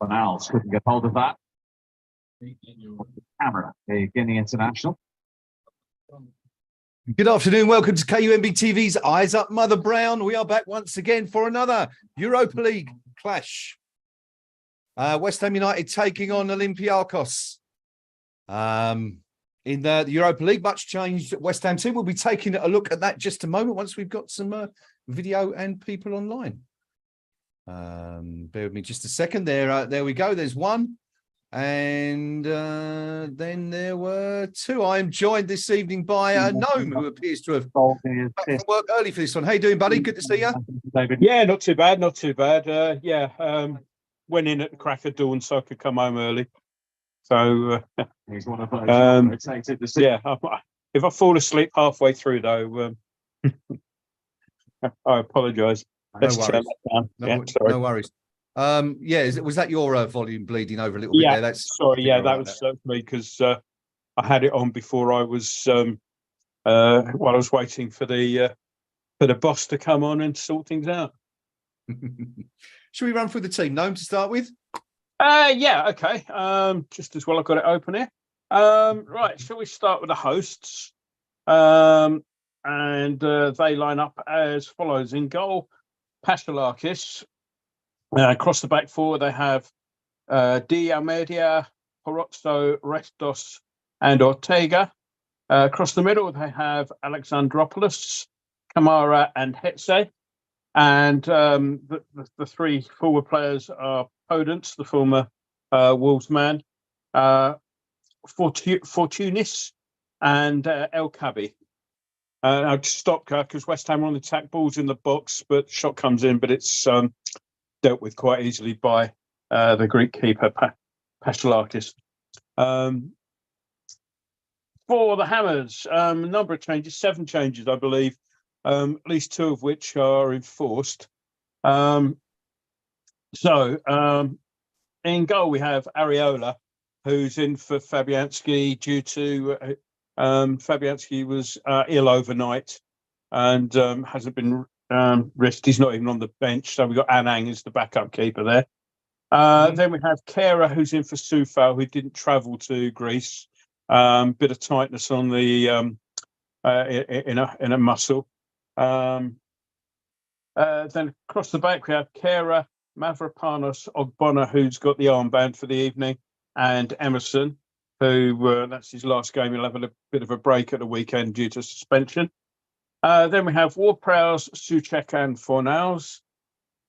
Bonals couldn't get hold of that. Camera, the Guinea international. Good afternoon. Welcome to KUMB TV's Eyes Up Mother Brown. We are back once again for another Europa League clash. West Ham United taking on Olympiacos. In the Europa League, much changed West Ham team. We'll be taking a look at that just a moment once we've got some video and people online. Bear with me just a second. There we go. There's one. And then there were two. I am joined this evening by Gnome, who appears to have back from work early for this one. How you doing, buddy? Good to see you. Yeah, not too bad, not too bad. Went in at the crack of dawn so I could come home early. So he's one of those. Yeah, if I fall asleep halfway through, though, I apologise. No worries. No worries. Was that your volume bleeding over a little bit there? That was me because I had it on before I was while I was waiting for the boss to come on and sort things out. Should we run through the team, Gnome, to start with? Okay. Just as well I've got it open here. Right, shall we start with the hosts? And they line up as follows. In goal, Paschalakis. Across the back four, they have Di Almeida, Porozzo, Restos, and Ortega. Across the middle, they have Alexandropoulos, Kamara, and Hetze. And the three forward players are Podence, the former Wolves man, Fortunis, and El Kabi. I've stopped because West Ham are on the attack, balls in the box, but shot comes in, but it's dealt with quite easily by the Greek keeper, Paschalakis. For the Hammers, a number of changes, 7 changes, I believe, at least 2 of which are enforced. In goal, we have Areola, who's in for Fabianski due to Fabianski was ill overnight and hasn't been risked. He's not even on the bench. So we've got Anang as the backup keeper there. Then we have Kera, who's in for Soufal, who didn't travel to Greece. Bit of tightness on the in a muscle. Then across the back we have Kera, Mavropanos, Ogbonna, who's got the armband for the evening, and Emerson, who that's his last game. He'll have a bit of a break at the weekend due to suspension. Then we have Ward-Prowse, Souček, and Fornals,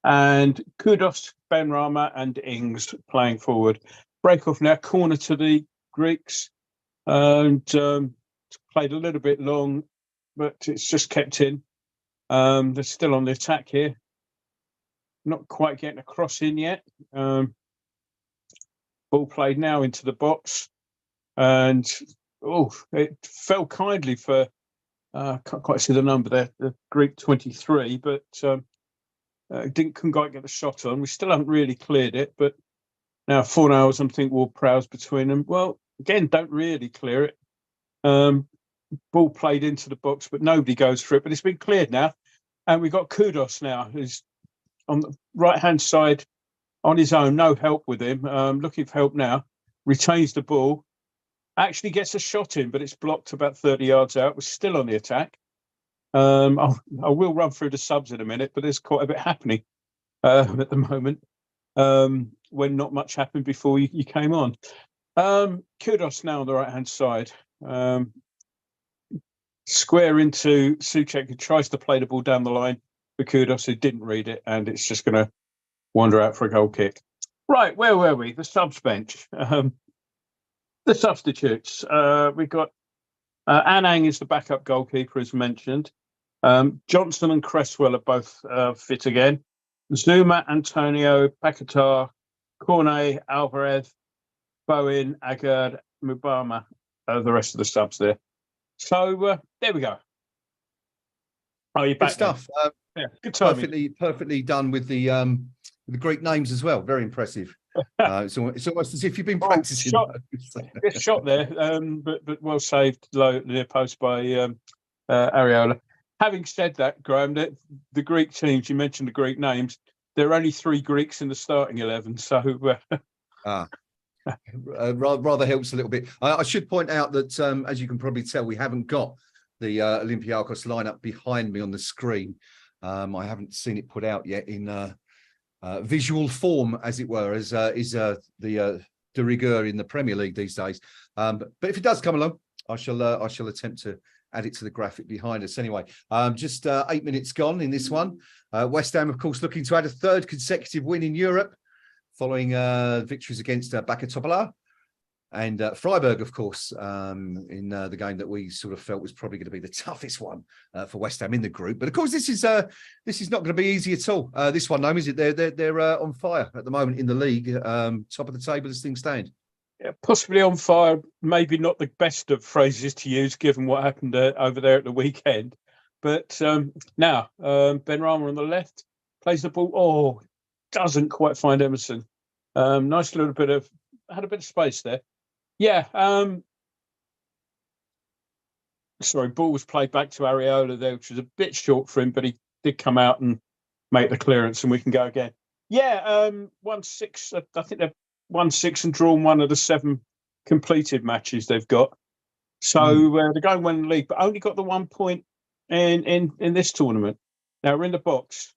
and Kudos, Benrahma, and Ings playing forward. Break off now, corner to the Greeks, and played a little bit long, but it's just kept in. They're still on the attack here. Not quite getting a cross in yet. Ball played now into the box, and it fell kindly for can't quite see the number there, the Greek 23, but couldn't quite get the shot on. We still haven't really cleared it, but now 4 hours, I'm thinking Ward-Prowse between them. Well, again, don't really clear it. Ball played into the box, but nobody goes for it. But it's been cleared now, and we've got Kudos now, who's on the right-hand side on his own, no help with him. Looking for help now, retains the ball, actually gets a shot in, but it's blocked about 30 yards out. We're still on the attack. I will run through the subs in a minute, but there's quite a bit happening at the moment when not much happened before you came on. Kudos now on the right-hand side. Square into Souček, who tries to play the ball down the line for Kudos, who didn't read it, and it's just going to wander out for a goal kick. Right, where were we? The subs bench. The substitutes. We've got Anang is the backup goalkeeper, as mentioned. Johnson and Cresswell are both fit again. Zuma, Antonio, Paquetá, Cornet, Alvarez, Bowen, Agard, Mubama, the rest of the subs there. So there we go. Oh, you're back. Good stuff. Yeah, good timing. Perfectly done with the Greek names as well. Very impressive. It's almost as if you've been practicing. Shot there, but well saved near post by Areola. Having said that, Graham, the Greek teams, you mentioned the Greek names, there are only 3 Greeks in the starting 11, so Rather helps a little bit. I should point out that, as you can probably tell, we haven't got the Olympiacos lineup behind me on the screen. I haven't seen it put out yet in visual form, as it were, as is the de rigueur in the Premier League these days. But if it does come along, I shall attempt to add it to the graphic behind us. Anyway, just 8 minutes gone in this one. West Ham, of course, looking to add a 3rd consecutive win in Europe, following victories against Bakatopola and Freiburg, of course, in the game that we sort of felt was probably going to be the toughest one for West Ham in the group. But of course, this is not going to be easy at all. This one, though, is it? They're on fire at the moment in the league, top of the table as things stand. Yeah, possibly on fire. Maybe not the best of phrases to use, given what happened over there at the weekend. But now Ben Rama on the left plays the ball. Oh, doesn't quite find Emerson. Nice little bit of had a bit of space there. Yeah. Sorry, ball was played back to Areola there, which was a bit short for him, but he did come out and make the clearance, and we can go again. Yeah, 1-6. I think they've 1-6 and drawn 1 of the 7 completed matches they've got. So they're going to win the league, but only got the 1 point in this tournament. Now we're in the box.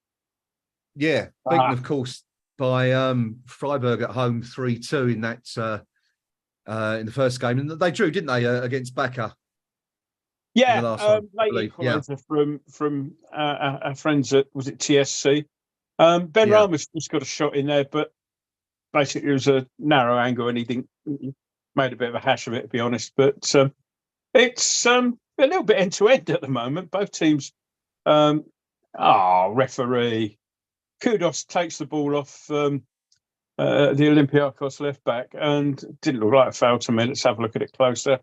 Yeah, beaten, of course, by Freiburg at home 3-2 in that in the first game, and they drew, didn't they, against Baka? Yeah, late equaliser from our friends at, was it TSC? Ben Rama's just got a shot in there, but basically it was a narrow angle, and he made a bit of a hash of it, to be honest. But it's a little bit end to end at the moment. Both teams. Referee. Kudos takes the ball off the Olympiacos left back, and didn't look like a foul to me. Let's have a look at it closer.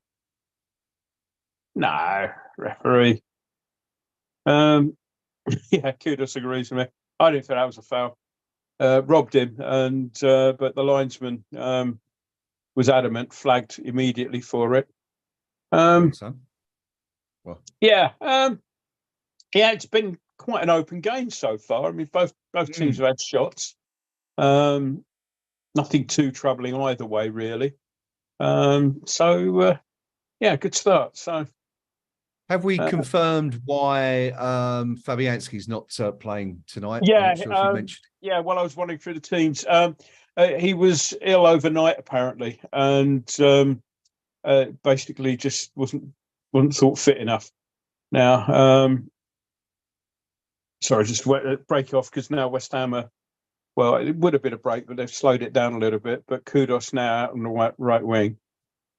No, referee. Yeah, Kudos agrees with me. I didn't think that was a foul. Robbed him, and but the linesman was adamant, flagged immediately for it. Yeah, it's been quite an open game so far. I mean, both teams have had shots. Nothing too troubling either way, really. Good start. So, have we confirmed why Fabianski's not playing tonight? Yeah, sure while I was running through the teams, he was ill overnight apparently, and basically just wasn't thought fit enough. Now, sorry, just break off because now West Ham are, well, it would have been a break, but they've slowed it down a little bit. But Kudos now out on the right wing,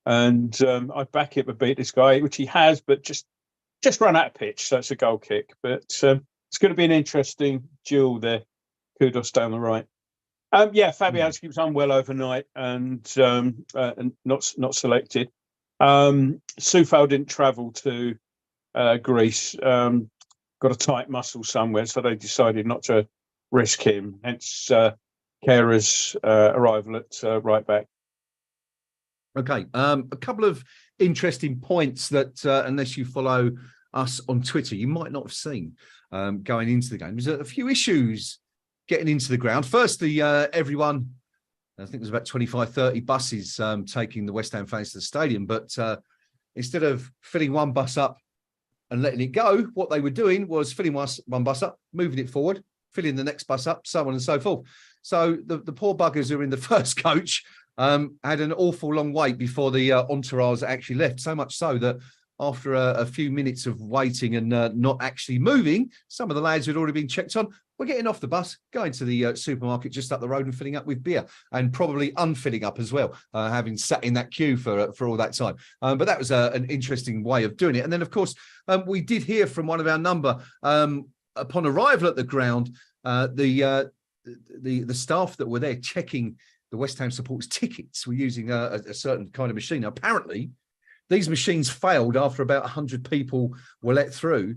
and I back him to beat this guy, which he has, but just run out of pitch, so it's a goal kick. But it's going to be an interesting duel there. Kudos down the right. Fabianski was unwell overnight and not selected. Soufal didn't travel to Greece. Got a tight muscle somewhere, so they decided not to risk him. Hence, Kera's arrival at right back. Okay, a couple of interesting points that, unless you follow us on Twitter, you might not have seen going into the game. There's a few issues getting into the ground. Firstly, everyone, I think there's about 25, 30 buses taking the West Ham fans to the stadium, but instead of filling one bus up and letting it go, what they were doing was filling one bus up, moving it forward, filling the next bus up, so on and so forth. So the poor buggers who were in the first coach had an awful long wait before the entourage actually left, so much so that after a few minutes of waiting and not actually moving, some of the lads who had already been checked on were getting off the bus, going to the supermarket just up the road and filling up with beer, and probably unfilling up as well, having sat in that queue for all that time. But that was an interesting way of doing it. And then, of course, we did hear from one of our number upon arrival at the ground, the staff that were there checking the West Ham supporters' tickets were using a certain kind of machine. Now, apparently, these machines failed after about 100 people were let through,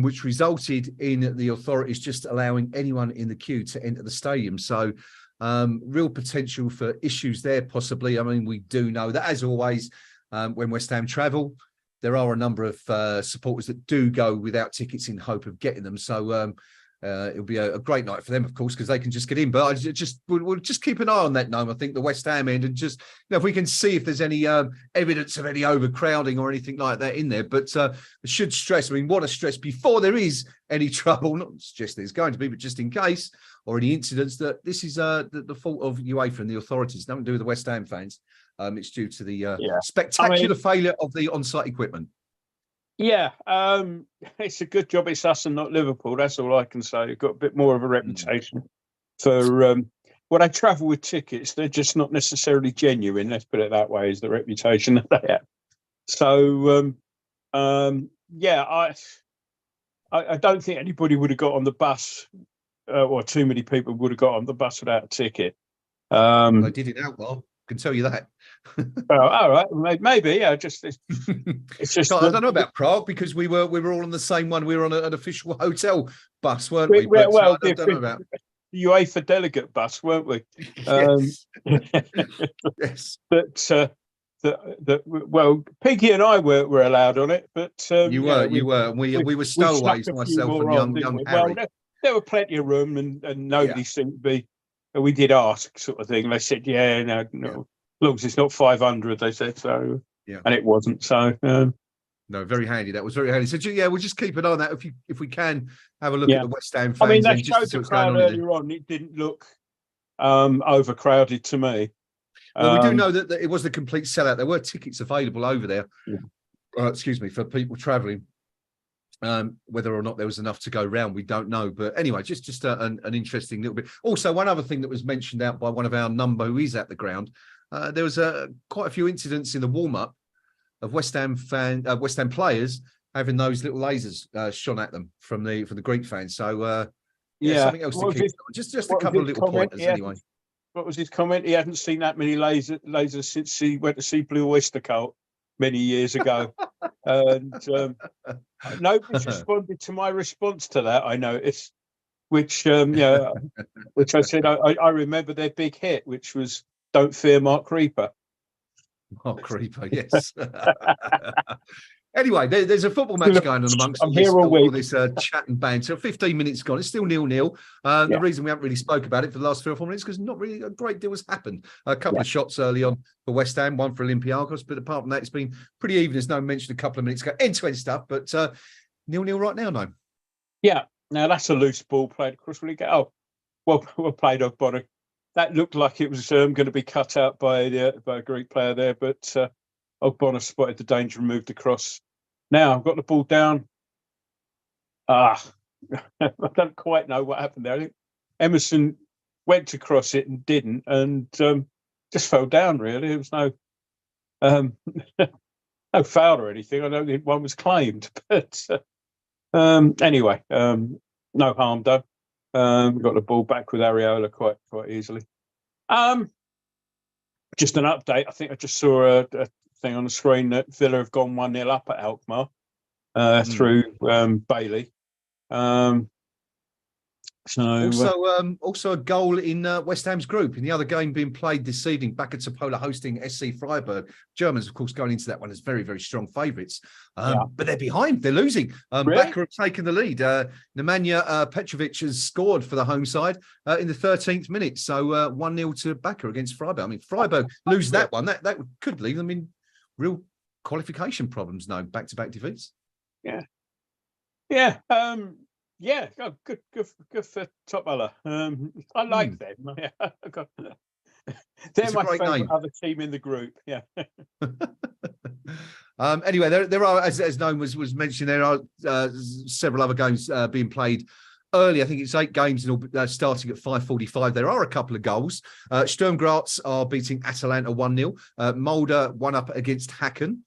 which resulted in the authorities just allowing anyone in the queue to enter the stadium. So real potential for issues there, possibly. I mean, we do know that, as always, when West Ham travel, there are a number of supporters that do go without tickets in hope of getting them. So It'll be a great night for them, of course, because they can just get in. But we'll just keep an eye on that, Noam. I think the West Ham end, and just if we can see if there's any evidence of any overcrowding or anything like that in there. But I should stress, I mean, what a stress before there is any trouble, not just there's going to be, but just in case, or any incidents, that this is the fault of UEFA and the authorities. Nothing to do with the West Ham fans. It's due to the spectacular failure of the on-site equipment. Yeah, it's a good job it's us and not Liverpool. That's all I can say. We've got a bit more of a reputation for when I travel with tickets, they're just not necessarily genuine. Let's put it that way, is the reputation that they have. So, I don't think anybody would have got on the bus, or too many people would have got on the bus without a ticket. They did it out well. Can tell you that. All right, maybe. Yeah, it's just. I don't know about Prague, because we were all on the same one. We were on an official hotel bus, weren't we? Well, I don't know about the UEFA delegate bus, weren't we? Yes. Yes. Well, Piggy and I were allowed on it, but you were. We were stowaways, myself and young Harry. Well, there were plenty of room, and nobody seemed to be. We did ask, sort of thing. They said, no, as long as it's not 500, they said so. Yeah, and it wasn't. So no, very handy. That was very handy. So we'll just keep an eye on that. If we can have a look at the West Ham fans. I mean, they showed the crowd earlier on. It didn't look overcrowded to me. Well, we do know that it was a complete sellout. There were tickets available over there. For people travelling. Whether or not there was enough to go round, we don't know. But anyway, just an interesting little bit. Also, one other thing that was mentioned out by one of our number who is at the ground, there was quite a few incidents in the warm-up of West Ham players having those little lasers shone at them from the Greek fans. So something else to keep on. Just a couple of little pointers anyway. What was his comment? He hadn't seen that many lasers since he went to see Blue Oyster Cult many years ago. And nobody's responded to my response to that, I noticed, which which I said I remember their big hit, which was "Don't Fear Mark Creeper." Mark Creeper, yes. Anyway, there's a football match going on amongst all this chat and banter. 15 minutes gone. It's still 0-0. The reason we haven't really spoke about it for the last 3 or 4 minutes because not really a great deal has happened. A couple of shots early on for West Ham, one for Olympiacos, but apart from that, it's been pretty even. As no mentioned a couple of minutes ago, end-to-end stuff, but 0-0 right now, no. Yeah, now that's a loose ball played across. Will he get? Oh, well played, Ogbonna. That looked like it was going to be cut out by a Greek player there, but Ogbonna spotted the danger and moved across. Now I've got the ball down. I don't quite know what happened there. I think Emerson went to cross it and didn't, and just fell down. Really, there was no foul or anything. I don't think one was claimed, but anyway, no harm done. We got the ball back with Areola quite easily. Just an update. I think I just saw a thing on the screen that Villa have gone 1-0 up at Alkmaar through Bailey. Also a goal in West Ham's group in the other game being played this evening. Back at Topola hosting SC Freiburg. Germans, of course, going into that one as very, very strong favourites. But they're behind. They're losing. Really? Bakker have taken the lead. Nemanja Petrovic has scored for the home side in the 13th minute. So 1-0 to Bakker against Freiburg. I mean, Freiburg lose that one. That could leave them in real qualification problems now. Back-to-back defeats. Yeah. Good for Topola. I like them. They're my favourite other team in the group. Yeah. Anyway, there are, as known was mentioned, there are several other games being played early. I think it's 8 games and starting at 5:45. There are a couple of goals. Sturm Graz are beating Atalanta 1-0. Mulder 1-up against Hacken,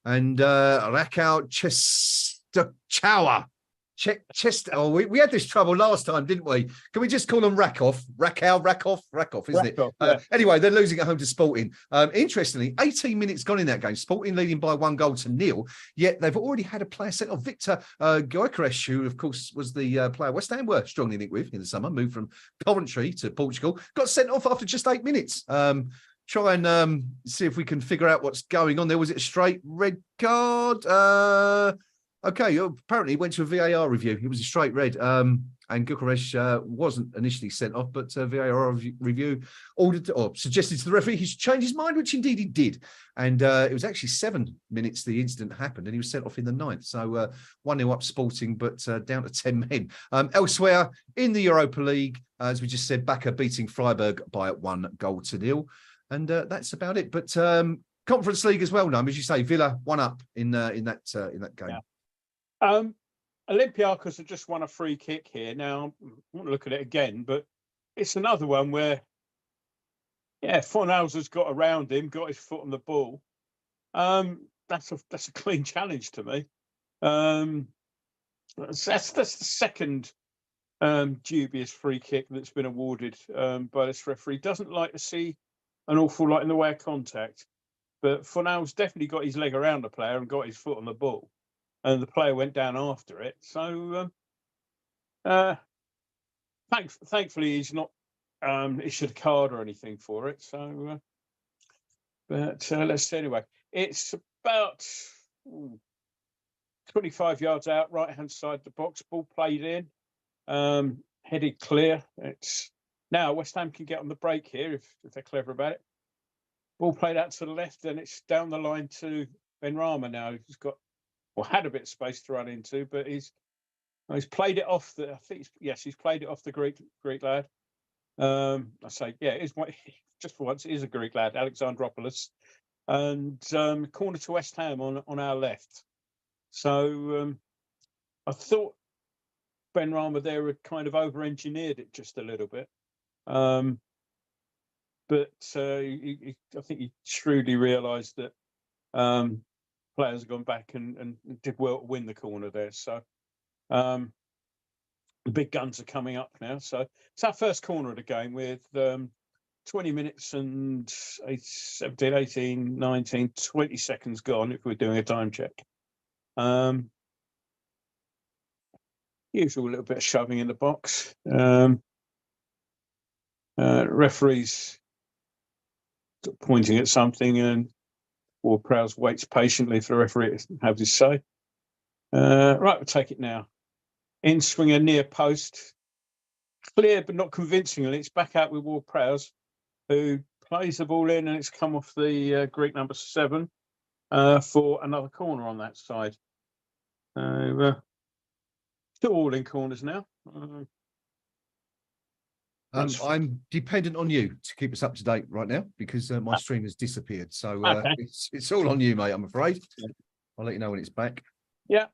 and Rakau Czestochowa. We had this trouble last time, didn't we? Can we just call them Rakov, isn't it? Anyway, they're losing at home to Sporting. Interestingly, 18 minutes gone in that game. Sporting leading by 1-0, yet they've already had a player sent off. Victor Gyökeres, who, of course, was the player West Ham were strongly linked with in the summer, moved from Coventry to Portugal, got sent off after just 8 minutes. Try and see if we can figure out what's going on there. Was it a straight red card? Okay, apparently it went to a VAR review. It was a straight red. and Gyökeres wasn't initially sent off, but VAR review ordered or suggested to the referee he should change his mind, which indeed he did. And it was actually 7 minutes the incident happened, and he was sent off in the 9th. So 1-0 up Sporting, but down to 10 men. Elsewhere in the Europa League, as we just said, Bakker beating Freiburg by 1-0. And that's about it. But Conference League as well, Noam, as you say, Villa 1 up in that game. Yeah. Olympiacos have just won a free kick here. Now, I want to look at it again, but it's another one where, Fornals has got around him, got his foot on the ball. That's a clean challenge to me. That's the second dubious free kick that's been awarded by this referee. Doesn't like to see an awful lot in the way of contact, but Fornals definitely got his leg around the player and got his foot on the ball, and the player went down after it. So thankfully he's not issued a card or anything for it. So but let's see anyway. It's about 25 yards out, right hand side of the box, ball played in, headed clear. It's now West Ham can get on the break here if they're clever about it. Ball played out to the left, and it's down the line to Benrahma now. He's got had a bit of space to run into, but he's played it off the. I think he's played it off the Greek lad. I say it's just for once it is a Greek lad, Alexandropoulos, and corner to West Ham on our left. So I thought Benrahma there had kind of over-engineered it just a little bit. But I think he shrewdly realised that players have gone back and did well to win the corner there. So the big guns are coming up now. So it's our first corner of the game with 20 minutes and 17, 18, 19, 20 seconds gone if we're doing a time check. Usual little bit of shoving in the box. Referees pointing at something, and Ward-Prowse waits patiently for the referee to have his say. Right, we'll take it now. In swinger near post. Clear but not convincingly. It's back out with Ward-Prowse, who plays the ball in, and it's come off the Greek number 7 for another corner on that side. Still all in corners now. I'm dependent on you to keep us up to date right now because my stream has disappeared. So Okay. it's all on you, mate, I'm afraid. I'll let you know when it's back. Yeah.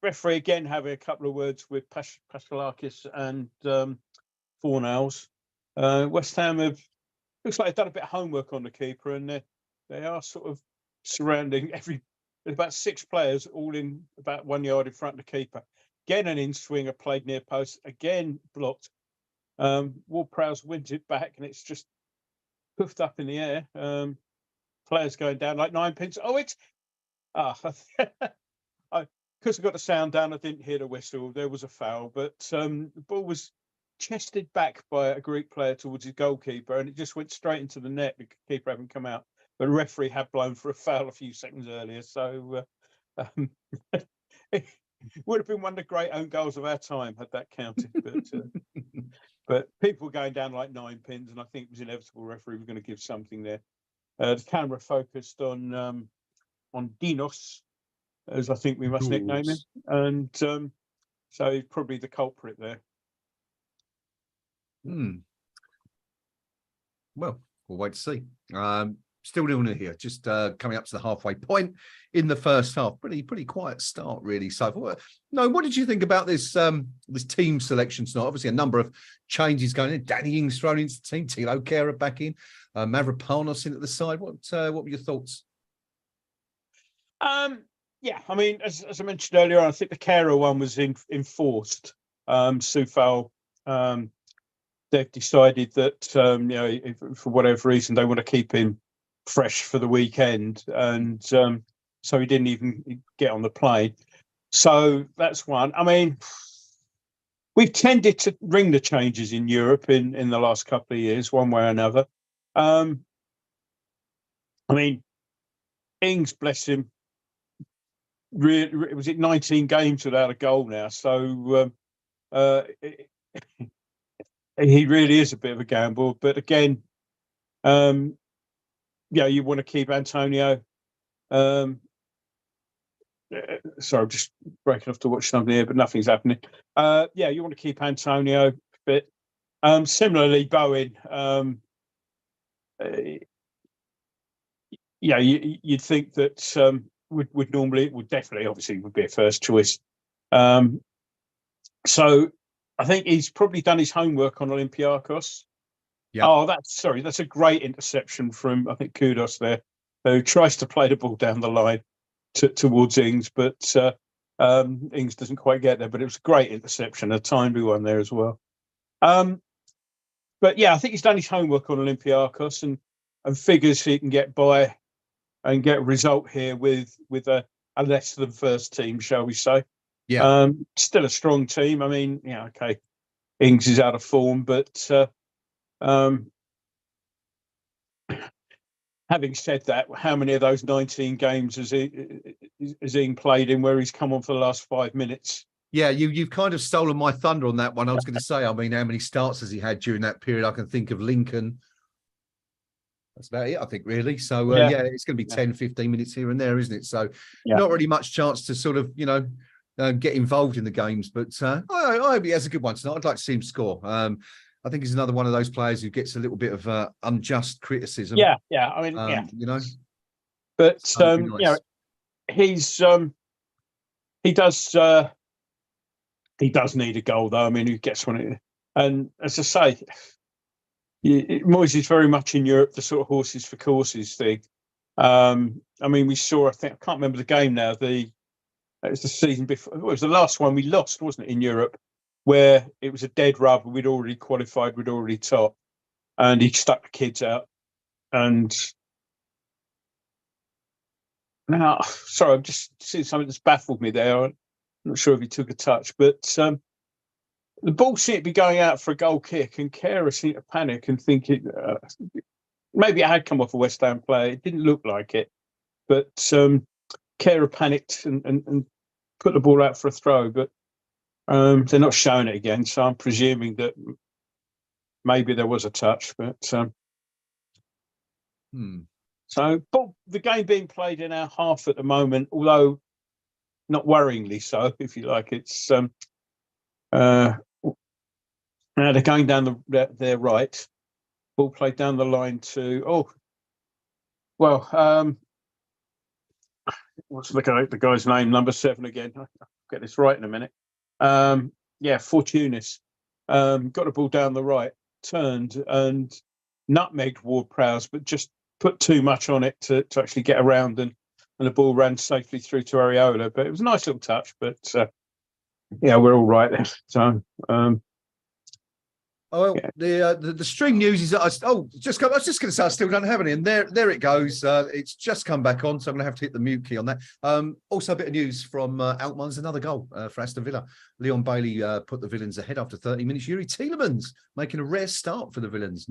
Referee again having a couple of words with Paschalakis and Fornals. West Ham looks like they've done a bit of homework on the keeper, and they are sort of surrounding there's about 6 players all in about 1 yard in front of the keeper. Again, an in-swinger played near post, again blocked. Ward-Prowse wins it back, and it's just puffed up in the air. Players going down like 9 pins. Oh, it's because I got the sound down, I didn't hear the whistle. There was a foul, but the ball was chested back by a Greek player towards his goalkeeper, and it just went straight into the net. The keeper hadn't come out, but the referee had blown for a foul a few seconds earlier. So it would have been one of the great own goals of our time had that counted. But people were going down like 9 pins, and I think it was inevitable. Referee was going to give something there. The camera focused on Dinos, as I think we must nickname him, and so he's probably the culprit there. Well, we'll wait to see. Still 0-0 here, just coming up to the halfway point in the first half. Pretty quiet start, really. So, what did you think about this this team selection tonight? Obviously, a number of changes going in. Danny Ings thrown into the team, Tilo Kehrer back in, Mavropanos in at the side. What were your thoughts? Yeah, I mean, as I mentioned earlier, I think the Kehrer one was enforced. Soufal, they've decided that if, for whatever reason they want to keep him fresh for the weekend, and so he didn't even get on the plane. So that's one. I mean, we've tended to ring the changes in Europe in the last couple of years, one way or another. I mean, Ings, bless him, was it 19 games without a goal now? So He really is a bit of a gamble. But again, yeah, you want to keep Antonio. Sorry, I'm just breaking off to watch something here, but nothing's happening. Yeah, you want to keep Antonio fit. Similarly, Bowen. Yeah, you'd think that would normally, would definitely, obviously, would be a first choice. So I think he's probably done his homework on Olympiacos. Yeah. Oh, that's a great interception from, I think, Kudos there, who tries to play the ball down the line towards Ings, but Ings doesn't quite get there. But it was a great interception, a timely one there as well. But yeah, I think he's done his homework on Olympiacos and figures he can get by and get a result here with a less than first team, shall we say. Yeah. Still a strong team. I mean, yeah, okay, Ings is out of form, but having said that, how many of those 19 games has Ing played in where he's come on for the last 5 minutes? Yeah, you've kind of stolen my thunder on that one. I was going to say, I mean, how many starts has he had during that period? I can think of Lincoln. That's about it, I think, really. So, yeah, it's going to be 10, 15 minutes here and there, isn't it? So not really much chance to sort of, get involved in the games. But I hope he has a good one tonight. I'd like to see him score. I think he's another one of those players who gets a little bit of unjust criticism. Yeah. I mean, But, nice. he does need a goal, though. I mean, he gets one. And as I say, Moyes is very much in Europe, the sort of horses for courses thing. I mean, we saw, I can't remember the game now. It was the season before. It was the last one we lost, wasn't it, in Europe, where it was a dead rubber. We'd already qualified, we'd already topped, and he stuck the kids out. And now, sorry, I'm just seeing something that's baffled me there. I'm not sure if he took a touch, but the ball seemed to be going out for a goal kick, and Kehrer seemed to panic and think maybe it had come off a West Ham player. It didn't look like it, but Kehrer panicked and put the ball out for a throw. But they're not showing it again, so I'm presuming that maybe there was a touch. But so, the game being played in our half at the moment, although not worryingly so, if you like. It's now they're going down their right. Ball played down the line to what's the guy's name? Number 7 again. I'll get this right in a minute. Fortunis got the ball down the right, turned and nutmegged Ward-Prowse, but just put too much on it to actually get around, and the ball ran safely through to Areola. But it was a nice little touch. But we're all right there. So. The stream news is that I was just going to say I still don't have any, and there it goes. It's just come back on, so I'm going to have to hit the mute key on that. Also, a bit of news from Altmans, another goal for Aston Villa. Leon Bailey put the Villains ahead after 30 minutes. Yuri Tielemans making a rare start for the Villains.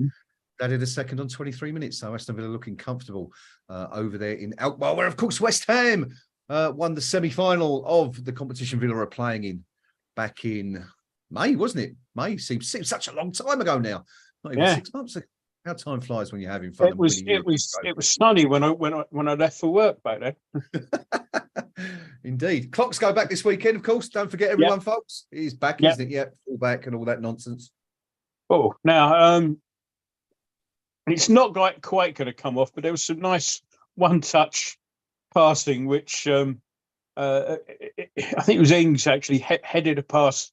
Added a second on 23 minutes, so Aston Villa looking comfortable over there in Alkmaar, where of course West Ham won the semi-final of the competition Villa are playing in back in May, wasn't it? May seems such a long time ago now. Not even 6 months ago. How time flies when you're having fun. It was sunny when I left for work back then. Indeed. Clocks go back this weekend, of course. Don't forget, everyone, folks. He's back, isn't it? Yeah, full back and all that nonsense. Oh, now it's not quite going to come off, but there was some nice one-touch passing, which I think it was Ings actually headed a pass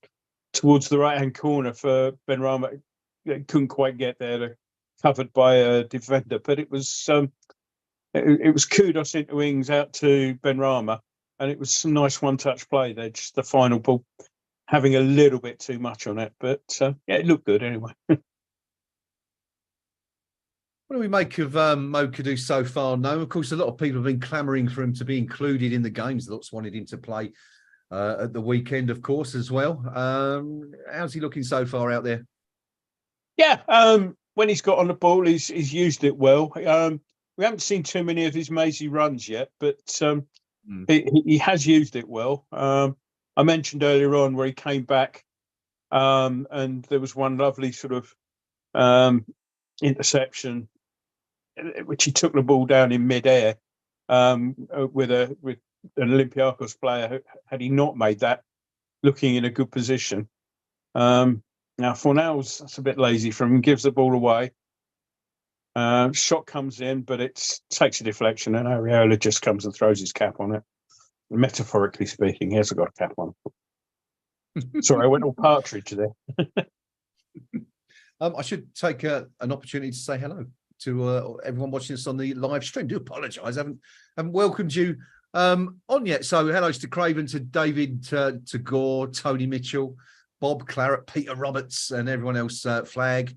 towards the right-hand corner for Benrahma. Couldn't quite get there, covered by a defender. But it was kudos into Ings out to Benrahma, and it was some nice one-touch play there. Just the final ball having a little bit too much on it, but it looked good anyway. What do we make of Mo Kadu so far? No, of course, a lot of people have been clamouring for him to be included in the games. Lots wanted him to play at the weekend, of course, as well. How's he looking so far out there? Yeah, when he's got on the ball, he's used it well. We haven't seen too many of his mazy runs yet, but he has used it well. I mentioned earlier on where he came back And there was one lovely sort of interception, which he took the ball down in midair with an Olympiacos player. Had he not made that, looking in a good position. Now Fornals, that's a bit lazy from him. Gives the ball away. Shot comes in, but it takes a deflection, and Areola just comes and throws his cap on it. Metaphorically speaking, he hasn't got a cap on. Sorry, I went all partridge there. I should take an opportunity to say hello to everyone watching us on the live stream. Do apologise, I haven't welcomed you on yet. So hello to Craven, to David, to Gore, Tony Mitchell, Bob Claret, Peter Roberts, and everyone else. Flag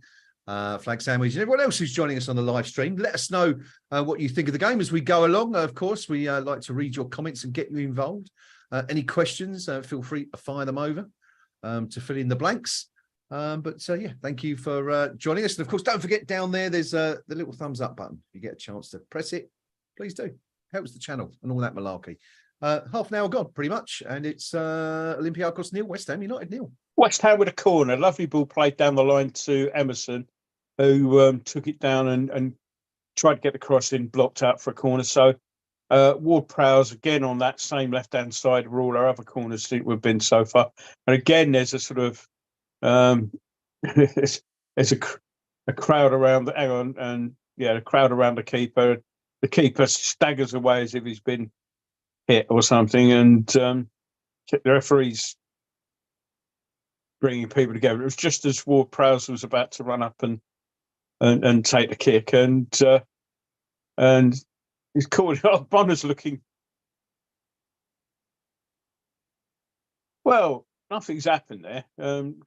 Sandwich, and everyone else who's joining us on the live stream. Let us know what you think of the game as we go along. Of course, we like to read your comments and get you involved. Any questions, feel free to fire them over to fill in the blanks. But yeah, thank you for joining us. And of course, don't forget down there, there's the little thumbs up button. If you get a chance to press it, please do. Helps the channel and all that malarkey. Half an hour gone, pretty much. And it's Olympiacos 0, West Ham United 0. West Ham with a corner. Lovely ball played down the line to Emerson, who took it down and tried to get the cross in, blocked out for a corner. So Ward-Prowse again on that same left-hand side where all our other corners think we've been so far. And again, there's a sort of there's a crowd around the a crowd around the keeper. The keeper staggers away as if he's been hit or something, and the referee's bringing people together. It was just as Ward-Prowse was about to run up and take the kick, and he's called. Oh, Bonner's looking. Well, nothing's happened there.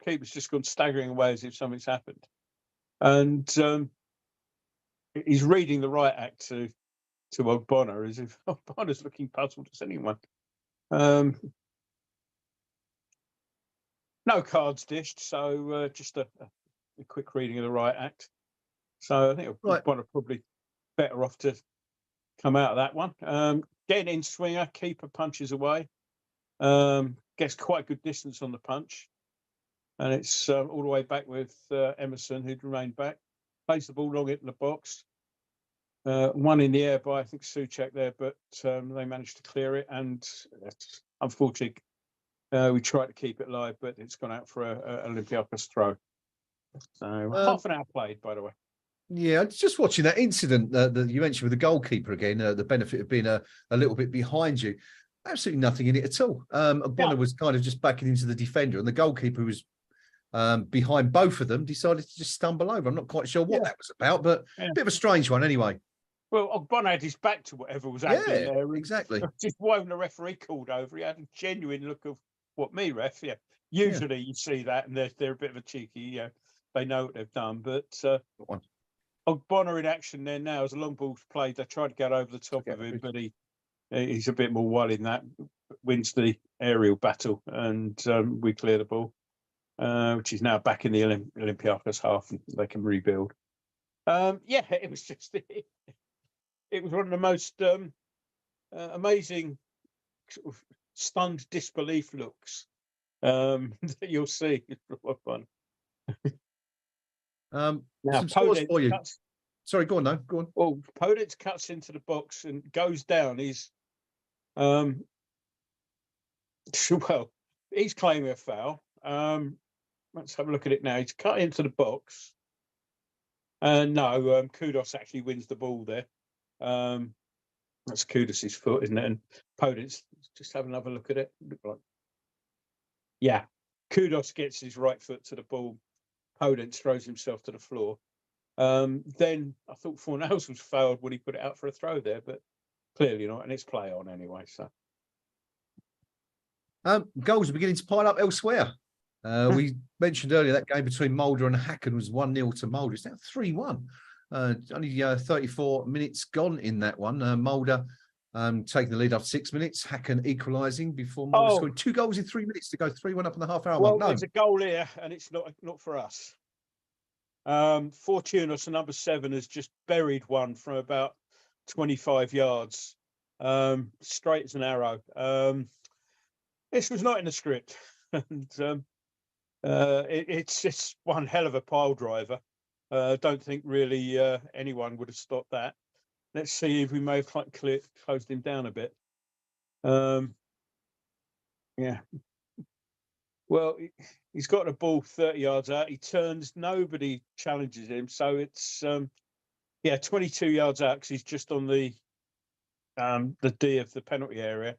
Keeper's just gone staggering away as if something's happened, and he's reading the right act to Ogbonna as if Ogbonna's looking puzzled as anyone. No cards dished, so just a quick reading of the right act. So I think Ogbonna probably better off to come out of that one. Getting in swinger, keeper punches away. Gets quite good distance on the punch, and it's all the way back with Emerson, who'd remained back. Plays the ball long into the box. One in the air by, I think, Souček there, but they managed to clear it, and unfortunately, we tried to keep it live, but it's gone out for an Olympiacos throw. So half an hour played, by the way. Yeah, just watching that incident that you mentioned with the goalkeeper again, the benefit of being a little bit behind you. Absolutely nothing in it at all. Ogbonna was kind of just backing into the defender, and the goalkeeper was behind both of them, decided to just stumble over. I'm not quite sure what that was about, but a bit of a strange one anyway. Well, Ogbonna had his back to whatever was happening there. Exactly. Just wasn't the referee called over. He had a genuine look of what me, ref. Yeah. Usually you see that, and they're a bit of a cheeky. They know what they've done, but Ogbonna in action there now as a long ball's played. They tried to get over the top of him, but he's a bit more wild in that. Wins the aerial battle, and we clear the ball, which is now back in the Olympiacos half, and they can rebuild. It was just it was one of the most amazing sort of stunned disbelief looks that you'll see. Now, Podence for you. Sorry, go on. No, go on. Well, Podence cuts into the box and goes down. He's he's claiming a foul. Let's have a look at it now. He's cut into the box. No, Kudos actually wins the ball there. That's Kudos's foot, isn't it? And Podence, just have another look at it. Yeah, Kudos gets his right foot to the ball. Podence throws himself to the floor. Then I thought Fornals was fouled when he put it out for a throw there, but clearly not, and it's play on anyway. So goals are beginning to pile up elsewhere. We mentioned earlier that game between Mulder and Hacken was 1-0 to Mulder. It's now 3-1. Only 34 minutes gone in that one. Mulder taking the lead after 6 minutes. Hacken equalising before Mulder scoring 2 goals in 3 minutes to go 3-1 up in the half-hour mark. No. There's a goal here, and it's not for us. Fortunos, number 7, has just buried one from about 25 yards, straight as an arrow. This was not in the script, and It's one hell of a pile driver. Don't think really anyone would have stopped that. Let's see if we may have closed him down a bit. Yeah. Well, he's got the ball 30 yards out. He turns, nobody challenges him. So it's 22 yards out because he's just on the D of the penalty area,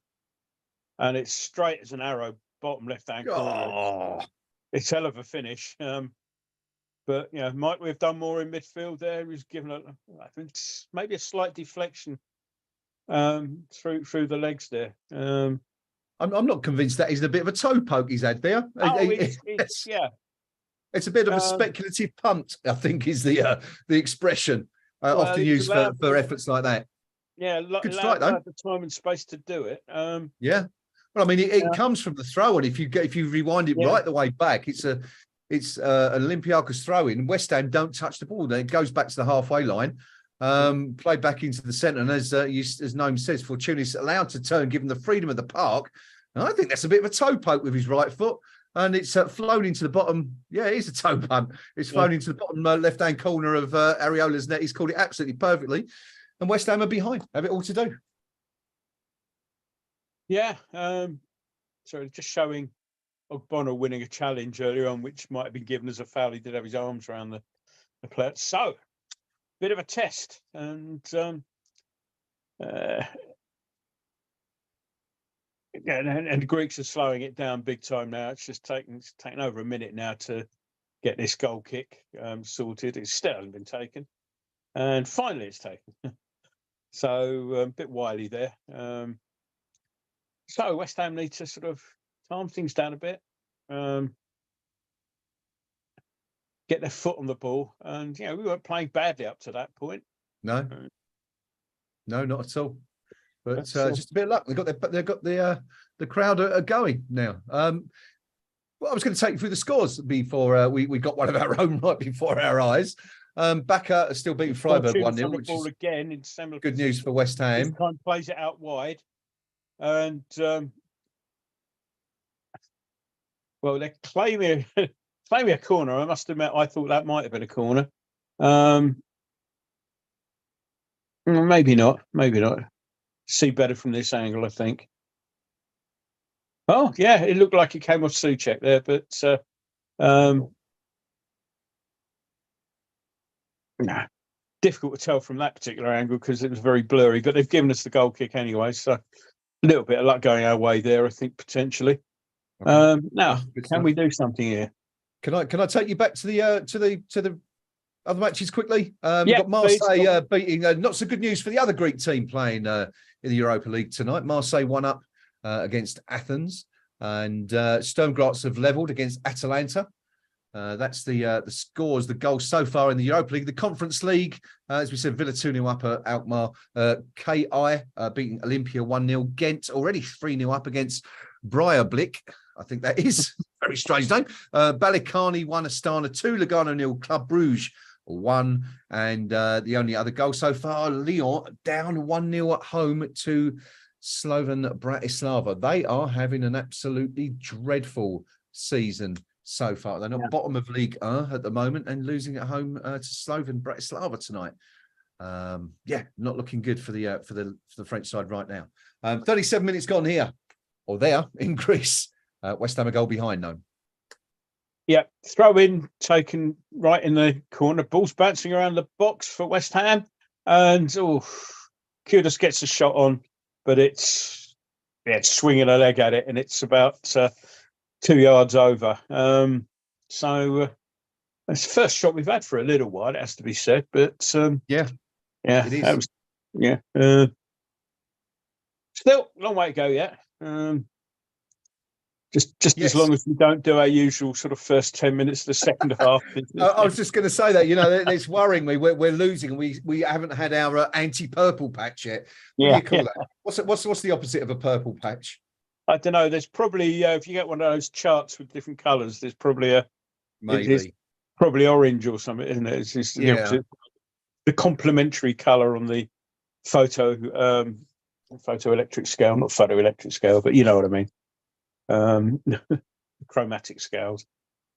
and it's straight as an arrow, bottom left-hand corner. Oh, It's hell of a finish. But might we have done more in midfield there? He's given I think maybe a slight deflection through the legs there. I'm not convinced that he's a bit of a toe poke he's had there. It's a bit of a speculative punt, I think, is the expression often used for efforts like that. Yeah, good strike though. The time and space to do it. Yeah, well, I mean, it comes from the throw, and if you rewind it right the way back, it's an Olympiacos throw in. West Ham don't touch the ball. It goes back to the halfway line, played back into the centre, and as Noam says, Fortunis allowed to turn, given the freedom of the park. And I think that's a bit of a toe poke with his right foot, and it's flown into the bottom. Yeah, it is a toe punt. It's flown into the bottom left-hand corner of Areola's net. He's called it absolutely perfectly, and West Ham are behind. Have it all to do. Yeah. So just showing Ogbonna winning a challenge earlier on, which might have been given as a foul. He did have his arms around the player. So, bit of a test, and the Greeks are slowing it down big time now. It's just taken over a minute now to get this goal kick sorted. It's still hasn't been taken, and finally it's taken. So a bit wily there. So West Ham need to sort of calm things down a bit, get their foot on the ball, and we weren't playing badly up to that point. No, not at all. But just a bit of luck. They've got the crowd are going now. Well, I was going to take you through the scores before we got one of our own right before our eyes. Bacca are still beating Freiburg 1-0, which is again in similar good news for West Ham. This time plays it out wide, and well, they're claiming a corner. I must admit, I thought that might have been a corner. Maybe not. See better from this angle, I think. Oh, yeah, it looked like it came off Souček there, but no, difficult to tell from that particular angle because it was very blurry. But they've given us the goal kick anyway, so a little bit of luck going our way there, I think, potentially. Now, can we do something here? Can I take you back to the other matches quickly? We've got Marseille beating. Not so good news for the other Greek team playing in the Europa League tonight. Marseille won up against Athens, and Sturm Graz have levelled against Atalanta. That's the scores, the goals so far in the Europa League. The Conference League, as we said, Villa 2-0 up at Alkmaar. KI beating Olympia 1-0. Ghent already 3-0 up against Breidablik. I think that is very strange name. Balikani 1, Astana 2, Lugano 0, Club Brugge 1, and the only other goal so far, Lyon down 1-0 at home to Slovan Bratislava. They are having an absolutely dreadful season so far. They're not bottom of League at the moment and losing at home to Slovan Bratislava tonight. Not looking good for the French side right now. 37 minutes gone here or there in Greece. West Ham a goal behind, no. Yeah, throw in taken right in the corner. Ball's bouncing around the box for West Ham, and Kudus gets a shot on, but it's swinging a leg at it, and it's about 2 yards over. So it's the first shot we've had for a little while. It has to be said, but it is. Still a long way to go yet. Just as long as we don't do our usual sort of first 10 minutes of the second half. I was just going to say that, it's worrying me. We're losing, and we haven't had our anti-purple patch yet. What do you call that? What's the opposite of a purple patch? I don't know. There's probably if you get one of those charts with different colours, there's probably probably orange or something, isn't it? It's just the opposite. The complementary colour on the photoelectric scale, not photoelectric scale, but you know what I mean. Chromatic scales.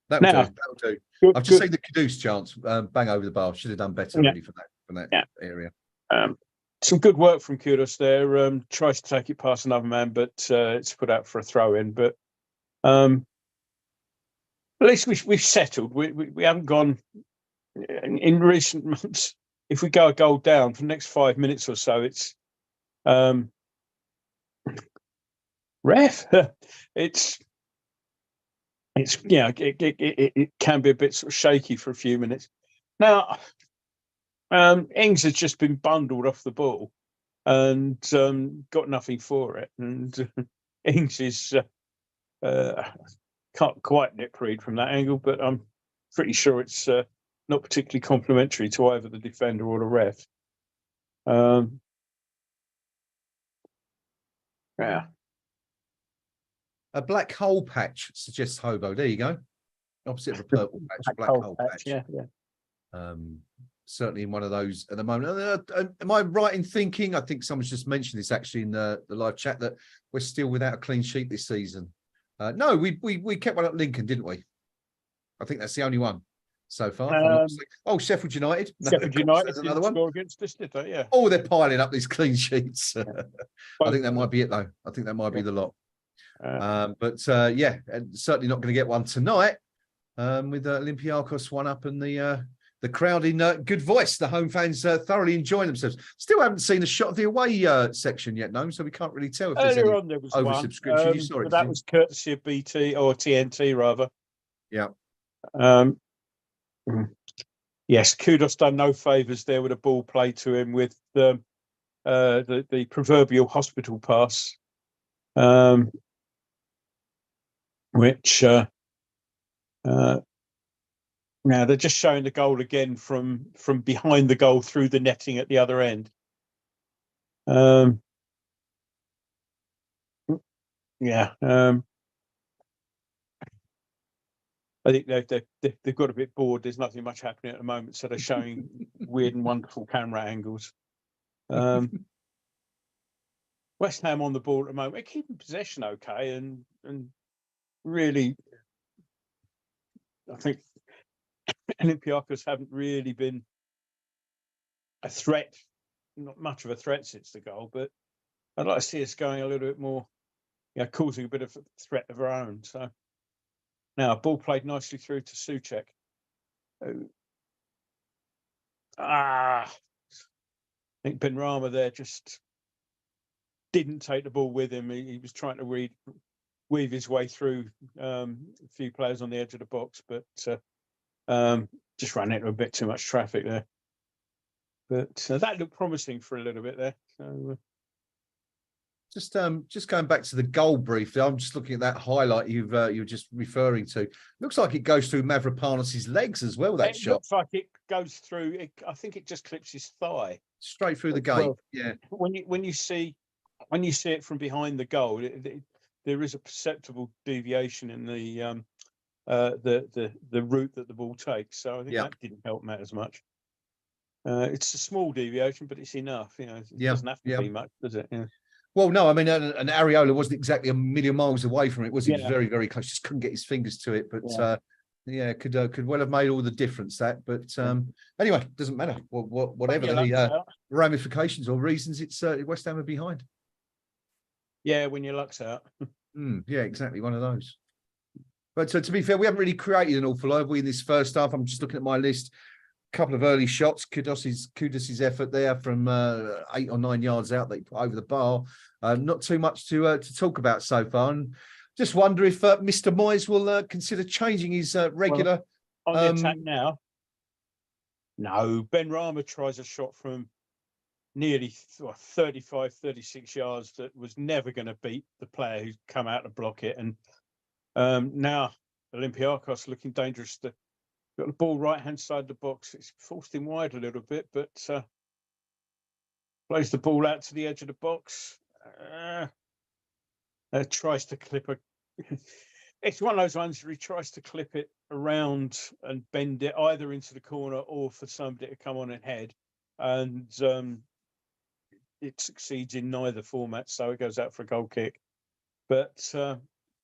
That'll Now, do. That'll do. good, I've just good. seen the Caduce chance bang over the bar. Should have done better Yeah. really from that Yeah. area. Some good work from Kudos there. Tries to take it past another man, but it's put out for a throw in. But at least we've settled. We haven't gone in recent months. If we go a goal down for the next 5 minutes or so, it's ref. It's it can be a bit sort of shaky for a few minutes. Now, Ings has just been bundled off the ball and got nothing for it, and Ings is can't quite nip read from that angle, but I'm pretty sure it's not particularly complimentary to either the defender or the ref. Yeah. A black hole patch suggests Hobo. There you go. Opposite of a purple patch, black hole patch. Yeah. Certainly in one of those at the moment. Am I right in thinking? I think someone's just mentioned this actually in the live chat that we're still without a clean sheet this season. No, we kept one at Lincoln, didn't we? I think that's the only one so far. Sheffield United. Sheffield United there's another one. Score against us, did they? Yeah. Oh, they're piling up these clean sheets. I think that might be it though. I think that might be the lot. Certainly not going to get one tonight. With Olympiacos one up and the crowd in good voice. The home fans thoroughly enjoying themselves. Still haven't seen a shot of the away section yet, no, so we can't really tell if there's any oversubscription. You saw it. That was courtesy of BT or TNT rather. Yeah. Yes, Kudos done no favours there with a ball played to him with the proverbial hospital pass, which now they're just showing the goal again from behind the goal through the netting at the other end. I think they've got a bit bored. There's nothing much happening at the moment, so they're showing weird and wonderful camera angles. West Ham on the ball at the moment. They're keeping possession okay, and really, I think Olympiacos haven't really been a threat, not much of a threat since the goal, but I'd like to see us going a little bit more, causing a bit of a threat of our own. So now a ball played nicely through to Souček. I think Benrahma there just didn't take the ball with him. He was trying to weave his way through a few players on the edge of the box, but just ran into a bit too much traffic there. But that looked promising for a little bit there. So, just going back to the goal briefly, I'm just looking at that highlight you were just referring to. Looks like it goes through Mavropanos' legs as well. That shot looks like it goes through. I think it just clips his thigh straight through the gate. Well, yeah. When you see it from behind the goal, there is a perceptible deviation in the route that the ball takes. So I think that didn't help Matt as much. It's a small deviation, but it's enough. It doesn't have to be much, does it? Yeah. Well, no, I mean, and Areola wasn't exactly a million miles away from it, was he? He was very, very close. Just couldn't get his fingers to it, but could well have made all the difference. But anyway, it doesn't matter. Whatever the ramifications or reasons, it's West Ham are behind. Yeah, when your luck's out. Yeah, exactly, one of those. But to be fair, we haven't really created an awful lot, have we, in this first half? I'm just looking at my list. Couple of early shots. Kudus's effort there from 8 or 9 yards out that he put over the bar. Not too much to talk about so far. And just wonder if Mr. Moyes will consider changing his regular on the attack now. No, Benrahma tries a shot from nearly 35, 36 yards that was never going to beat the player who's come out to block it. And now Olympiacos looking dangerous. Got the ball right-hand side of the box. It's forced him wide a little bit, but plays the ball out to the edge of the box. Tries to clip it's one of those ones where he tries to clip it around and bend it either into the corner or for somebody to come on and head. And it succeeds in neither format, so it goes out for a goal kick. But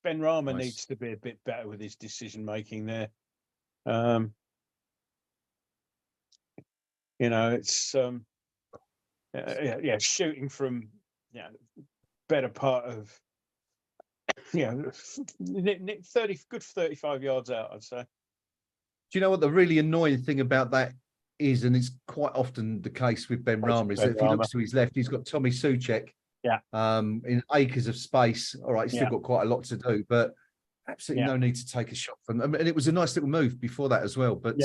Ben Rama Nice. needs to be a bit better with his decision making there. You know, it's shooting from better part of 35 yards out, I'd say. Do you know what the really annoying thing about that is, and it's quite often the case with Ben Rama, is that if he looks to his left, he's got Tommy Soucek. Yeah. In acres of space. All right, he's still got quite a lot to do, but absolutely no need to take a shot from them. And it was a nice little move before that as well. But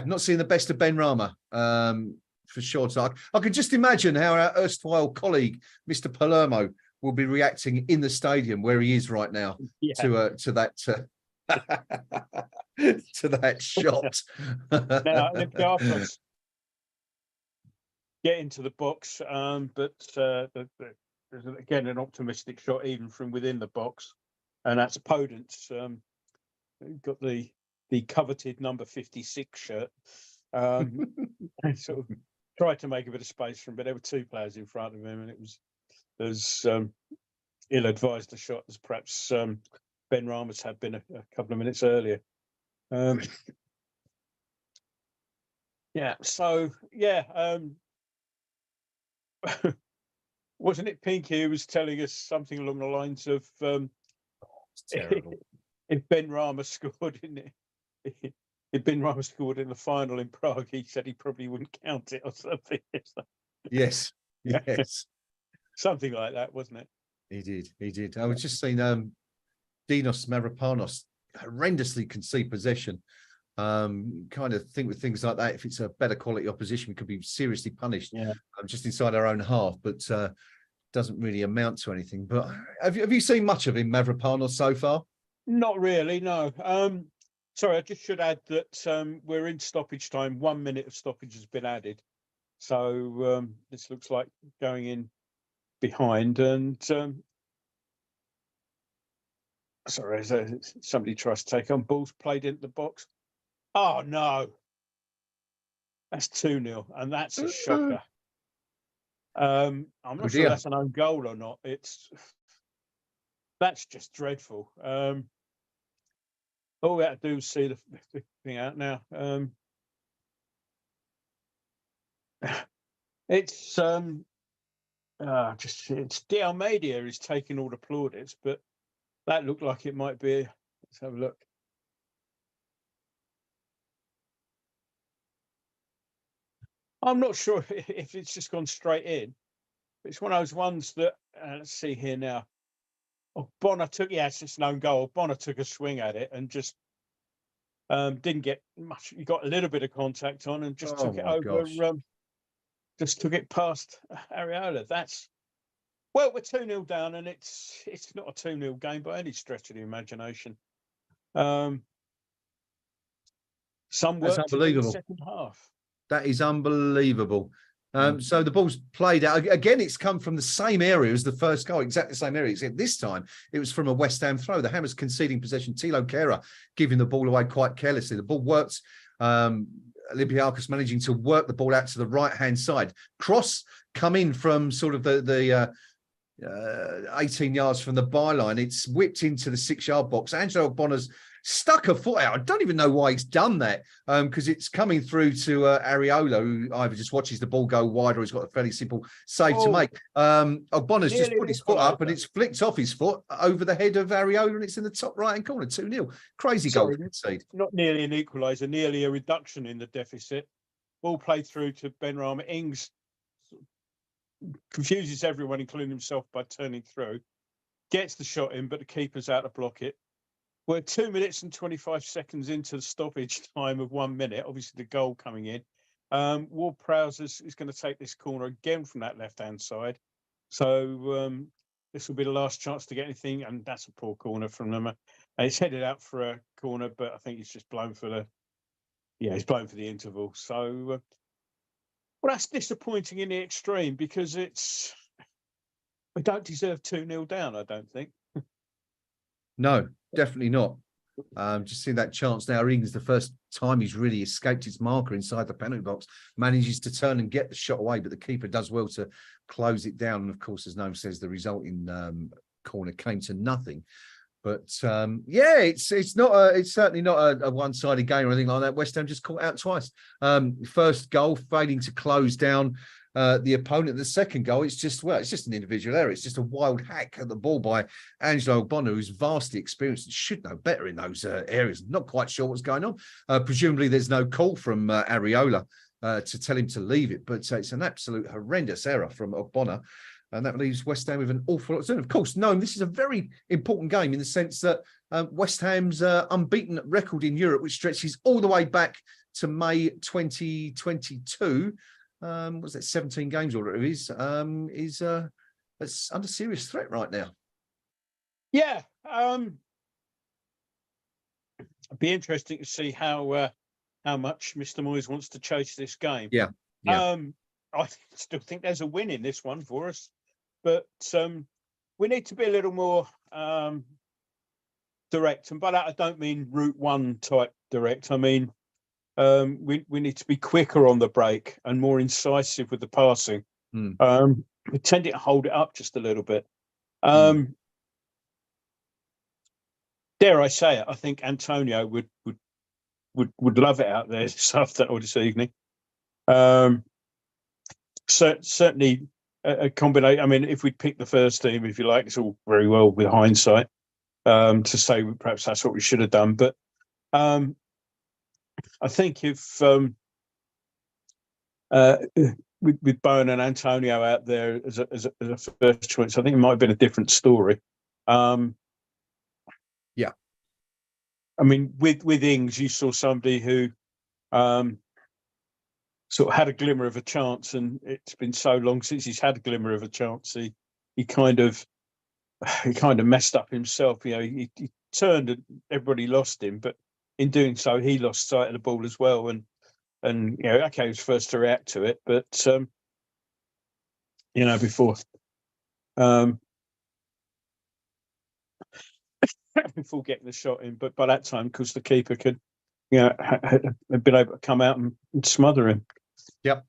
not seeing the best of Ben Rama for sure. So I can just imagine how our erstwhile colleague, Mr. Palermo, will be reacting in the stadium where he is right now to that to that shot. Now, Olympiacos get into the box, but there's again an optimistic shot even from within the box, and that's Podence. Got the coveted number 56 shirt. Sort of tried to make a bit of space for him, but there were two players in front of him, and it was as ill-advised a shot as perhaps Ben Rama's had been a couple of minutes earlier. Wasn't it Pinky who was telling us something along the lines of It's terrible. if Ben Rama scored if Ben Rama scored in the final in Prague, he said he probably wouldn't count it or something. Yes. Something like that, wasn't it? He did. I was just saying Dinos Mavropanos horrendously concede possession. Kind of think with things like that, if it's a better quality opposition, we could be seriously punished. Just inside our own half, but doesn't really amount to anything. But have you seen much of him, Mavropanos, so far? Not really, no. Sorry, I just should add that we're in stoppage time. 1 minute of stoppage has been added, so this looks like going in behind. And sorry, somebody tries to take on balls played into the box. Oh no, that's 2-0, and that's a shocker. I'm not sure that's an own goal or not. That's just dreadful. All we have to do is see the thing out now. It's De Almeida is taking all the plaudits, but that looked like it might be. Let's have a look. I'm not sure if it's just gone straight in. It's one of those ones that let's see here now. Oh, Bonner took it's just an own goal. Bonner took a swing at it and just didn't get much. He got a little bit of contact on and just took it over. Just took it past Areola. We're 2-0 down, and it's not a 2-0 game by any stretch of the imagination. Some work to do in the second half. That is unbelievable. So the ball's played out. Again, it's come from the same area as the first goal, exactly the same area, except this time it was from a West Ham throw. The Hammers conceding possession. Tilo Kehrer giving the ball away quite carelessly. The ball worked. Olympiacos managing to work the ball out to the right-hand side. Cross come in from sort of the 18 yards from the byline. It's whipped into the 6-yard box. Angelo Bonner's stuck a foot out. I don't even know why he's done that, because it's coming through to Areola, who either just watches the ball go wide or he's got a fairly simple save to make. Bonner's just put his foot up and it's flicked off his foot over the head of Areola, and it's in the top right-hand corner, 2-0. Crazy goal to concede. Not nearly an equaliser, nearly a reduction in the deficit. Ball played through to Ben Rama. Ings confuses everyone, including himself, by turning through. Gets the shot in, but the keeper's out to block it. We're 2 minutes and 25 seconds into the stoppage time of 1 minute. Obviously, the goal coming in. Ward-Prowse is going to take this corner again from that left-hand side. So this will be the last chance to get anything, and that's a poor corner from them. And it's headed out for a corner, but I think he's just blown for the. Yeah, he's blown for the interval. So, well, that's disappointing in the extreme, because we don't deserve 2-0 down, I don't think. No, definitely not. Just seeing that chance now. Ings, the first time he's really escaped his marker inside the penalty box, manages to turn and get the shot away, but the keeper does well to close it down. And of course, as Noam says, the resulting corner came to nothing. But yeah, it's not it's certainly not a one-sided game or anything like that. West Ham just caught out twice. First goal failing to close down the opponent. The second goal, it's just an individual error. It's just a wild hack at the ball by Angelo Ogbonna, who's vastly experienced and should know better in those areas. Not quite sure what's going on. Presumably, there's no call from Areola to tell him to leave it, but it's an absolute horrendous error from Ogbonna. And that leaves West Ham with an awful lot to do. Of course, knowing this is a very important game in the sense that West Ham's unbeaten record in Europe, which stretches all the way back to May 2022, was that 17 games or whatever it is that's under serious threat right now. Yeah. It'd be interesting to see how much Mr. Moyes wants to chase this game. Yeah. I still think there's a win in this one for us. But we need to be a little more direct. And by that, I don't mean Route 1 type direct. I mean, we need to be quicker on the break and more incisive with the passing. We tended to hold it up just a little bit. Dare I say it, I think Antonio would love it out there this afternoon or this evening. Certainly a combination. I mean, if we'd picked the first team, if you like, it's all very well with hindsight to say perhaps that's what we should have done. But I think if with Bowen and Antonio out there as a first choice, I think it might have been a different story. Yeah. I mean, with Ings, you saw somebody who sort of had a glimmer of a chance, and it's been so long since he's had a glimmer of a chance. He kind of messed up himself. You know, he turned and everybody lost him, but in doing so, he lost sight of the ball as well. And you know, okay, he was first to react to it, but you know, before getting the shot in. But by that time, because the keeper could, you know, had been able to come out and smother him. Yep.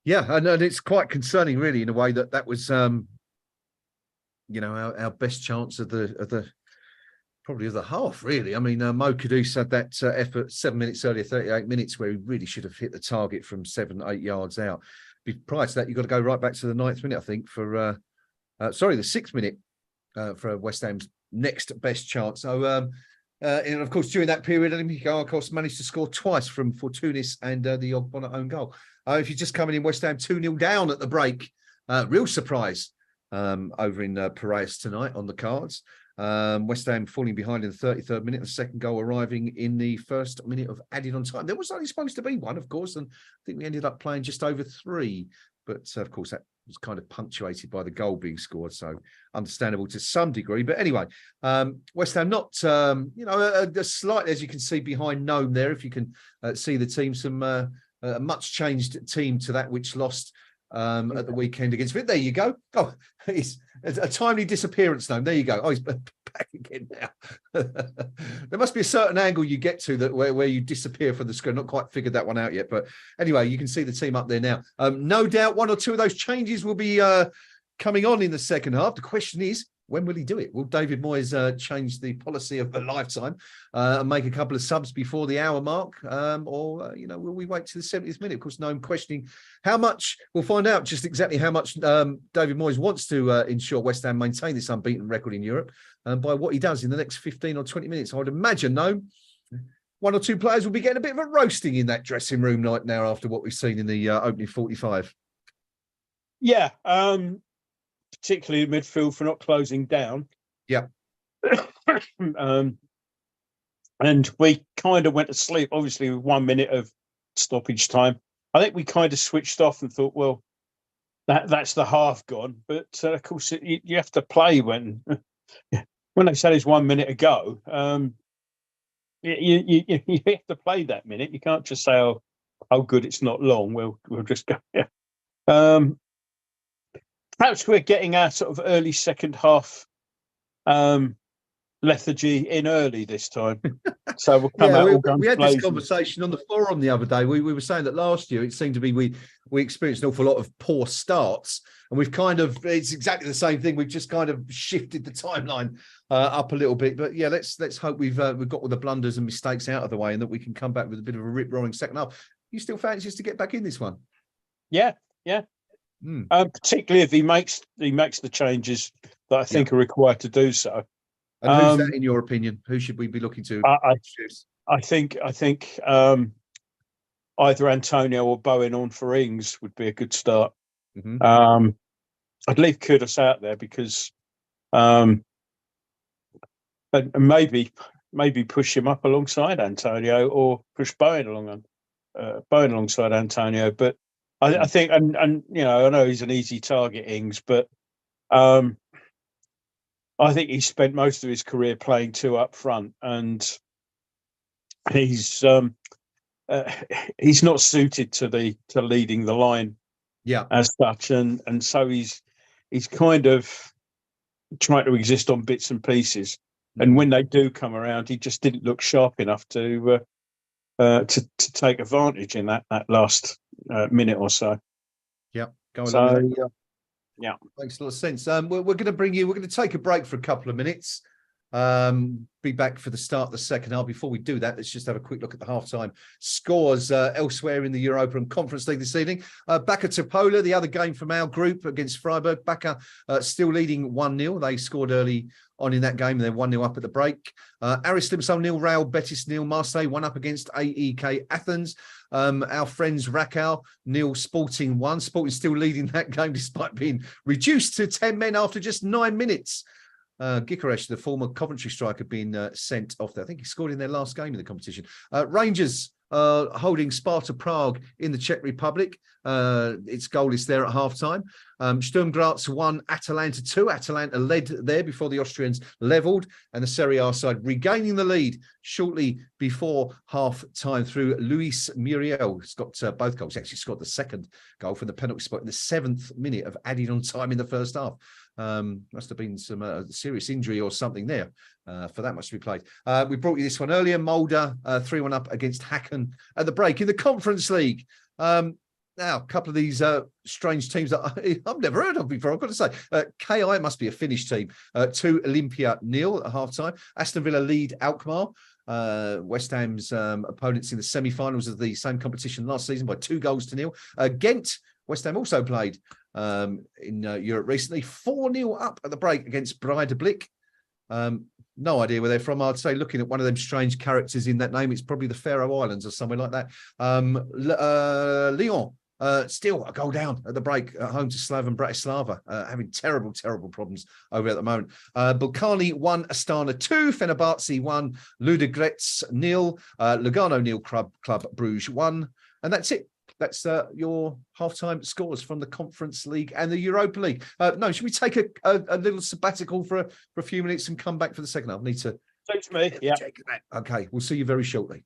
Yeah, and it's quite concerning, really, in a way that was, you know, our best chance of the probably of the half, really. I mean, Mo Kudus had that effort 7 minutes earlier, 38 minutes, where he really should have hit the target from 7-8 yards out. Prior to that, you've got to go right back to the 9th minute, I think, for the 6th minute for West Ham's next best chance. So, and of course, during that period, Olympiacos managed to score twice from Fortounis and the Ogbonna own goal. If you're just coming in, West Ham 2-0 down at the break, real surprise over in Piraeus tonight on the cards. West Ham falling behind in the 33rd minute, the second goal arriving in the first minute of added on time. There was only supposed to be one, of course, and I think we ended up playing just over 3. But of course, that was kind of punctuated by the goal being scored, so understandable to some degree. But anyway, West Ham not, you know, a slight, as you can see behind Nome there, if you can see the team, some a much changed team to that which lost at the weekend against it. There you go. Oh, it's a timely disappearance, Nome. There you go. Oh, he's back again now. There must be a certain angle you get to that where you disappear from the screen. Not quite figured that one out yet, but anyway, you can see the team up there now. No doubt one or two of those changes will be coming on in the second half. The question is, when will he do it? Will David Moyes change the policy of a lifetime and make a couple of subs before the hour mark? Or, you know, will we wait to the 70th minute? Of course, no, I'm questioning how much. We'll find out just exactly how much David Moyes wants to ensure West Ham maintain this unbeaten record in Europe by what he does in the next 15 or 20 minutes. I would imagine, no, one or two players will be getting a bit of a roasting in that dressing room right now after what we've seen in the opening 45. Yeah. Particularly in midfield for not closing down. Yeah. And we kind of went to sleep, obviously, with 1 minute of stoppage time. I think we kind of switched off and thought, well, that's the half gone. But of course, you have to play when they said it's 1 minute ago. You have to play that minute. You can't just say, oh good, it's not long. We'll just go. Yeah. Perhaps we're getting our sort of early second half lethargy in early this time. So we'll come Yeah, out we, all guns we had this blazing. conversation on the forum the other day. We were saying that last year it seemed to be we experienced an awful lot of poor starts, and we've kind of it's exactly the same thing. We've just kind of shifted the timeline up a little bit. But yeah, let's hope we've got all the blunders and mistakes out of the way, and that we can come back with a bit of a rip roaring second half. You still fancy us to get back in this one? Yeah. Particularly if he makes the changes that I think are required to do so. And who's that in your opinion? Who should we be looking to introduce? I think either Antonio or Bowen on for Ings would be a good start. Mm-hmm. I'd leave Kudus out there because and maybe push him up alongside Antonio, or push Bowen alongside Antonio. But I think, and you know, I know he's an easy target, Ings, but I think he spent most of his career playing two up front, and he's not suited to leading the line, as such, and so he's kind of trying to exist on bits and pieces. And when they do come around, he just didn't look sharp enough to take advantage in that last minute or so. Yeah, go along. So yeah, makes a lot of sense. We're going to bring you. We're going to take a break for a couple of minutes. Be back for the start of the second half. Before we do that, let's just have a quick look at the halftime scores elsewhere in the Europa and Conference League this evening. Bacca Topola, the other game from our group against Freiburg. Bacca still leading 1-0. They scored early on in that game, and they're 1-0 up at the break. Aris Limassol 0, Real Betis 0, Marseille 1 up against AEK Athens. Our friends Rakow 0, Sporting 1. Sporting still leading that game despite being reduced to 10 men after just 9 minutes. Gikaresh, the former Coventry striker, being sent off there. I think he scored in their last game in the competition. Rangers holding Sparta Prague in the Czech Republic. Its goal is there at half-time. Sturm Graz 1, Atalanta 2. Atalanta led there before the Austrians levelled, and the Serie A side regaining the lead shortly before half-time through Luis Muriel. He's got both goals. He actually scored the second goal from the penalty spot in the 7th minute of added on time in the first half. Must have been some serious injury or something there for that much to be played. We brought you this one earlier. Mulder 3-1 up against Hacken at the break in the Conference League. Now, a couple of these strange teams that I've never heard of before, I've got to say. KI must be a Finnish team. 2 Olympia 0 at half-time. Aston Villa lead Alkmaar. West Ham's opponents in the semi-finals of the same competition last season by 2-0. Ghent, West Ham also played in Europe recently. 4-0 up at the break against Breidablik. No idea where they're from. I'd say, looking at one of them strange characters in that name, it's probably the Faroe Islands or somewhere like that. Lyon, still a goal down at the break at home to Slaven Bratislava, having terrible problems over at the moment. Balkani 1, Astana 2, Fenerbahce 1, Ludogorets 0, Lugano 0, Club Bruges 1, and that's it. That's your halftime scores from the Conference League and the Europa League. No, should we take a little sabbatical for a few minutes and come back for the second half? I need to. Suits me. Yeah. Okay, we'll see you very shortly.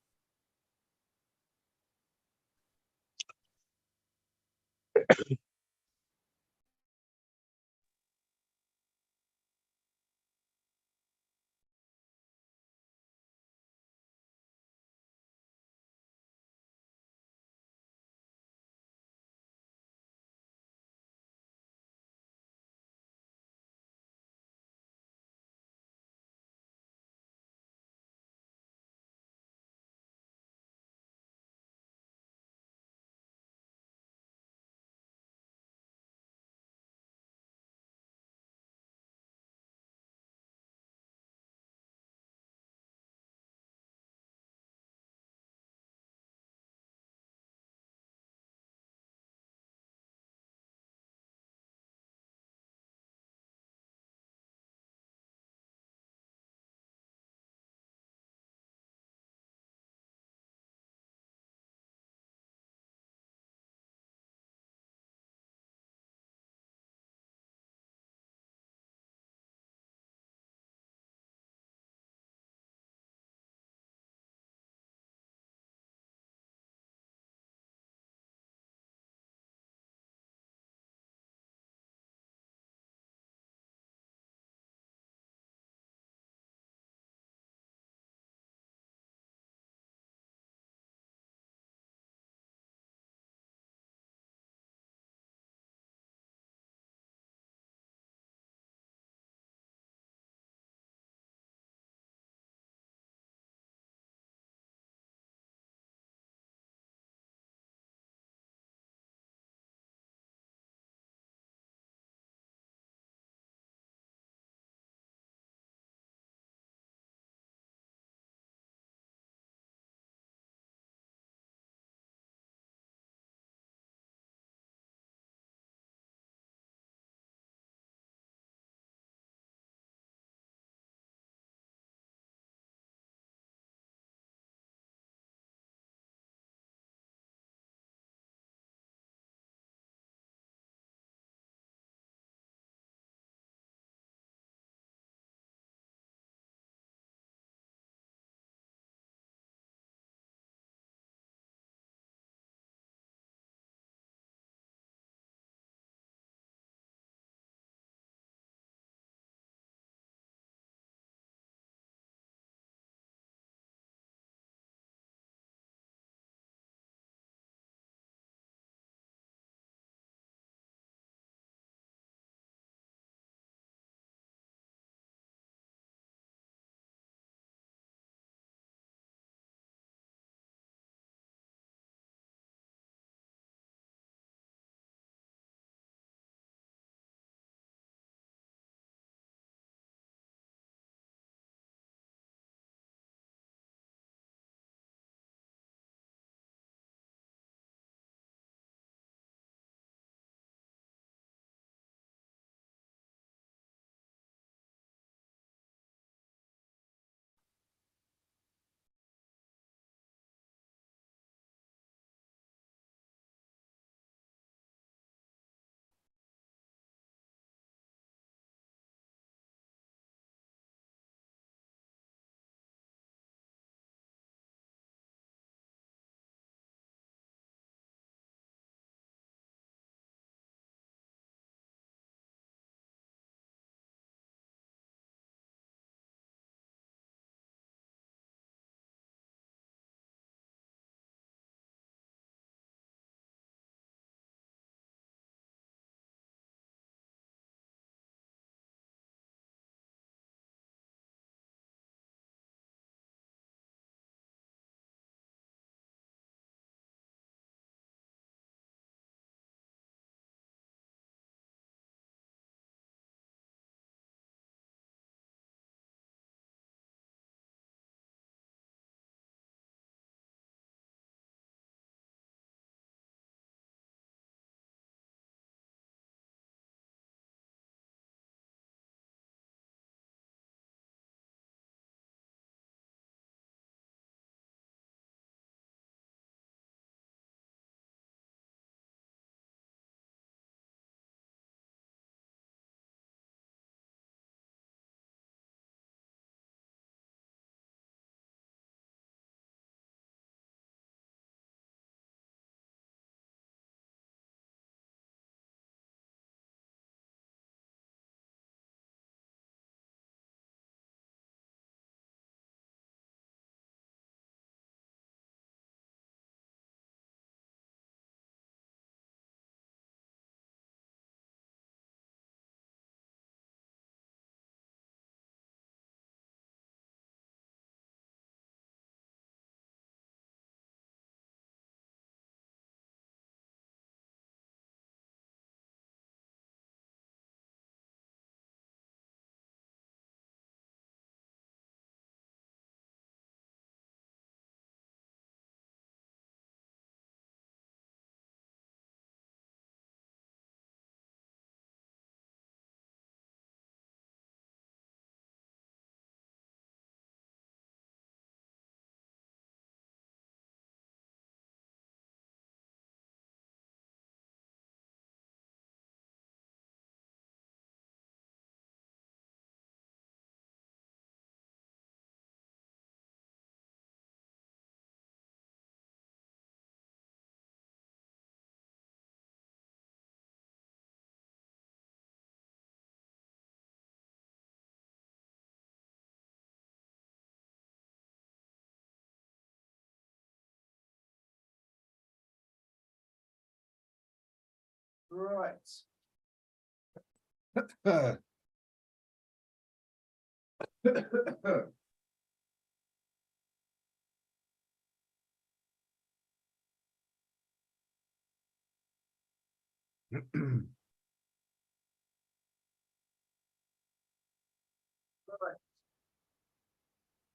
Right.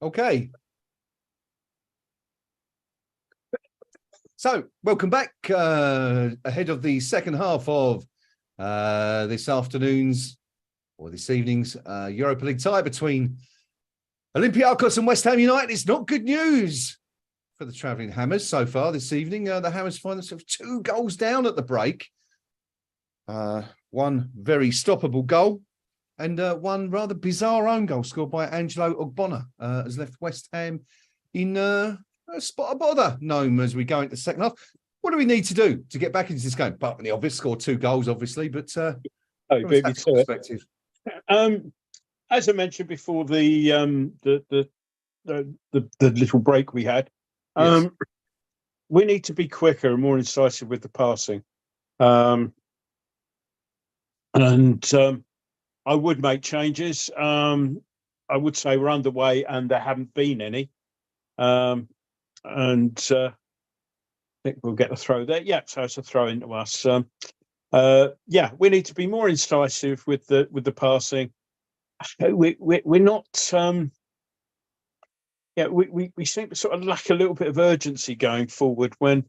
Okay. So, welcome back ahead of the second half of this afternoon's or this evening's Europa League tie between Olympiacos and West Ham United. It's not good news for the travelling Hammers so far this evening. The Hammers find themselves 2 goals down at the break. One very stoppable goal and one rather bizarre own goal scored by Angelo Ogbonna has left West Ham in a spot of bother, known as we go into the second half. What do we need to do to get back into this game? Apart from the obvious, score 2 goals, obviously, but from a tactical perspective. As I mentioned before, the little break we had, Yes. we need to be quicker and more incisive with the passing. I would make changes. I would say we're underway and there haven't been any. I think we'll get a throw there. Yeah, so it's a throw into us. Yeah, we need to be more incisive with the passing. We're not. Yeah, we seem to sort of lack a little bit of urgency going forward. When,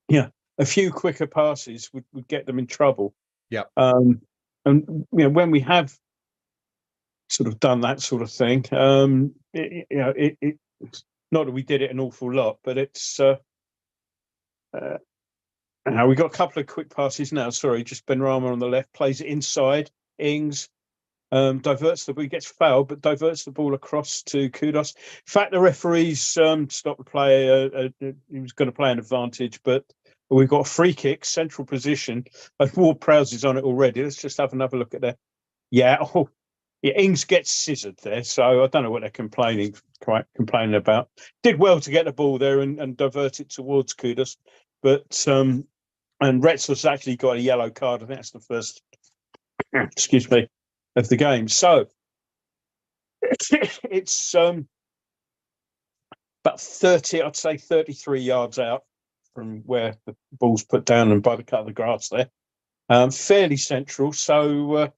yeah, a few quicker passes would get them in trouble. Yeah. And when we have sort of done that sort of thing, it's not that we did it an awful lot, but it's. Now we got a couple of quick passes now. Sorry, just Benrahma on the left plays it inside. Ings diverts he gets fouled, but diverts the ball across to Kudos. In fact, the referees stopped the play. He was going to play an advantage, but we've got a free kick, central position. Ward-Prowse is on it already. Let's just have another look at that. Yeah, Ings gets scissored there, so I don't know what they're complaining about. Did well to get the ball there and divert it towards Kudos, but and Retzler's actually got a yellow card. I think that's the first, excuse me, of the game. So it's about 30, I'd say 33 yards out from where the ball's put down and by the cut of the grass there. Fairly central. So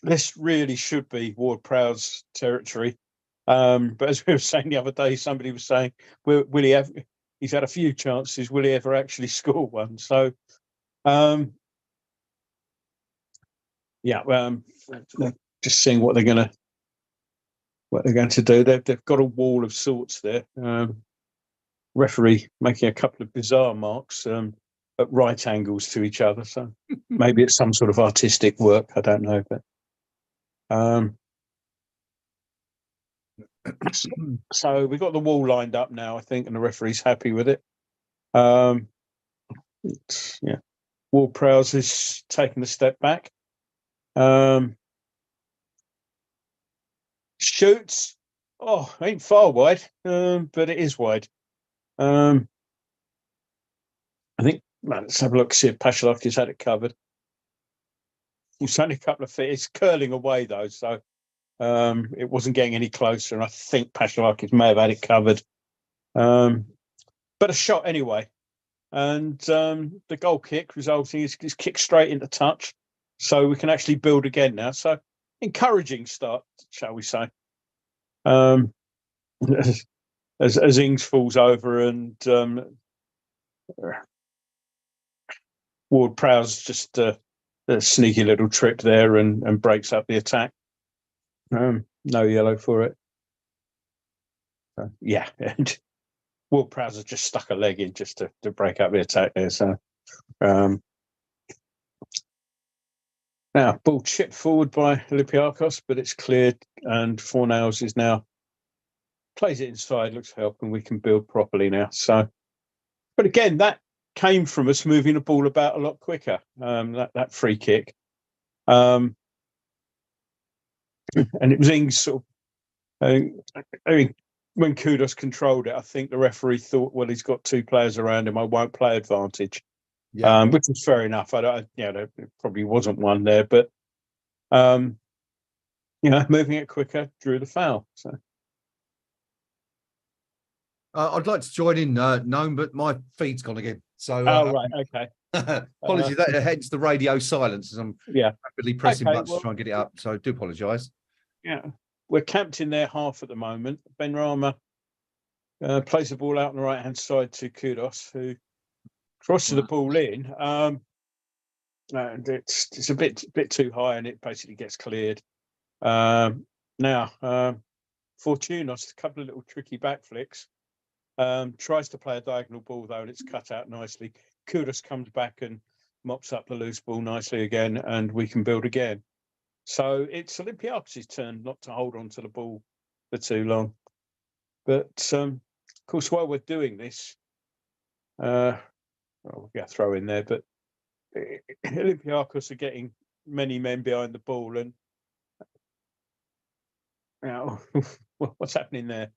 this really should be Ward-Prowse territory. But as we were saying the other day, somebody was saying, will he have, he's had a few chances, will he ever actually score one? So yeah, just seeing what they're going to do. They've got a wall of sorts there. Referee making a couple of bizarre marks at right angles to each other. So maybe it's some sort of artistic work. I don't know, but so we've got the wall lined up now, I think, and the referee's happy with it. Yeah, Ward-Prowse is taking a step back. Shoots. Oh, ain't far wide, but it is wide. I think, let's have a look, see if Pashalakis had it covered. It's only a couple of feet. It's curling away, though, so it wasn't getting any closer, and I think Pashalakis may have had it covered. But a shot anyway. And the goal kick resulting is kicked straight into touch, so we can actually build again now. So encouraging start, shall we say. As Ings falls over and Ward-Prowse just a sneaky little trip there and breaks up the attack. No yellow for it. Yeah, and Ward-Prowse has just stuck a leg in just to break up the attack there. So now ball chipped forward by Olympiacos, but it's cleared, and Fornals is now plays it inside, looks for help, and we can build properly now. So, but again, that came from us moving the ball about a lot quicker. That free kick, and it was Ings sort of. I mean, when Kudos controlled it, I think the referee thought, well, he's got 2 players around him. I won't play advantage. Yeah. Which was fair enough. There probably wasn't one there, but moving it quicker drew the foul. So I'd like to join in, Gnome, but my feed's gone again. So, right, okay. apologies. Hence the radio silence as I'm Yeah. rapidly pressing Okay, buttons to try and get it up. So, I do apologise. Yeah, we're camped in their half at the moment. Ben Rama plays the ball out on the right hand side to Kudos, who crosses the ball in. And it's a bit too high, and it basically gets cleared. Now, Fortunos, a couple of little tricky back flicks. Tries to play a diagonal ball though, and it's cut out nicely. Kudos comes back and mops up the loose ball nicely again, and we can build again. So it's Olympiacos' turn not to hold on to the ball for too long. But of course, while we're doing this, we'll get a throw in there, but Olympiacos are getting many men behind the ball, and what's happening there?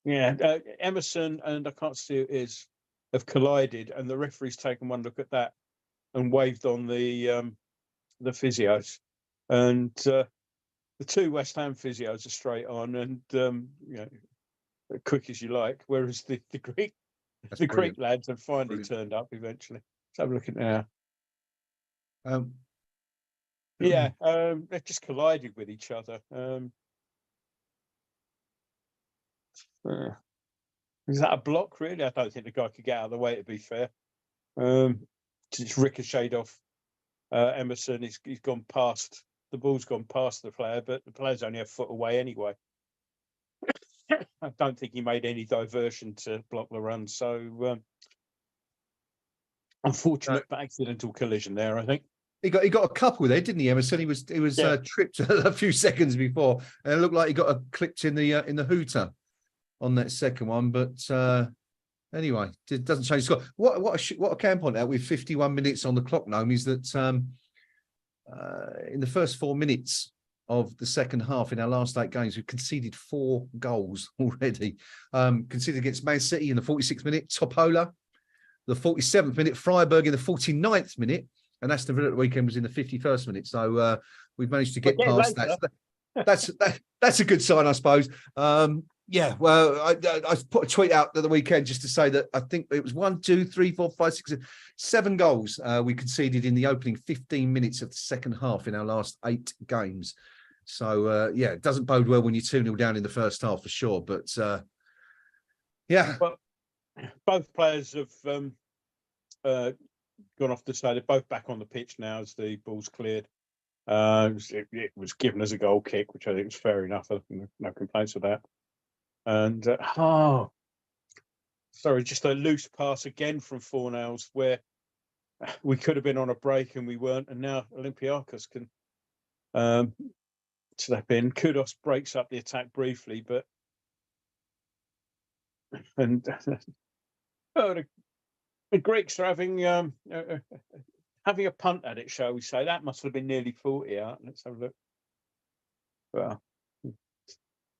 Emerson and I can't see who it is have collided, and the referee's taken one look at that and waved on the physios, and the two West Ham physios are straight on and quick as you like, whereas the Greek lads have finally turned up eventually. Let's have a look at now. They've just collided with each other. Is that a block, really? I don't think the guy could get out of the way, to be fair. It's ricocheted off Emerson. He's gone past, the ball's gone past the player, but the player's only a foot away anyway. I don't think he made any diversion to block the run. So unfortunate but accidental collision there, I think. He got a couple there, didn't he, Emerson? He was tripped a few seconds before, and it looked like he got clipped in the hooter on that second one. But anyway, it doesn't change the score. What I can point out with 51 minutes on the clock, Gnome, is that in the first 4 minutes of the second half in our last 8 games, we've conceded 4 goals already. Conceded against Man City in the 46th minute, Topola, the 47th minute, Freiburg in the 49th minute, and Aston Villa at the weekend was in the 51st minute. So we've managed to get past that. That's a good sign, I suppose. Yeah, well, I put a tweet out at the weekend just to say that I think it was 1, 2, 3, 4, 5, 6, 7 goals we conceded in the opening 15 minutes of the second half in our last 8 games. So, it doesn't bode well when you're 2-0 down in the first half for sure. But, Well, both players have gone off the side. They're both back on the pitch now as the ball's cleared. It was given as a goal kick, which I think is fair enough. No complaints with that. And just a loose pass again from Fornals where we could have been on a break and we weren't, and now Olympiacos can step in. Kudos breaks up the attack briefly, but the Greeks are having a punt at it, shall we say? That must have been nearly 40 out. Let's have a look. Well.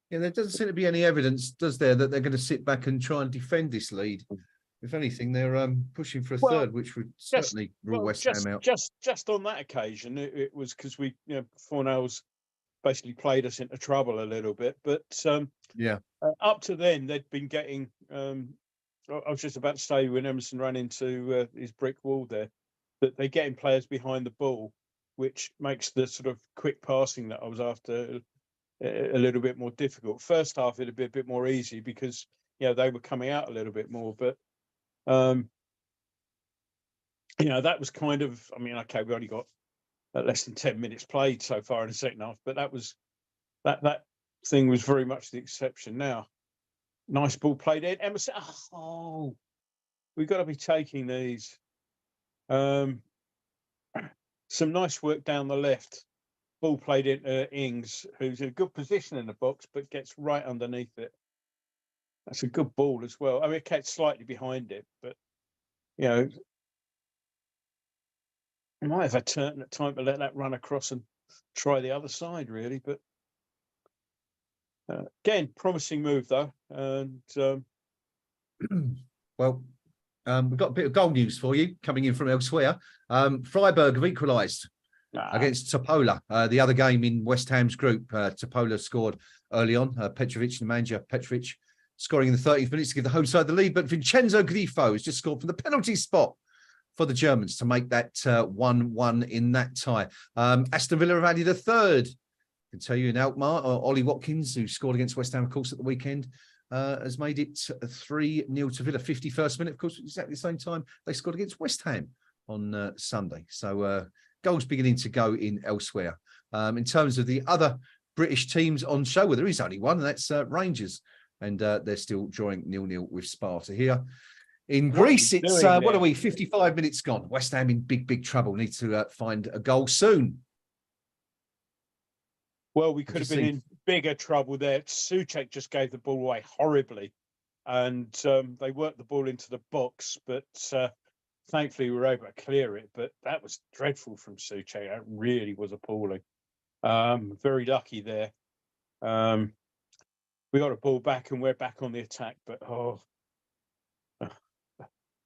Yeah, there doesn't seem to be any evidence, does there, that they're going to sit back and try and defend this lead. If anything, they're pushing for a third, which would certainly rule West Ham out. Just on that occasion, it was because Fornals basically played us into trouble a little bit. But up to then, they'd been getting. I was just about to say when Emerson ran into his brick wall there, that they're getting players behind the ball, which makes the sort of quick passing that I was after a little bit more difficult. First half it'd be a bit more easy because they were coming out a little bit more, but that was kind of, okay, we only got less than 10 minutes played so far in the second half, but that was that thing was very much the exception. Now, nice ball played in. Emerson, we've got to be taking these. Some nice work down the left. Ball played into Ings, who's in a good position in the box, but gets right underneath it. That's a good ball as well. It kept slightly behind it, but I might have had time to let that run across and try the other side, really. But again, promising move though, and Well, we've got a bit of goal news for you coming in from elsewhere. Freiburg have equalised against Topola. The other game in West Ham's group, Topola scored early on. Petrovic, the manager, Petrovic, scoring in the 30th minutes to give the home side the lead. But Vincenzo Grifo has just scored from the penalty spot for the Germans to make that 1-1 in that tie. Aston Villa have added a third. I can tell you in Alkmaar, Ollie Watkins, who scored against West Ham, of course, at the weekend, has made it 3-0 to Villa. 51st minute, of course, exactly the same time they scored against West Ham on Sunday. So goals beginning to go in elsewhere. In terms of the other British teams on show, well, there is only one, and that's Rangers. And they're still drawing 0-0 with Sparta here. In Greece, it's, what are we, 55 minutes gone. West Ham in big trouble. Need to find a goal soon. Well, we could have been in bigger trouble there. Souček just gave the ball away horribly. And they worked the ball into the box, but thankfully we were able to clear it. But that was dreadful from Souček. That really was appalling. Very lucky there. We got a ball back and we're back on the attack, but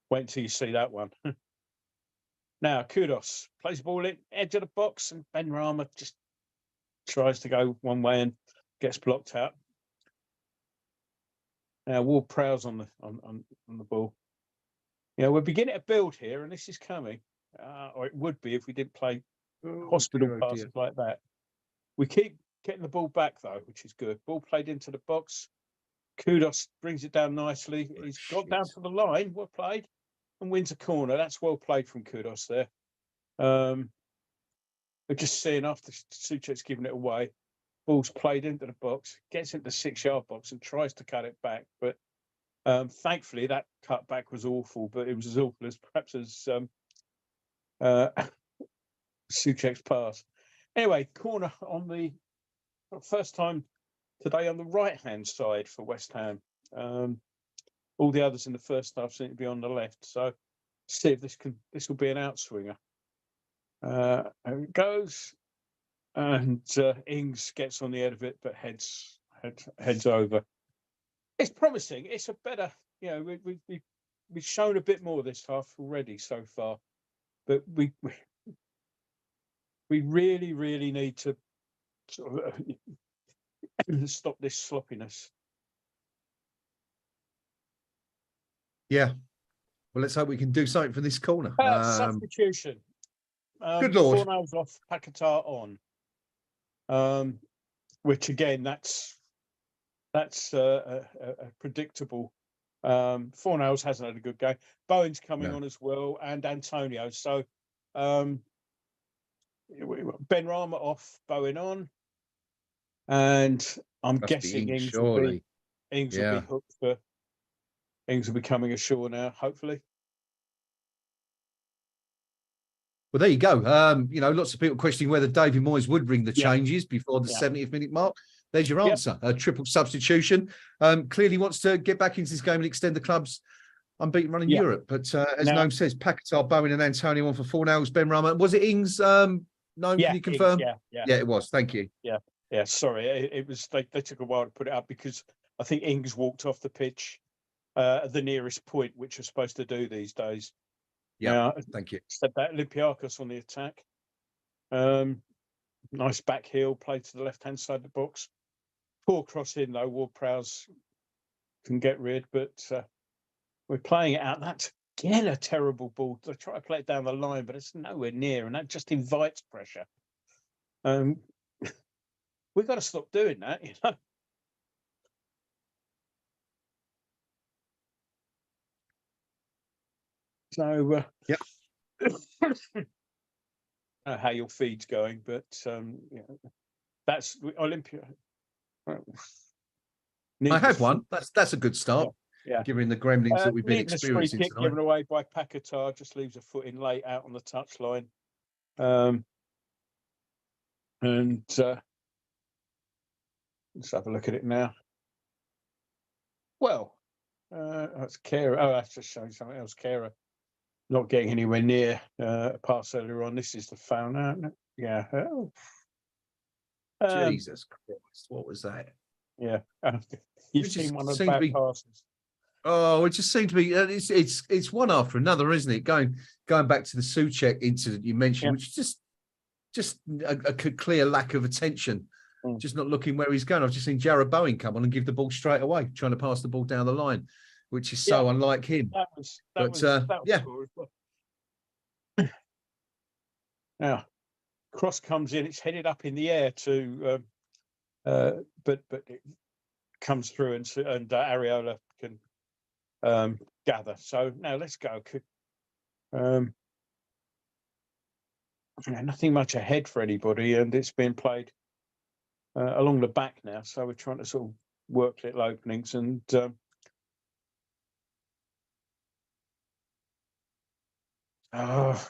wait until you see that one. Now, Kudos plays the ball in, edge of the box, and Ben Rama just tries to go one way and gets blocked out. Now, Ward Prowse on the ball. You know, we're beginning to build here, and this is coming. Or it would be if we didn't play hospital passes like that. We keep getting the ball back, though, which is good. Ball played into the box. Kudos brings it down nicely. He's got down to the line, well played, and wins a corner. That's well played from Kudos there. We're just seeing after Souček's given it away. Ball's played into the box, gets into the 6-yard box and tries to cut it back. But thankfully, that cut back was awful, but it was as awful as perhaps as Souček's pass. Anyway, corner on the first time today on the right-hand side for West Ham. All the others in the first half seem to be on the left. So see if this will be an outswinger. There it goes, and Ings gets on the end of it, but heads over. It's promising. It's a better, you know, we've shown a bit more this half already so far, but we really need to sort of stop this sloppiness. Yeah. Well, let's hope we can do something for this corner. Substitution. Good Lord. Fornals off, Paquetá on. Which again, that's predictable. Fornals hasn't had a good game. Bowen's coming on as well, and Antonio. So Ben Rama off, Bowen on, and I'm guessing Ings will be hooked for. Ings will be coming ashore now, hopefully. Well, there you go. You know, lots of people questioning whether David Moyes would bring the changes before the 70th minute mark. There's your answer. A triple substitution. Clearly wants to get back into this game and extend the club's unbeaten run in Europe. But as Noam says, Paquetá, Bowen and Antonio on for Fornals, Ben Rama. Was it Ings? Noam, can you confirm? Ings, yeah, it was. Thank you. Yeah. Sorry, it was. They took a while to put it up because I think Ings walked off the pitch at the nearest point, which you're supposed to do these days. Yeah, thank you. Said that Olympiacos on the attack. Nice back heel, played to the left-hand side of the box. Poor cross in, though. Ward-Prowse can get rid, but we're playing it out. That's, again, a terrible ball. They try to play it down the line, but it's nowhere near, and that just invites pressure. We've got to stop doing that, you know. So, how your feed's going, but that's Olympia. I had one. That's a good start. Yeah. Given the gremlins that we've been experiencing free kick tonight. given away by Paquetá, just leaves a foot in late out on the touchline. Let's have a look at it now. Well, that's Kera. Oh, that's just showing something else. Kera not getting anywhere near a pass earlier on. This is the foul now. Yeah. Jesus Christ, what was that? Yeah. You've seen one of the bad passes. Oh, it just seemed to be it's one after another, isn't it? Going back to the Souček incident you mentioned, which is just a clear lack of attention, just not looking where he's going. I've just seen Jared Bowen come on and give the ball straight away, trying to pass the ball down the line, which is so unlike him. That was poor as well. Now, cross comes in, it's headed up in the air to, but it comes through and Areola can gather. So now let's go. Nothing much ahead for anybody, and it's been played along the back now. So we're trying to sort of work little openings, and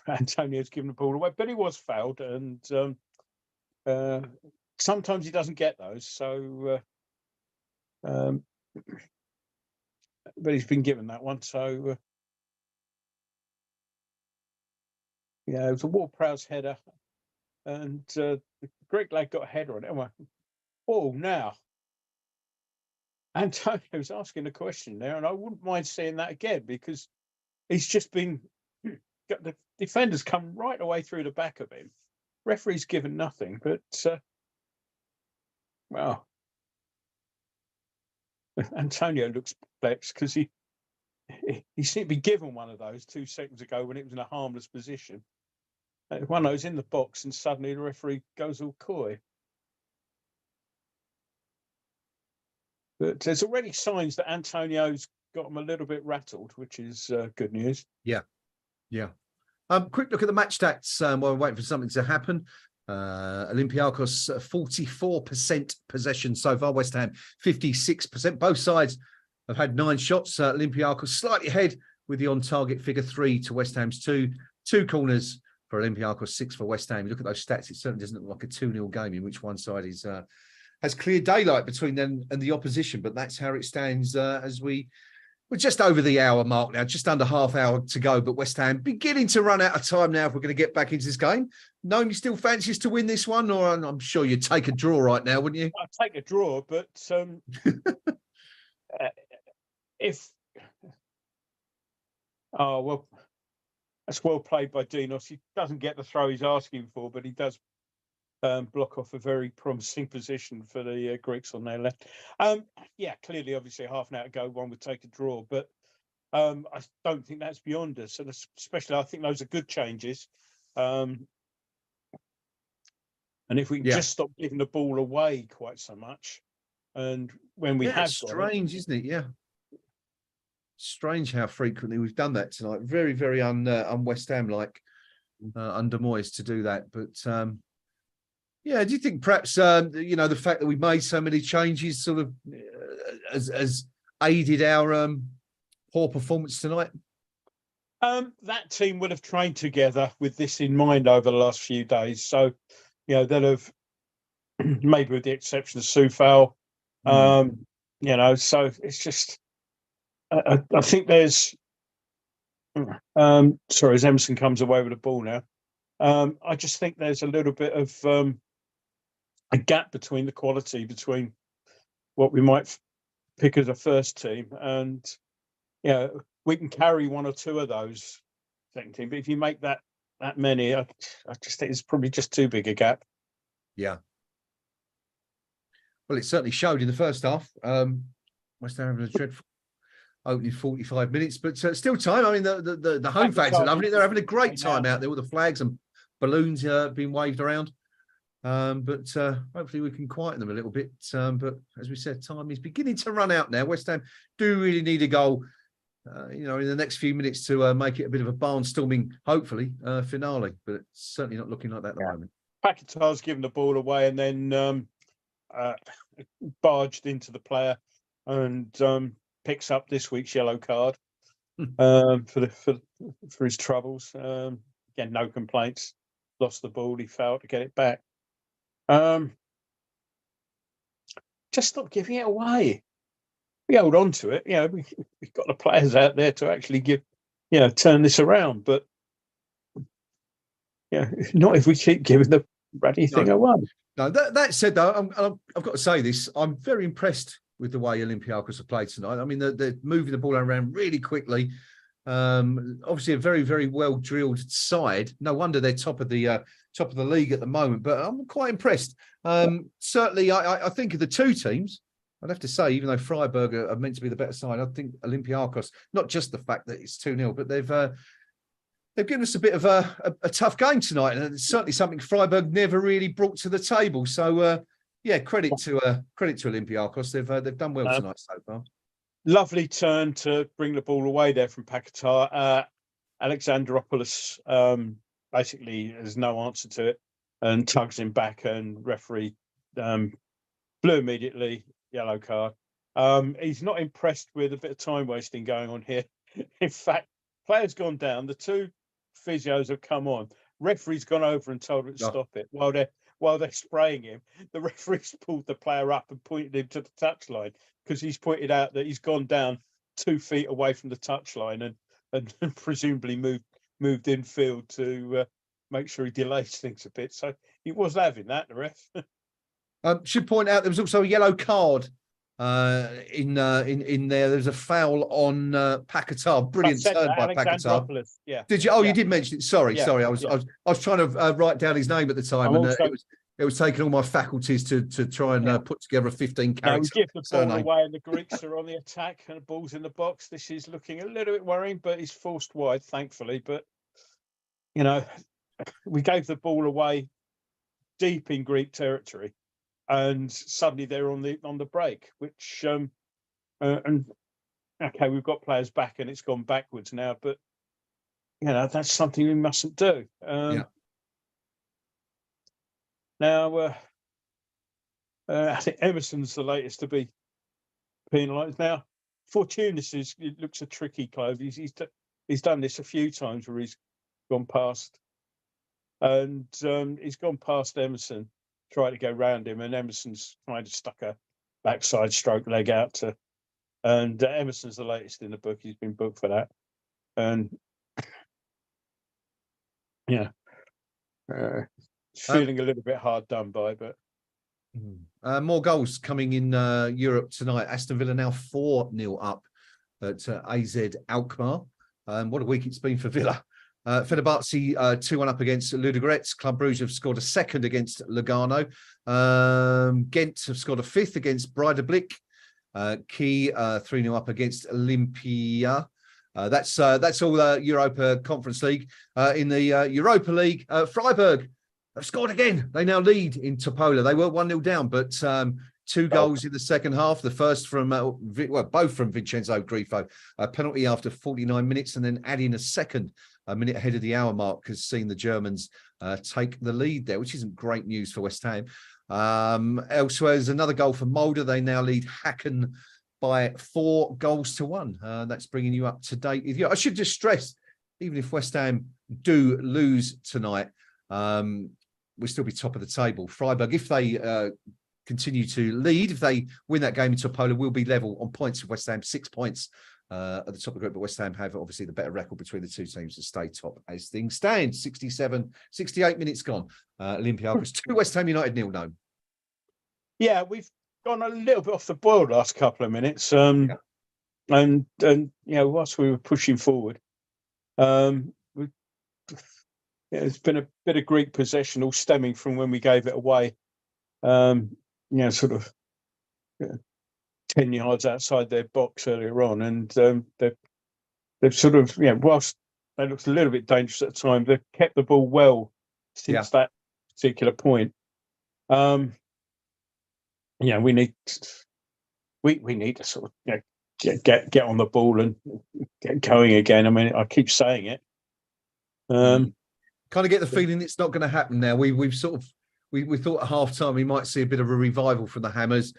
Antonio's given the ball away, but he was fouled, and sometimes he doesn't get those. So, but he's been given that one. So, it was a Ward-Prowse header, and the Greek lad got a header on it. Oh, now Antonio's asking a question there, and I wouldn't mind seeing that again, because he's just been. The defenders come right away through the back of him. Referee's given nothing, but well, Antonio looks perplexed because he seemed to be given one of those 2 seconds ago when it was in a harmless position. One of those in the box, and suddenly the referee goes all coy. But there's already signs that Antonio's got him a little bit rattled, which is good news. Yeah. Quick look at the match stats while we're waiting for something to happen. Olympiacos 44% possession so far. West Ham 56%. Both sides have had 9 shots. Olympiacos slightly ahead with the on-target figure 3 to West Ham's 2. 2 corners for Olympiacos, 6 for West Ham. You look at those stats, it certainly doesn't look like a 2-0 game in which one side has clear daylight between them and the opposition. But that's how it stands as we're just over the hour mark now, just under half hour to go. But West Ham beginning to run out of time now if we're going to get back into this game. Noam, you still fancy us to win this one? Or I'm sure you'd take a draw right now, wouldn't you? I'd take a draw, but if... Oh, well, that's well played by Dinos. He doesn't get the throw he's asking for, but he does block off a very promising position for the Greeks on their left. Clearly, obviously, half an hour ago, one would take a draw, but I don't think that's beyond us. And especially, I think those are good changes. And if we can just stop giving the ball away quite so much, and when we have, strange, isn't it? Yeah, strange how frequently we've done that tonight. Very, very un-West Ham like under Moyes to do that, but. Yeah, do you think perhaps the fact that we made so many changes sort of has aided our poor performance tonight? That team would have trained together with this in mind over the last few days. So, they'll have, maybe with the exception of Soufal, so it's just, I think there's, sorry, as Emerson comes away with the ball now, I just think there's a little bit of a gap between the quality between what we might pick as a first team, and we can carry 1 or 2 of those second team, but if you make that many, I just think it's probably just too big a gap. Yeah, well, it certainly showed in the first half. West Ham having a dreadful opening 45 minutes, but still time. I mean, the home fans are loving it. They're having a great time out there with the flags and balloons being waved around. But hopefully we can quieten them a little bit. But as we said, time is beginning to run out now. West Ham do really need a goal, in the next few minutes to make it a bit of a barnstorming, hopefully, finale. But it's certainly not looking like that at the moment. Paquetá's given the ball away and then barged into the player and picks up this week's yellow card for his troubles. Again, no complaints. Lost the ball. He failed to get it back. Just stop giving it away. We hold on to it. We've got the players out there to actually turn this around. But not if we keep giving the bloody thing away. No, that said, though, I've got to say this. I'm very impressed with the way Olympiacos have played tonight. I mean, they're moving the ball around really quickly. Obviously, a very, very well drilled side. No wonder they're top of the league at the moment. But I'm quite impressed. Certainly, I think of the two teams, I'd have to say, even though Freiburg are meant to be the better side, I think Olympiacos, not just the fact that it's 2-0, but they've given us a bit of a tough game tonight, and it's certainly something Freiburg never really brought to the table. So, credit to Olympiacos. They've done well tonight so far. Lovely turn to bring the ball away there from Paquetá. Alexandropoulos basically has no answer to it and tugs him back, and referee blew immediately, yellow card. He's not impressed with a bit of time wasting going on here. In fact, player's gone down. The two physios have come on. Referee's gone over and told him to stop it while they're spraying him. The referee's pulled the player up and pointed him to the touchline, because he's pointed out that he's gone down 2 feet away from the touchline and presumably moved infield to make sure he delays things a bit. So he was having that, the ref. Should point out there was also a yellow card in there. There's a foul on Paquetá. Brilliant turn by Paquetá. Yeah. Did you? Oh, you did mention it. Sorry. I was trying to write down his name at the time, and it was taking all my faculties to try and put together a 15 character. We give the ball away, and the Greeks are on the attack, and the ball's in the box. This is looking a little bit worrying, but he's forced wide, thankfully. But we gave the ball away deep in Greek territory, and suddenly they're on the break, which and okay, we've got players back, and it's gone backwards now, but that's something we mustn't do. Now, I think Emerson's the latest to be penalised. Now, Fortunis it looks a tricky clove. He's done this a few times where he's gone past, and he's gone past Emerson, tried to go round him, and Emerson's kind of stuck a backside stroke leg out to, and Emerson's the latest in the book. He's been booked for that, and feeling a little bit hard done by, but more goals coming in Europe tonight. Aston Villa now 4-0 up at AZ Alkmaar. What a week it's been for Villa. Fenerbahce 2-1 up against Ludogorets. Club Brugge have scored a second against Lugano. Ghent have scored a fifth against Breidablik. Key 3-0 up against Olympia. That's all Europa Conference League. In the Europa League, Freiburg have scored again. They now lead in Topola. They were 1-0 down, but 2 goals in the second half. The first from, both from Vincenzo Grifo. A penalty after 49 minutes, and then adding a second a minute ahead of the hour mark has seen the Germans take the lead there, which isn't great news for West Ham. Elsewhere, there's another goal for Mulder. They now lead Hacken by 4-1. That's bringing you up to date. I should just stress, even if West Ham do lose tonight, we'll still be top of the table. Freiburg, if they continue to lead, if they win that game in Topola, will be level on points with West Ham, 6 points at the top of the group. But West Ham have obviously the better record between the two teams to stay top as things stand. 68 minutes gone. Olympiacos 2, West Ham United 0-0. Yeah, we've gone a little bit off the boil last couple of minutes. And whilst we were pushing forward, it's been a bit of Greek possession, all stemming from when we gave it away. Sort of 10 yards outside their box earlier on, and they've sort of, whilst they looked a little bit dangerous at the time, they've kept the ball well since that particular point. We need to sort of get on the ball and get going again. I mean, I keep saying it. Kind of get the feeling it's not going to happen now. We thought at half time we might see a bit of a revival from the Hammers.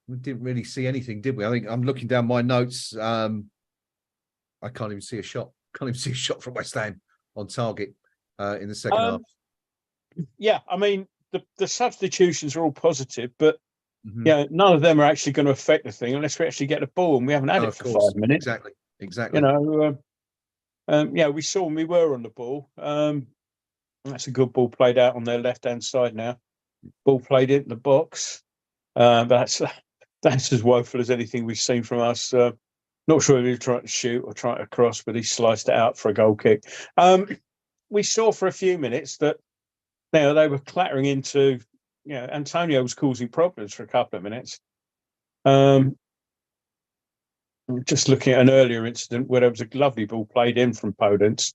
We didn't really see anything, did we? I think I'm looking down my notes. I can't even see a shot. Can't even see a shot from West Ham on target in the second half. Yeah, I mean the substitutions are all positive, but none of them are actually going to affect the thing unless we actually get the ball, and we haven't had it for 5 minutes. Exactly. We saw when we were on the ball. That's a good ball played out on their left-hand side now. Ball played into the box. But that's as woeful as anything we've seen from us. Not sure if he was trying to shoot or trying to cross, but he sliced it out for a goal kick. We saw for a few minutes that they were clattering into, Antonio was causing problems for a couple of minutes. Just looking at an earlier incident where there was a lovely ball played in from Podence,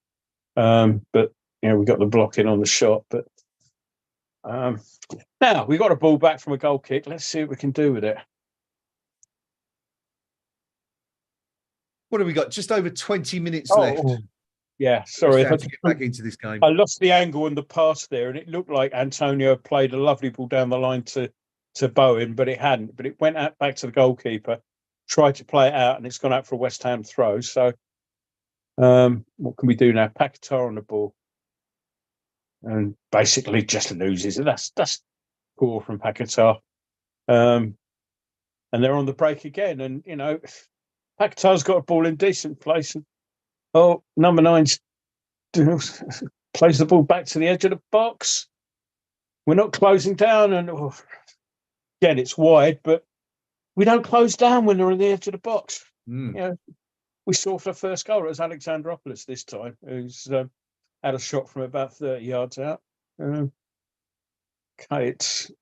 but we got the block in on the shot. But now we got a ball back from a goal kick. Let's see what we can do with it. What have we got? Just over 20 minutes left. Yeah, sorry. To get back into this game. I lost the angle and the pass there, and it looked like Antonio played a lovely ball down the line to Bowen, but it hadn't. But it went out back to the goalkeeper, tried to play it out, and it's gone out for a West Ham throw. So what can we do now? Paquetá on the ball. And basically just loses it. That's poor from Paquetá. And they're on the break again. And, Paquetá's got a ball in decent place. And, number 9's plays the ball back to the edge of the box. We're not closing down. And again, it's wide, but we don't close down when they're on the edge of the box. We saw for the first goal, it was Alexandropoulos this time, who's had a shot from about 30 yards out. Okay, it's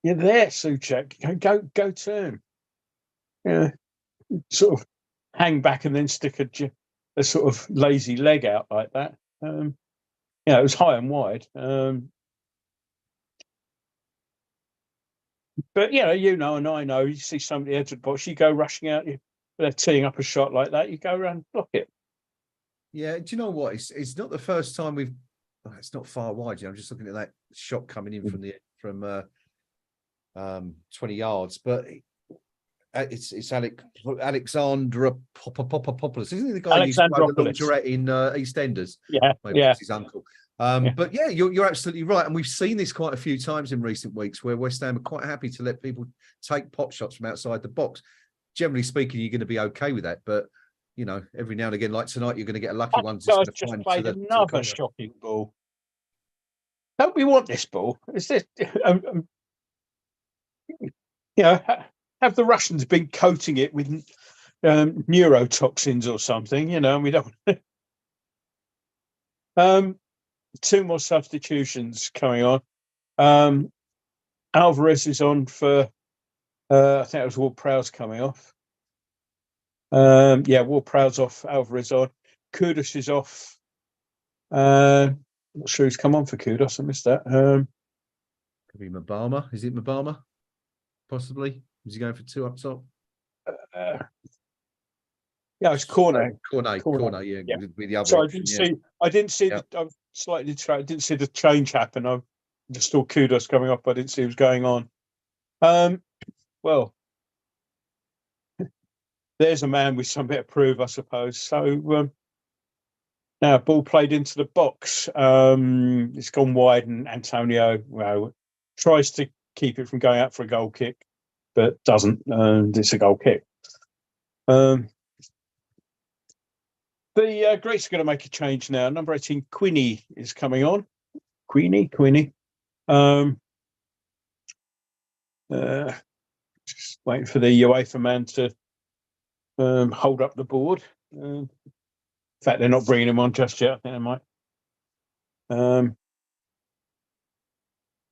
you're there, Souček. Go turn. Sort of hang back and then stick a sort of lazy leg out like that. It was high and wide. But and I know, you see somebody edge of the box, you go rushing out, they're teeing up a shot like that, you go around and block it. Yeah, do you know what? It's not the first time it's not far wide. I'm just looking at that shot coming in from 20 yards, but it's Alexandra Popopoulos, isn't he the guy who used to play the laundrette in EastEnders? Yeah, maybe it's his uncle. But yeah, you're absolutely right, and we've seen this quite a few times in recent weeks where West Ham are quite happy to let people take pot shots from outside the box. Generally speaking, you're going to be okay with that, but every now and again, like tonight, you're going to get a lucky one. Just played another shocking ball. Don't we want this ball? Is this? Have the Russians been coating it with neurotoxins or something? And we don't. Two more substitutions coming on. Alvarez is on for. I think it was Ward-Prowse coming off. Ward-Prowse off. Alvarez on. Kudus is off. Not sure who's come on for Kudus. I missed that. Could be Mabama. Is it Mabama? Possibly. Is he going for 2 up top? It's Cornet. Cornet. Yeah. With the other so option, I didn't see. I'm slightly distracted. I didn't see the change happen. I just saw Kudus coming off, but I didn't see what was going on. Well, there's a man with some bit of proof, I suppose. So now ball played into the box. It's gone wide, and Antonio tries to keep it from going out for a goal kick, but doesn't. It's a goal kick. The Greeks are going to make a change now. Number 18, Quinny, is coming on. Quinny. Just waiting for the UEFA man to hold up the board. In fact, they're not bringing him on just yet. I think they might.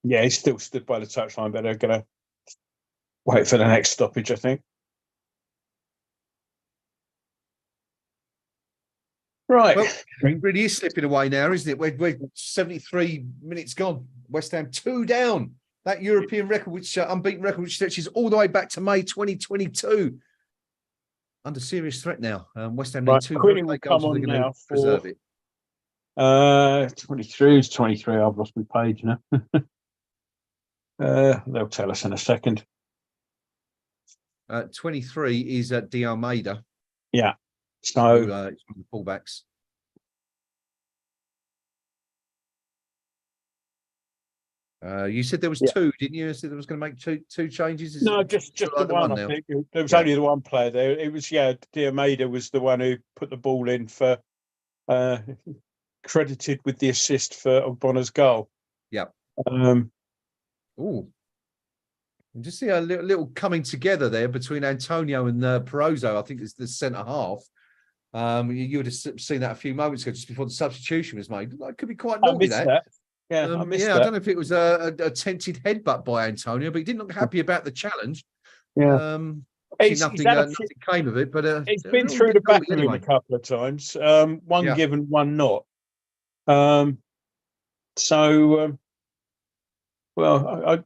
He's still stood by the touchline, but they're going to wait for the next stoppage, I think. Right. Well, it really is slipping away now, isn't it? We're 73 minutes gone. West Ham 2 down. That European record, which unbeaten record, which stretches all the way back to May 2022. Under serious threat now. West Ham need 2 Quinny will come on now for preserve it. 23 is 23. I've lost my page now. They'll tell us in a second. 23 is De Almeida. Yeah. So it's one of the fullbacks. You said there was 2, didn't you? You said there was going to make two changes. No, just the one. I think there was only the one player there. It was De Almeida was the one who put the ball in for credited with the assist for Ogbonna's goal. Yeah. Oh, just see a little coming together there between Antonio and Perozzo. I think it's the centre half. You would have seen that a few moments ago, just before the substitution was made. It could be quite I naughty, missed that. Yeah, I missed that. I don't know if it was a tented headbutt by Antonio, but he didn't look happy about the challenge. Yeah. Obviously nothing came of it, but it's been through the back of him a couple of times. One given, one not. Well,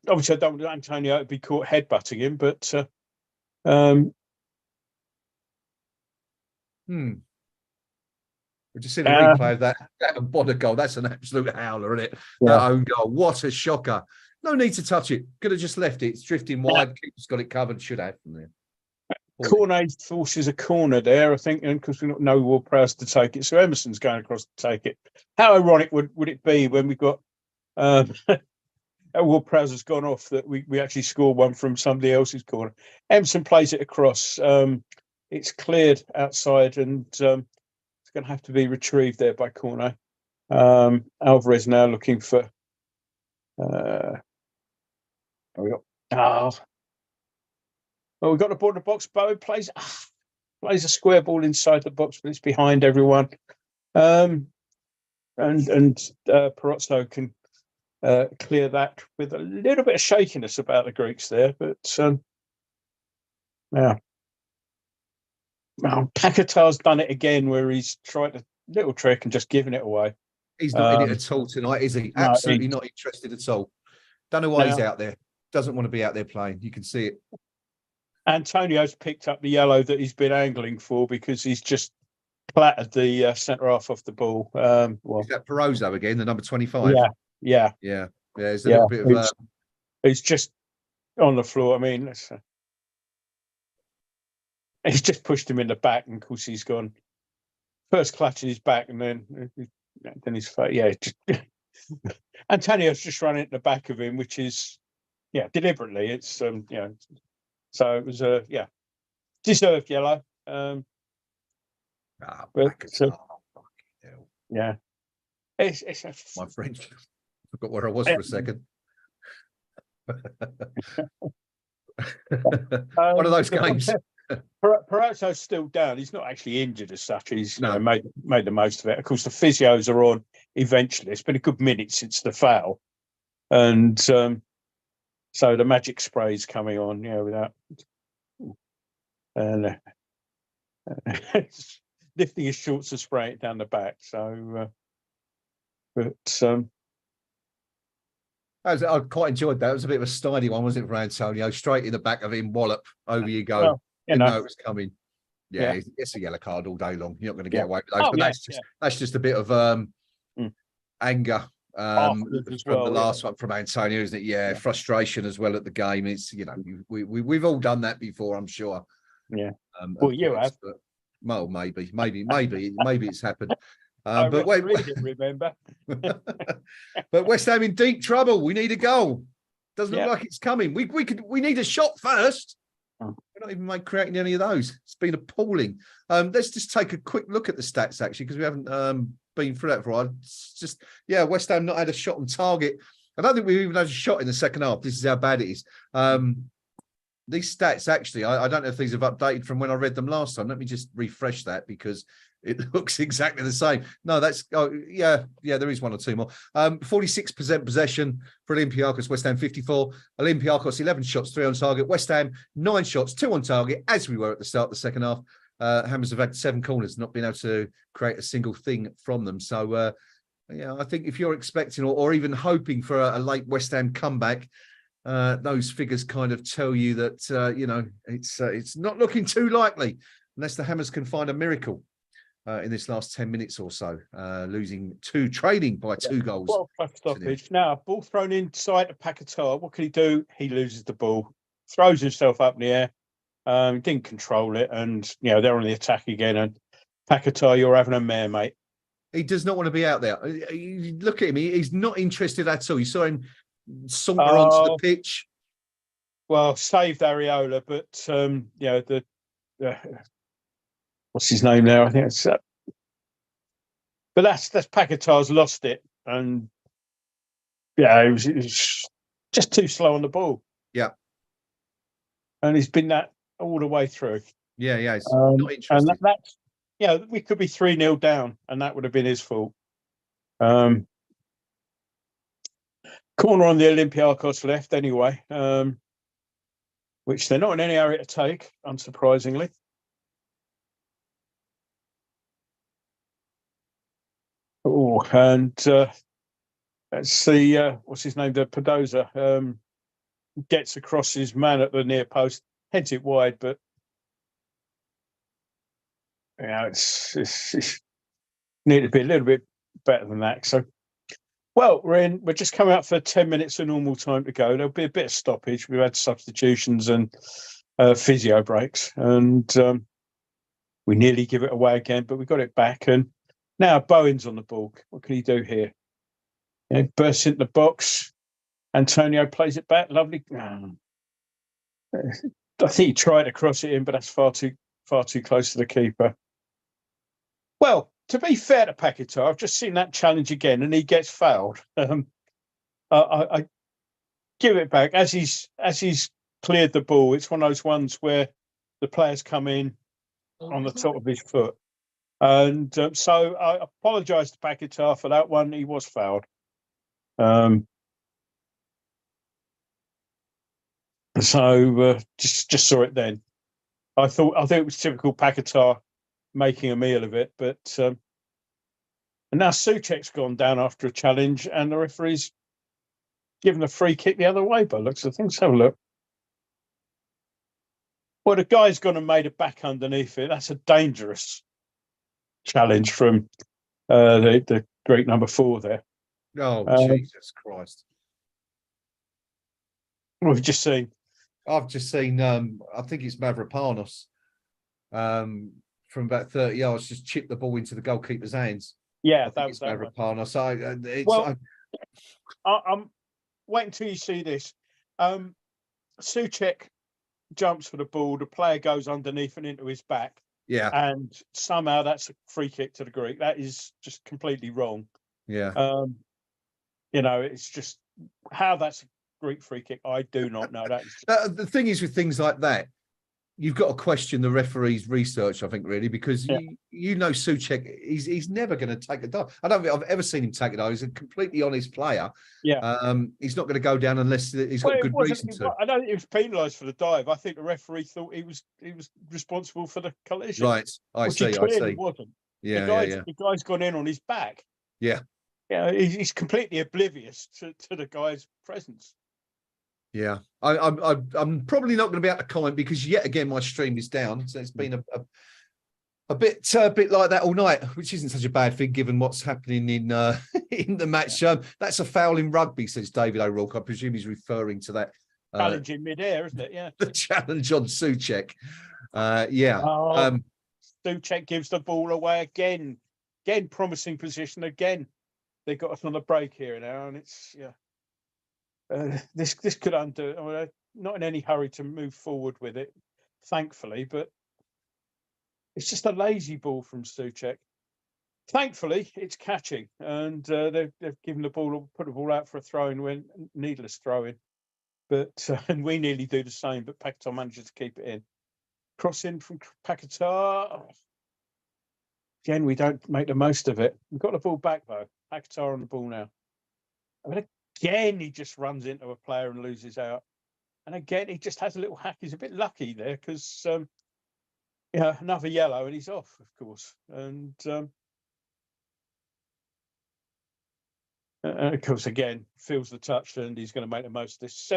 obviously I don't want Antonio to be caught headbutting him, but We've just seen a replay of that Bonner goal. That's an absolute howler, isn't it? Yeah. That own goal. What a shocker. No need to touch it. Could have just left it. It's drifting wide. Keeper's got it covered. Should have from there. Cornet forces a corner there, I think, and because we've got no Ward-Prowse to take it, so Emerson's going across to take it. How ironic would it be when we've got Ward-Prowse has gone off that we actually score one from somebody else's corner. Emerson plays it across. It's cleared outside, and it's going to have to be retrieved there by Cornet. Alvarez now looking for. There we go. Well, we've got the ball in the box. Bowen plays a square ball inside the box, but it's behind everyone. And Perozzo can clear that with a little bit of shakiness about the Greeks there. But yeah. Well, Paquetá's done it again where he's tried a little trick and just given it away. He's not in it at all tonight, is he? Absolutely not interested at all. Don't know why he's out there. Doesn't want to be out there playing. You can see it. Antonio's picked up the yellow that he's been angling for because he's just clattered the centre half off the ball. Is that Perozzo again, the number 25? Yeah. There's a little bit of. He's just on the floor. I mean, he's just pushed him in the back, and of course he's gone first clutching his back, and then his face. Yeah, Antonio's just running at the back of him, which is deliberately. It's So it was deserved yellow. It's my French. Forgot where I was for a second. One of those games. Perozzo's still down. He's not actually injured as such. He's made the most of it. Of course, the physios are on eventually. It's been a good minute since the foul, and so the magic spray's coming on. Without and lifting his shorts and spraying it down the back. So, I quite enjoyed that. It was a bit of a snidey one, wasn't it, for Antonio? Straight in the back of him, wallop, over you go. Well, Didn't know it was coming. Yeah, it's a yellow card all day long. You're not going to get away with those. But that's just a bit of anger from the last one from Antonio, isn't it? Yeah, frustration as well at the game. It's we've all done that before, I'm sure. Yeah. Well, you have. But, well, maybe it's happened. But wait, remember. But West Ham in deep trouble. We need a goal. Doesn't look like it's coming. We need a shot first. We're not even creating any of those. It's been appalling. Let's just take a quick look at the stats actually, because we haven't been through that for a while. It's just West Ham not had a shot on target. I don't think we've even had a shot in the second half. This is how bad it is. These stats actually, I don't know if these have updated from when I read them last time. Let me just refresh that because it looks exactly the same. No, there is one or two more. 46% possession for Olympiacos, West Ham 54. Olympiacos 11 shots, 3 on target. West Ham 9 shots, 2 on target, as we were at the start of the second half. Hammers have had 7 corners, not been able to create a single thing from them. So, I think if you're expecting or even hoping for a late West Ham comeback, those figures kind of tell you that it's not looking too likely unless the Hammers can find a miracle in this last 10 minutes or so, trailing by 2 goals. Well, stoppage. Now, ball thrown inside to Paquetá. What can he do? He loses the ball, throws himself up in the air, didn't control it, and they're on the attack again. And Paquetá, you're having a mare, mate. He does not want to be out there. You look at him; he's not interested at all. You saw him saunter onto the pitch. Well, saved Areola, but the what's his name now? I think it's but that's Paquetá's lost it, and yeah, it was just too slow on the ball. Yeah. And he's been that all the way through. Yeah, it's not And interested. that's, we could be 3-0 down, and that would have been his fault. Corner on the Olympiacos left anyway, which they're not in any hurry to take, unsurprisingly. Oh, and let's see, what's his name? The Pedoza gets across his man at the near post, heads it wide, but it's need to be a little bit better than that. So, well, we're just coming up for 10 minutes of normal time to go. There'll be a bit of stoppage. We've had substitutions and physio breaks, and we nearly give it away again, but we got it back. And now Bowen's on the ball. What can he do here? Bursts into the box. Antonio plays it back. Lovely. I think he tried to cross it in, but that's far too close to the keeper. Well, to be fair to Paquetá, I've just seen that challenge again, and he gets fouled. I give it back as he's cleared the ball. It's one of those ones where the players come in on the top of his foot, and so I apologise to Paquetá for that one. He was fouled. So just saw it then. I think it was typical Paquetá making a meal of it, but and now Souček's gone down after a challenge, and the referee's given a free kick the other way by looks of things. Have a look. Well, the guy's gone and made it back underneath it. That's a dangerous challenge from the Greek number 4 there. Oh, Jesus Christ. We've just seen. I've just seen, I think it's Mavropanos from about 30 yards, just chip the ball into the goalkeeper's hands. Yeah, that was Mavropanos. I'm waiting until you see this. Souček jumps for the ball, the player goes underneath and into his back. Yeah. And somehow that's a free kick to the Greek. That is just completely wrong. Yeah. It's just how that's a Greek free kick, I do not know. That is the thing is with things like that, you've got to question the referee's research, I think, really, because you know Souček, he's never going to take a dive. I don't think I've ever seen him take a dive. He's a completely honest player. Yeah. He's not going to go down unless he's got good reason to. I don't think he was penalised for the dive. I think the referee thought he was responsible for the collision. Right. I see. He clearly wasn't. Yeah, the guy's gone in on his back. Yeah. Yeah, he's completely oblivious to the guy's presence. Yeah, I'm probably not going to be able to comment because yet again my stream is down, so it's been a bit like that all night, which isn't such a bad thing given what's happening in in the match. That's a foul in rugby, says David O'Rourke. I presume he's referring to that challenge in midair, isn't it? Yeah, the challenge on Souček. Souček gives the ball away again, promising position again. They got us on the break here now, and it's this could undo. I mean, not in any hurry to move forward with it, thankfully, but it's just a lazy ball from Souček. Thankfully, it's catching, and they've given the ball, put the ball out for a throw-in, when needless throw-in. But and we nearly do the same, but Paquetá manages to keep it in. Cross in from Paquetá. Again, we don't make the most of it. We've got the ball back though. Paquetá on the ball now. I mean, again, he just runs into a player and loses out. And again, he just has a little hack. He's a bit lucky there because, another yellow and he's off, of course. And of course, again, feels the touch and he's going to make the most of this.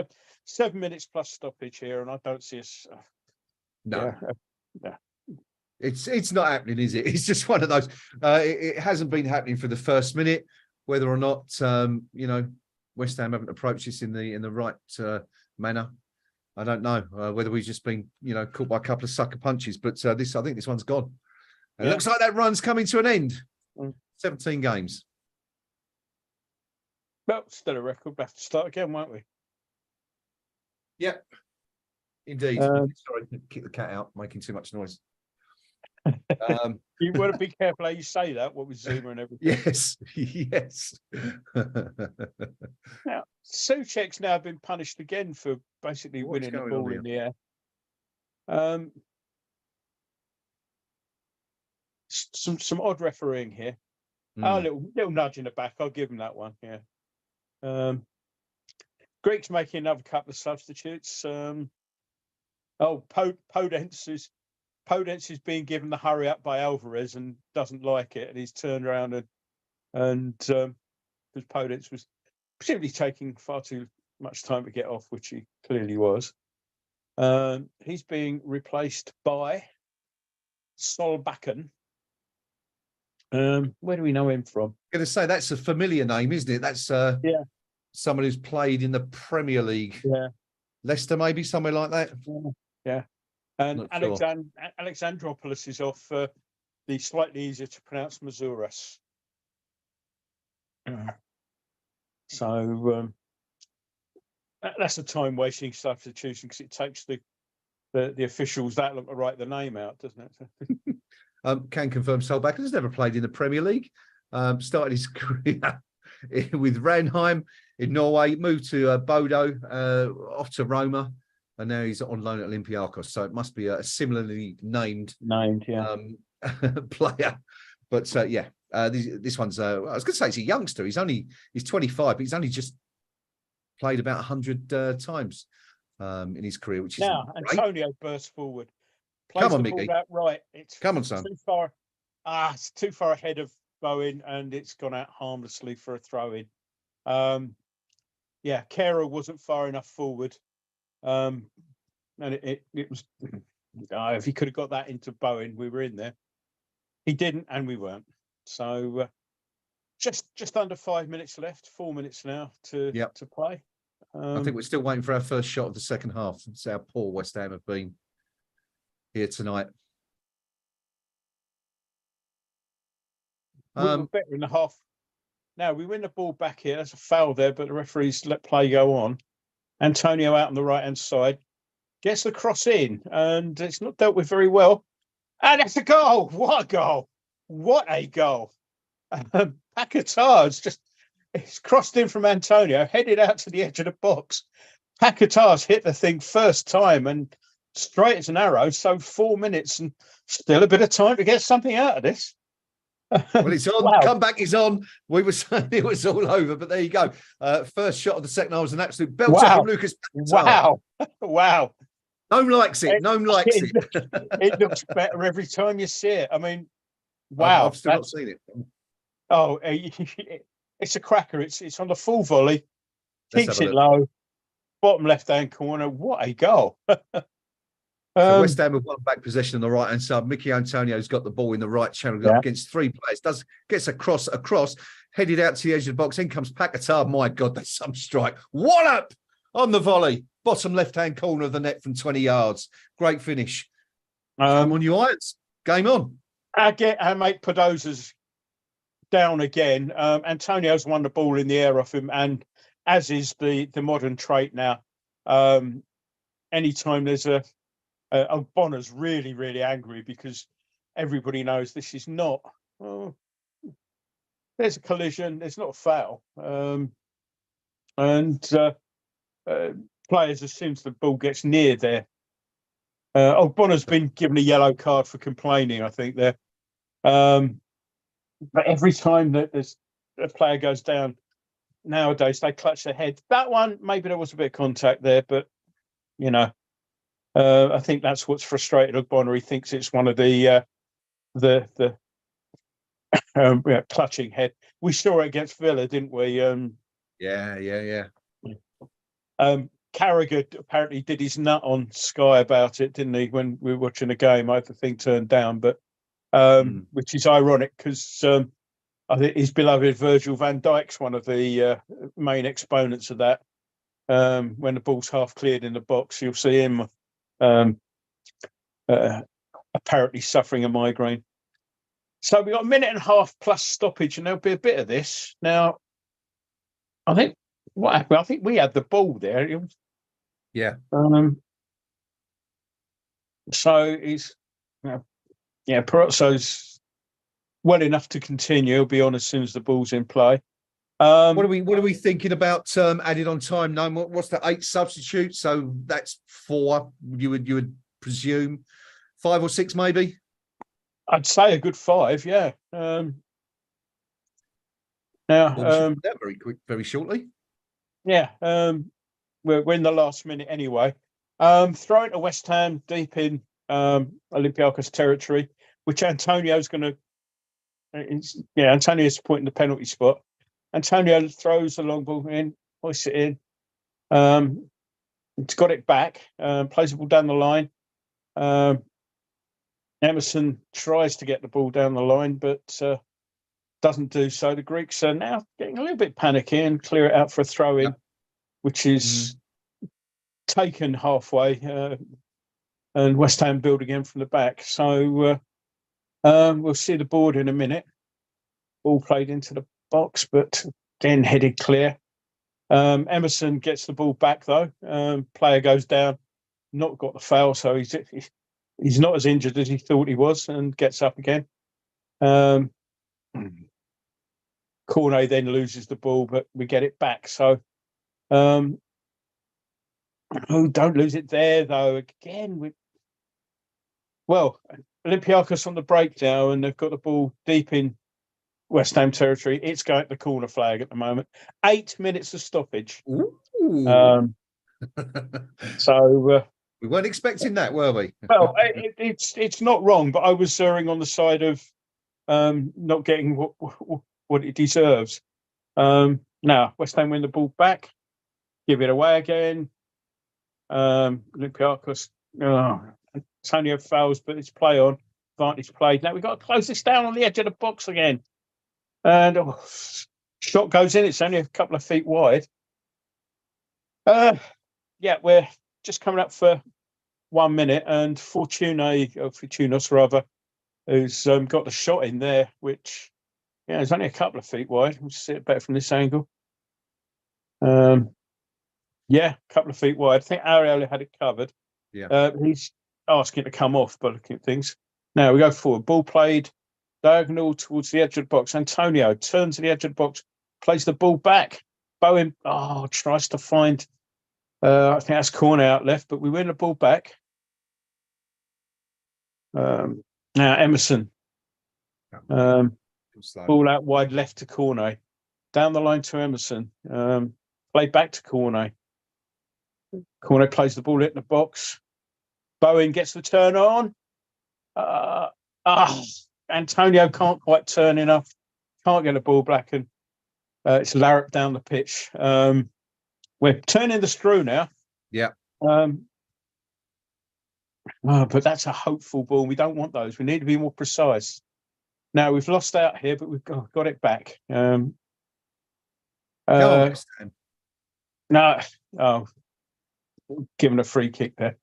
7 minutes plus stoppage here, and I don't see us. No. Yeah. It's not happening, is it? It's just one of those. It hasn't been happening for the first minute. Whether or not West Ham haven't approached this in the right manner, I don't know. Whether we've just been caught by a couple of sucker punches, but I think this one's gone. It looks like that run's coming to an end. 17 games. Well, still a record. We'll have to start again, won't we? Yep. Indeed. Sorry, kick the cat out, making too much noise. You want to be careful how you say that. What with Zuma and everything. Yes, yes. Now, Souček's now been punished again for basically What's winning the going on ball here? in the air. Some odd refereeing here. Oh, a little nudge in the back. I'll give him that one. Yeah. Greek's making another couple of substitutes. Podence is being given the hurry up by Alvarez and doesn't like it, and he's turned around and because Podence was presumably taking far too much time to get off, which he clearly was. He's being replaced by Solbakken. Where do we know him from? I'm going to say that's a familiar name, isn't it? That's someone who's played in the Premier League. Yeah. Leicester, maybe somewhere like that. Yeah. And Not sure. Alexandropoulos is off the slightly easier to pronounce Mazouras. So that's a time wasting substitution because it takes the officials that long to write the name out, doesn't it? Can confirm Solbakken has never played in the Premier League. Started his career with Ranheim in Norway, moved to Bodo, off to Roma, and now he's on loan at Olympiacos. So it must be a similarly named player. But this one's I was going to say he's a youngster. He's 25, but he's only just played about 100 times in his career, which is now great. Antonio bursts forward. Come on, Mickey. Right. Come on, son. Too far. It's too far ahead of Bowen, and it's gone out harmlessly for a throw-in. Kera wasn't far enough forward. And it was if he could have got that into Bowen, we were in there. He didn't, and we weren't. So just under 5 minutes left, 4 minutes now to play. I think we're still waiting for our first shot of the second half. That's how poor West Ham have been here tonight. We were better in the half. Now we win the ball back here. There's a foul there, but the referees let play go on. Antonio out on the right-hand side gets the cross in, and it's not dealt with very well. And it's a goal. What a goal! What a goal! Paquetá's it's crossed in from Antonio, headed out to the edge of the box. Paquetá's hit the thing first time and straight as an arrow. So 4 minutes and still a bit of time to get something out of this. Well, it's on. Wow. Comeback is on. We were saying it was all over, but there you go. First shot of the second half was an absolute belter from Lucas Paquetá. Wow. Gnome likes it. Gnome likes it. It looks better every time you see it. I mean, wow. I've still not seen it. Oh, it's a cracker. It's on the full volley. Keeps it low. Bottom left-hand corner. What a goal. So West Ham have won back possession on the right-hand side. Mickey Antonio's got the ball in the right channel up against three players. Gets across, headed out to the edge of the box. In comes Paquetá. My God, that's some strike. Wallop on the volley. Bottom left-hand corner of the net from 20 yards. Great finish. Come on, you Irons. Game on. Our mate Padoza's down again. Antonio's won the ball in the air off him, and as is the modern trait now. Anytime there's Bonner's really, really angry because everybody knows this is not. Well, there's a collision. There's not a foul, and players, as soon as the ball gets near there, Bonner's been given a yellow card for complaining, I think there. But every time that there's a player goes down nowadays, they clutch their head. That one, maybe there was a bit of contact there, but you know. I think that's what's frustrated Ogbonna. He thinks it's one of the clutching head. We saw it against Villa, didn't we? Yeah. Carragher apparently did his nut on Sky about it, didn't he? When we were watching the game, I had the thing turned down, but which is ironic because I think his beloved Virgil van Dijk's one of the main exponents of that. When the ball's half cleared in the box, you'll see him. Apparently suffering a migraine. So we got a minute and a half plus stoppage, and there'll be a bit of this. Now, I think what happened? I think we had the ball there. Yeah. So he's yeah, Perozo's well enough to continue. He'll be on as soon as the ball's in play. What are we thinking about added on time? No, what's the 8 substitutes? So that's 4. You would presume 5 or 6 maybe. I'd say a good 5. Yeah. Now that very quick, very shortly. Yeah. We're in the last minute anyway. Throwing to West Ham deep in Olympiacos territory, which Antonio's going to. Antonio's pointing the penalty spot. Antonio throws the long ball in, hoists it in. It's got it back, plays the ball down the line. Emerson tries to get the ball down the line, but doesn't do so. The Greeks are now getting a little bit panicky and clear it out for a throw in, which is taken halfway, and West Ham build again from the back. So we'll see the board in a minute. Ball played into the box, but again headed clear. Emerson gets the ball back though. Player goes down, not got the foul, so he's not as injured as he thought he was, and gets up again. Cornet then loses the ball, but we get it back. So don't lose it there though. Again, Olympiacos on the breakdown, and they've got the ball deep in West Ham territory. It's going to the corner flag at the moment. 8 minutes of stoppage. So we weren't expecting that, were we? Well, it's not wrong, but I was erring on the side of not getting what it deserves. Now West Ham win the ball back, give it away again. Olympiacos, Antonio fouls, but it's play on. Advantage played. Now we've got to close this down on the edge of the box again. And shot goes in. It's only a couple of feet wide. We're just coming up for 1 minute, and Fortunos rather, who's got the shot in there, which is only a couple of feet wide. We'll see it better from this angle. A couple of feet wide. I think Ariel had it covered. Yeah. He's asking to come off by looking at things. Now we go forward. Ball played diagonal towards the edge of the box. Antonio turns to the edge of the box, plays the ball back. Bowen tries to find. I think that's corner out left, but we win the ball back. Now Emerson. Ball out wide left to Cornet. Down the line to Emerson. Play back to Cornet. Cornet plays the ball in the box. Bowen gets the turn on. Antonio can't quite turn enough. Can't get the ball back, and it's Larrap down the pitch. We're turning the screw now. Yeah. But that's a hopeful ball. We don't want those. We need to be more precise. Now we've lost out here, but we've got it back. Given a free kick there.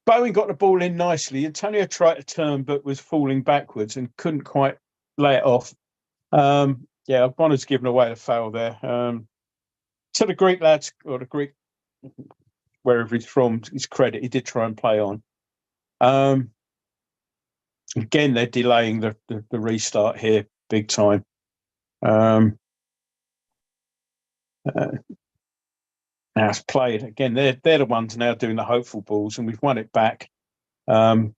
Bowen got the ball in nicely. Antonio tried to turn, but was falling backwards and couldn't quite lay it off. Bonner's given away the foul there. To the Greek lads, or the Greek, wherever he's from, his credit, he did try and play on. Again, they're delaying the restart here big time. Now it's played again. They're the ones now doing the hopeful balls, and we've won it back. What's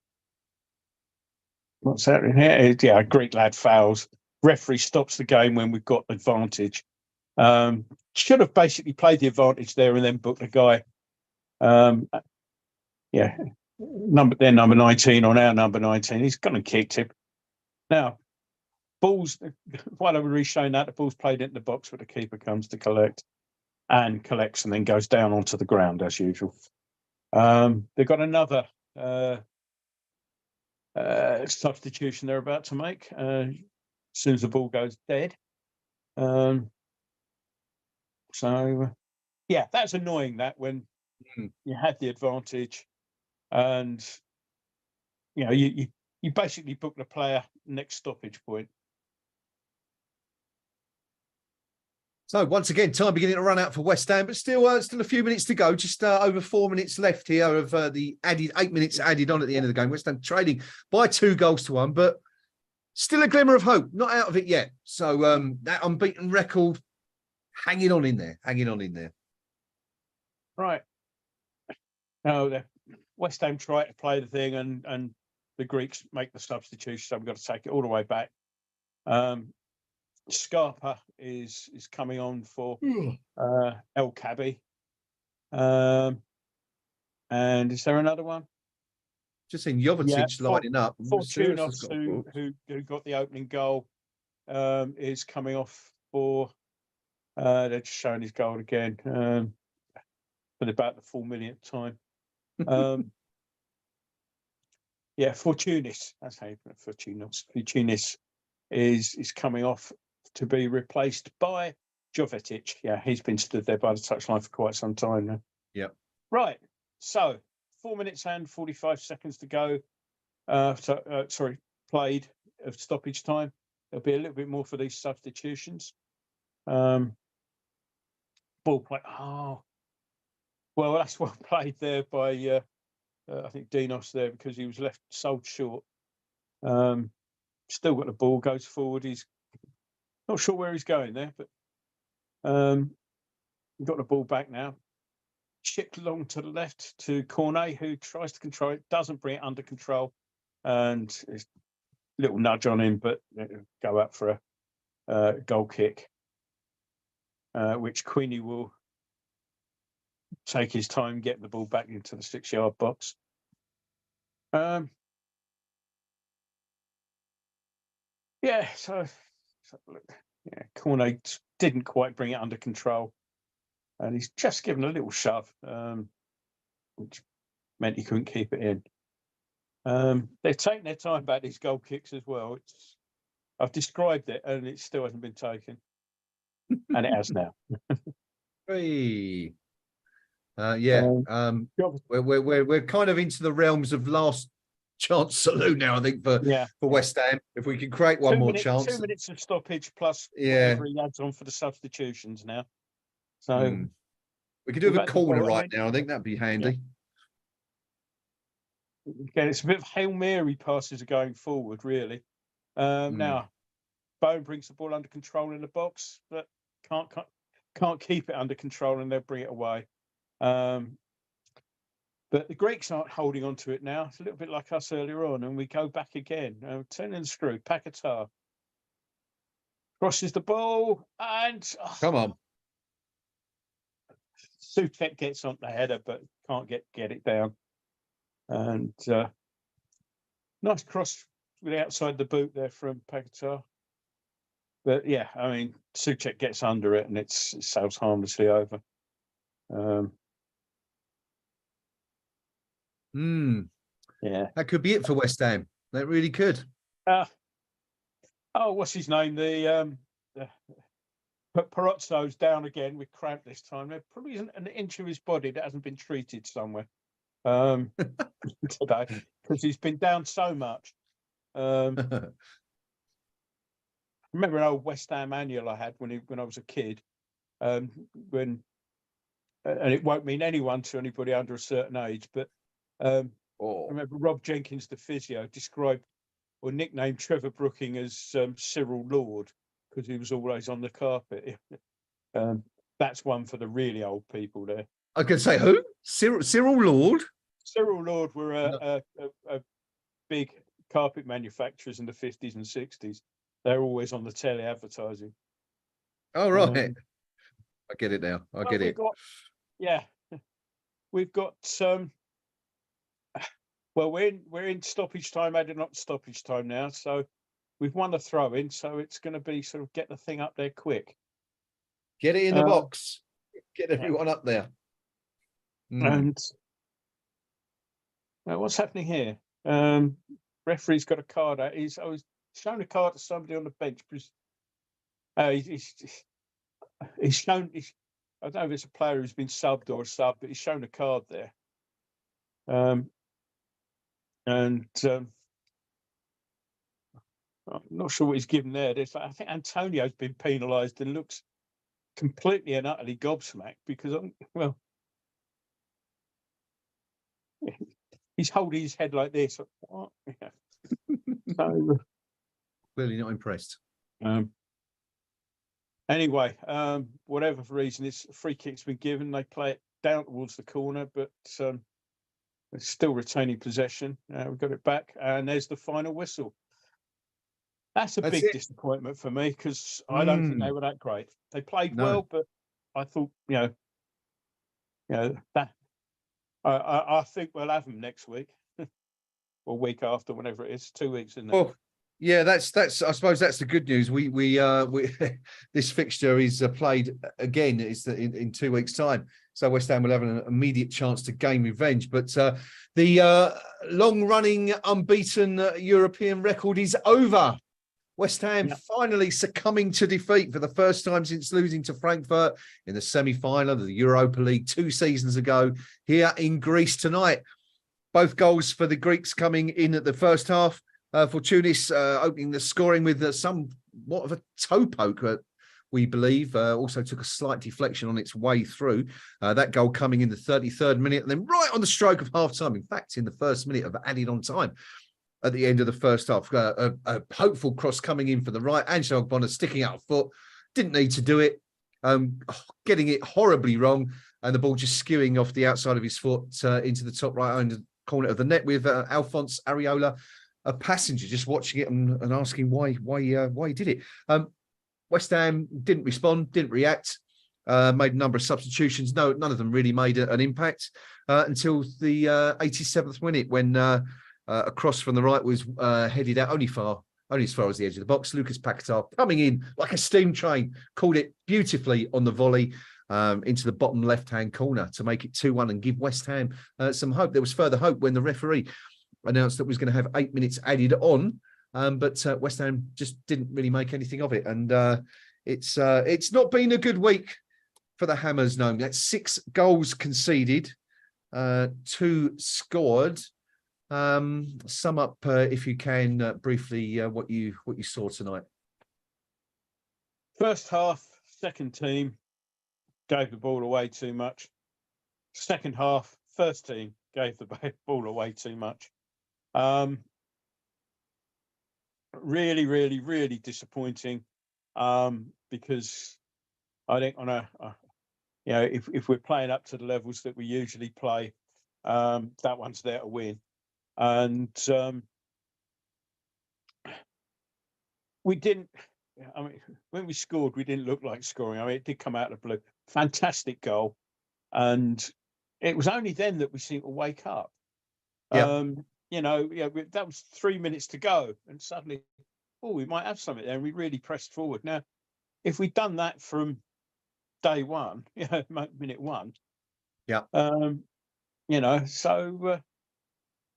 that in here? A Greek lad fouls. Referee stops the game when we've got advantage. Should have basically played the advantage there and then booked a guy. Number 19 on our number 19. He's gone and kicked him. Now, balls, while I was re-showing that, the ball's played into the box, but the keeper comes to collect and collects and then goes down onto the ground as usual. They've got another substitution they're about to make as soon as the ball goes dead. That's annoying that when you had the advantage and you basically book the player next stoppage point. So once again, time beginning to run out for West Ham, but still a few minutes to go. Just over 4 minutes left here of the added 8 minutes added on at the end of the game. West Ham trading by 2-1, but still a glimmer of hope. Not out of it yet. So that unbeaten record, hanging on in there. Right. No, the West Ham try to play the thing, and the Greeks make the substitution. So we've got to take it all the way back. Scarpa is coming on for El Kabi. And is there another one? Just seen Jovetic lining up. Fortunos, who got the opening goal, is coming off for. They're just showing his goal again, for about the 4 millionth time. Fortunis. That's how you put it. Fortunos. Fortunis is coming off to be replaced by Jovetic. Yeah, he's been stood there by the touchline for quite some time now. Yeah. Right. So 4 minutes and 45 seconds to go. Played of stoppage time. There'll be a little bit more for these substitutions. Ball play. Oh, well, that's well played there by I think Dinos there, because he was left sold short. Still got the ball, goes forward. He's not sure where he's going there, but got the ball back now. Chipped along to the left to Cornet, who tries to control it, doesn't bring it under control, and it's a little nudge on him, but go out for a goal kick, which Queenie will take his time, get the ball back into the 6-yard box. Cornet didn't quite bring it under control, and he's just given a little shove, which meant he couldn't keep it in. They've taken their time about these goal kicks as well. I've described it, and it still hasn't been taken, and it has now. Hey. We're kind of into the realms of last chance saloon now, I think, for West Ham. If we can create one more chance. 2 minutes of stoppage plus whatever he adds on for the substitutions now. So we could do a corner right now. I think that'd be handy. Again, it's a bit of Hail Mary passes are going forward, really. Now, Bone brings the ball under control in the box, but can't keep it under control, and they'll bring it away. But the Greeks aren't holding on to it now. It's a little bit like us earlier on, and we go back again. Turning the screw. Paquetá crosses the ball, and come on. Souček gets on the header, but can't get it down. And nice cross with the outside the boot there from Paquetá. But yeah, I mean, Souček gets under it, and it sails harmlessly over. Yeah, that could be it for West Ham. That really could. What's his name? The Perozzo's down again with cramp this time. There probably isn't an inch of his body that hasn't been treated somewhere today, because he's been down so much. Remember an old West Ham annual I had when I was a kid, and it won't mean anyone to anybody under a certain age, but I remember Rob Jenkins, the physio, described or nicknamed Trevor Brooking as Cyril Lord, because he was always on the carpet. That's one for the really old people there. I could say who? Cyril Lord? Cyril Lord were a big carpet manufacturers in the 50s and 60s. They're always on the telly advertising. Oh, right. I get it now. I get it. We've got we're in stoppage time, added not stoppage time now. So we've won the throw in. So it's going to be sort of get the thing up there quick. Get it in the box. Get everyone up there. And what's happening here? Referee's got a card out. I was showing a card to somebody on the bench. He's shown. I don't know if it's a player who's been subbed or a sub, but he's shown a card there. I'm not sure what he's given there. I think Antonio's been penalised and looks completely and utterly gobsmacked because he's holding his head like this. What? Yeah. So, Clearly not impressed. anyway, whatever reason, it's a free kick's been given. They play it down towards the corner, but it's still retaining possession. We've got it back, and there's the final whistle. That's a big disappointment for me because I don't think they were that great. They played well, but I thought, that I think we'll have them next week or week after, whenever it is. 2 weeks, isn't it? Well, yeah, that's. I suppose that's the good news. We this fixture is played again. It's in 2 weeks' time, so West Ham will have an immediate chance to gain revenge. But the long-running unbeaten European record is over. West Ham finally succumbing to defeat for the first time since losing to Frankfurt in the semi-final of the Europa League 2 seasons ago here in Greece tonight. Both goals for the Greeks coming in at the first half. For Tunis opening the scoring with somewhat of a toe poke, we believe. Also took a slight deflection on its way through. That goal coming in the 33rd minute and then right on the stroke of half-time. In fact, in the first minute of added on time. At the end of the first half, a hopeful cross coming in for the right. Angelo Ogbonna sticking out a foot, didn't need to do it, getting it horribly wrong, and the ball just skewing off the outside of his foot into the top right-hand corner of the net with Alphonse Areola, a passenger, just watching it and asking why he did it. West Ham didn't respond, didn't react, made a number of substitutions. No, none of them really made an impact until the 87th minute when. A cross from the right was headed out only as far as the edge of the box. Lucas Paquetá coming in like a steam train, called it beautifully on the volley into the bottom left-hand corner to make it 2-1 and give West Ham some hope. There was further hope when the referee announced that we was going to have 8 minutes added on, but West Ham just didn't really make anything of it. And it's not been a good week for the Hammers. No, that's 6 goals conceded, 2 scored. Sum up, if you can, briefly what you saw tonight. First half, second team gave the ball away too much. Second half, first team gave the ball away too much. Really, really, really disappointing. Because I think on if we're playing up to the levels that we usually play, that one's there to win. And we didn't. I mean, when we scored, we didn't look like scoring. I mean, it did come out of the blue. Fantastic goal, and it was only then that we seemed to wake up. Yeah. That was 3 minutes to go, and suddenly, we might have something there. And we really pressed forward. Now, if we'd done that from day one, minute one,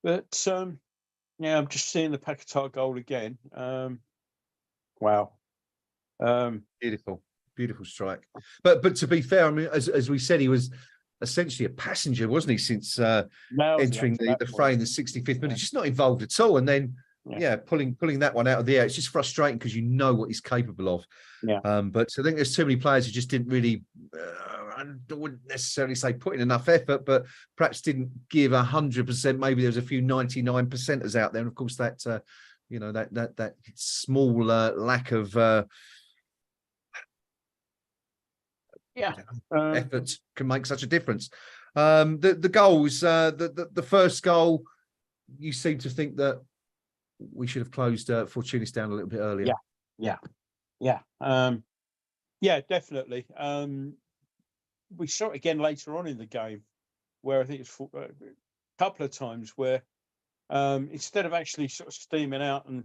But I'm just seeing the Paquetá goal again. Wow, beautiful strike. But to be fair, I mean, as we said, he was essentially a passenger, wasn't he? Since entering the fray in the 65th minute, just not involved at all. And then pulling that one out of the air, it's just frustrating because you know what he's capable of. Yeah. But I think there's too many players who just didn't really. I wouldn't necessarily say put in enough effort, but perhaps didn't give 100%. Maybe there's a few 99%ers out there, and of course that that small lack of effort can make such a difference. The goals, the first goal, you seem to think that we should have closed Fortunis down a little bit earlier. Yeah, definitely. We saw it again later on in the game, where I think it's a couple of times where instead of actually sort of steaming out and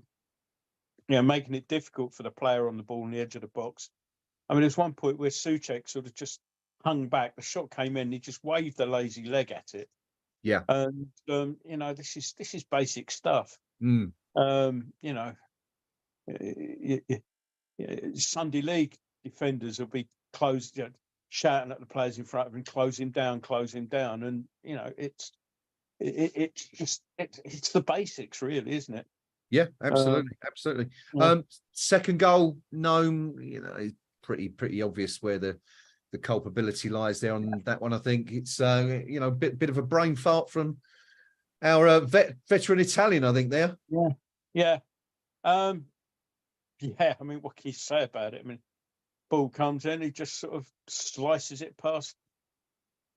making it difficult for the player on the ball on the edge of the box. I mean, there's one point where Souček sort of just hung back. The shot came in, he just waved the lazy leg at it. Yeah, and this is basic stuff. Sunday league defenders will be closed. Shouting at the players in front of him, close him down, and it's the basics, really, isn't it? Yeah, absolutely. Second goal, Nome, pretty obvious where the culpability lies there on that one. I think it's a bit of a brain fart from our veteran Italian, I think there. Yeah. I mean, what can you say about it? I mean, ball comes in, he just sort of slices it past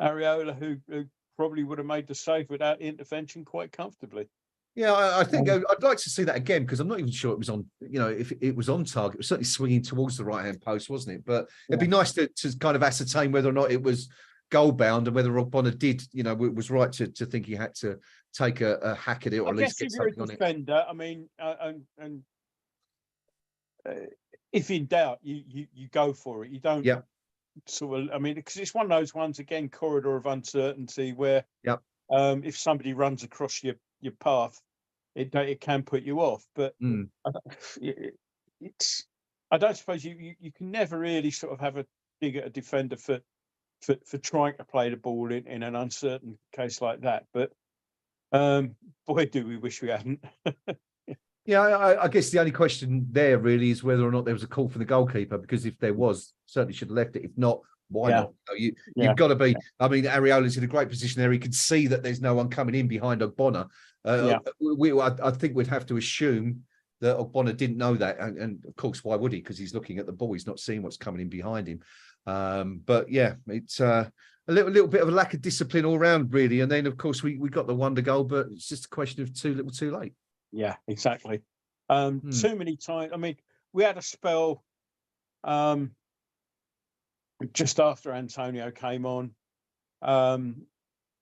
Areola, who probably would have made the save without intervention quite comfortably. Yeah, I think I'd like to see that again, because I'm not even sure it was on, if it was on target. It was certainly swinging towards the right-hand post, wasn't it? But it'd be nice to kind of ascertain whether or not it was goal-bound and whether Ogbonna did, was right to think he had to take a hack at it, or at least get something on it. Defender, I mean, if in doubt, you go for it. You don't sort of, I mean, because it's one of those ones, again, corridor of uncertainty where if somebody runs across your path, it can put you off. But I don't suppose you can never really sort of have a dig at a defender for trying to play the ball in an uncertain case like that. But boy, do we wish we hadn't. Yeah, I guess the only question there really is whether or not there was a call from the goalkeeper, because if there was, certainly should have left it. If not, why not? You've got to be. I mean, Areola's in a great position there. He can see that there's no one coming in behind Ogbonna. I think we'd have to assume that Ogbonna didn't know that, and of course, why would he? Because he's looking at the ball. He's not seeing what's coming in behind him. But yeah, it's a little bit of a lack of discipline all round, really. And then, of course, we got the wonder goal, but it's just a question of too little, too late. Yeah, exactly. Too many times. I mean, we had a spell just after Antonio came on,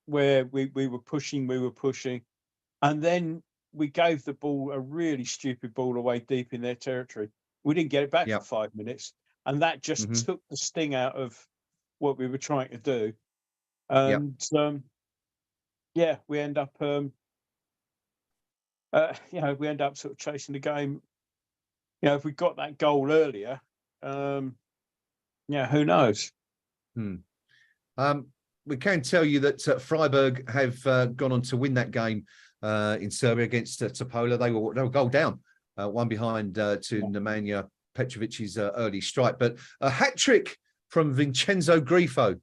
where we were pushing, and then we gave the ball, a really stupid ball, away deep in their territory. We didn't get it back for 5 minutes, and that just took the sting out of what we were trying to do. And we end up we end up sort of chasing the game. If we got that goal earlier, who knows? We can tell you that Freiburg have gone on to win that game in Serbia against Topola. They were goal down, one behind to Nemanja Petrovic's early strike, but a hat trick from Vincenzo Grifo.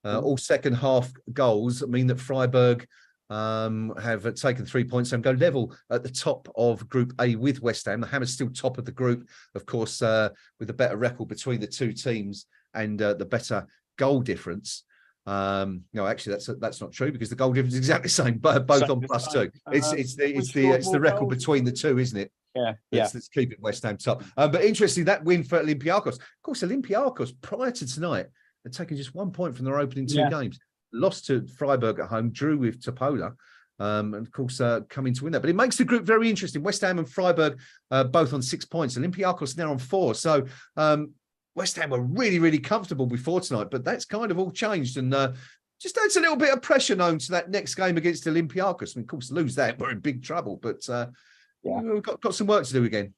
All second half goals mean that Freiburg have taken 3 points and go level at the top of Group A with West Ham. The Hammers still top of the group, of course, with a better record between the two teams and the better goal difference. No, actually, that's not true, because the goal difference is exactly the same, both on +2. It's the record between the two, isn't it? Let's keep it West Ham top. But interesting, that win for Olympiacos. Of course, Olympiacos prior to tonight had taken just 1 point from their opening two games. Lost to Freiburg at home, drew with Topola, and of course coming to win that. But it makes the group very interesting. West Ham and Freiburg both on 6 points. Olympiacos now on 4. So West Ham were really, really comfortable before tonight, but that's kind of all changed, and just adds a little bit of pressure known to that next game against Olympiacos. I mean, of course, lose that, we're in big trouble, but we've got some work to do again.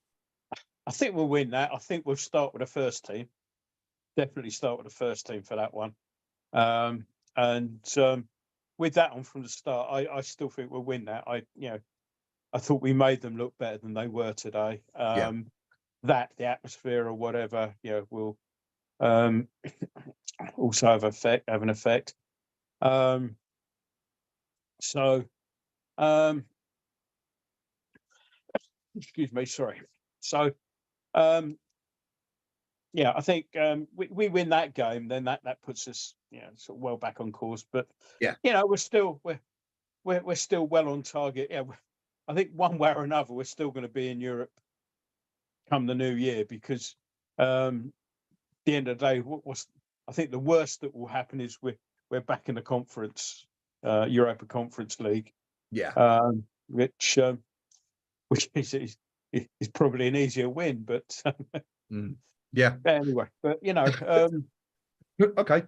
I think we'll win that. I think we'll start with the first team. Definitely start with the first team for that one. And with that on from the start, I still think we'll win that. I thought we made them look better than they were today. That the atmosphere or whatever, will also have an effect. Excuse me, sorry. So I think we win that game, then that puts us sort of well back on course. But we're still well on target. I think one way or another we're still going to be in Europe come the new year, because at the end of the day, I think the worst that will happen is we're back in the conference, Europa Conference League. Which is probably an easier win, but anyway, but okay.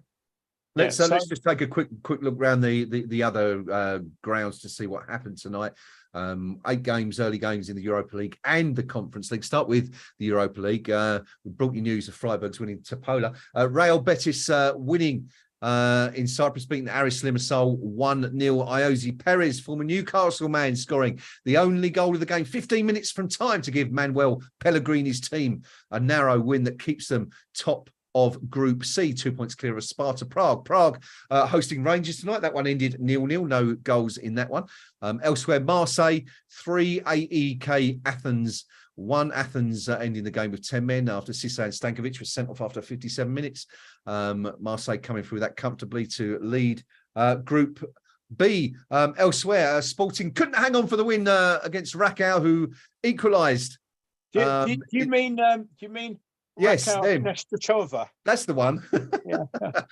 Let's just take a quick look around the other grounds to see what happened tonight. 8 games, early games in the Europa League and the Conference League. Start with the Europa League. We brought you news of Freiburg's winning Topola. Real Betis winning in Cyprus, beating Aris Limassol 1-0. Iosi Perez, former Newcastle man, scoring the only goal of the game, 15 minutes from time, to give Manuel Pellegrini's team a narrow win that keeps them top of Group C, 2 points clear of Sparta Prague. Prague hosting Rangers tonight. That one ended 0-0, no goals in that one. Elsewhere, Marseille 3, AEK Athens 1. Athens ending the game with 10 men after Sissan Stankovic was sent off after 57 minutes. Marseille coming through that comfortably to lead Group B. Elsewhere, Sporting couldn't hang on for the win against Rakow, who equalised. Do you mean Yes, Rakow them. Nestochova? That's the one. Yeah.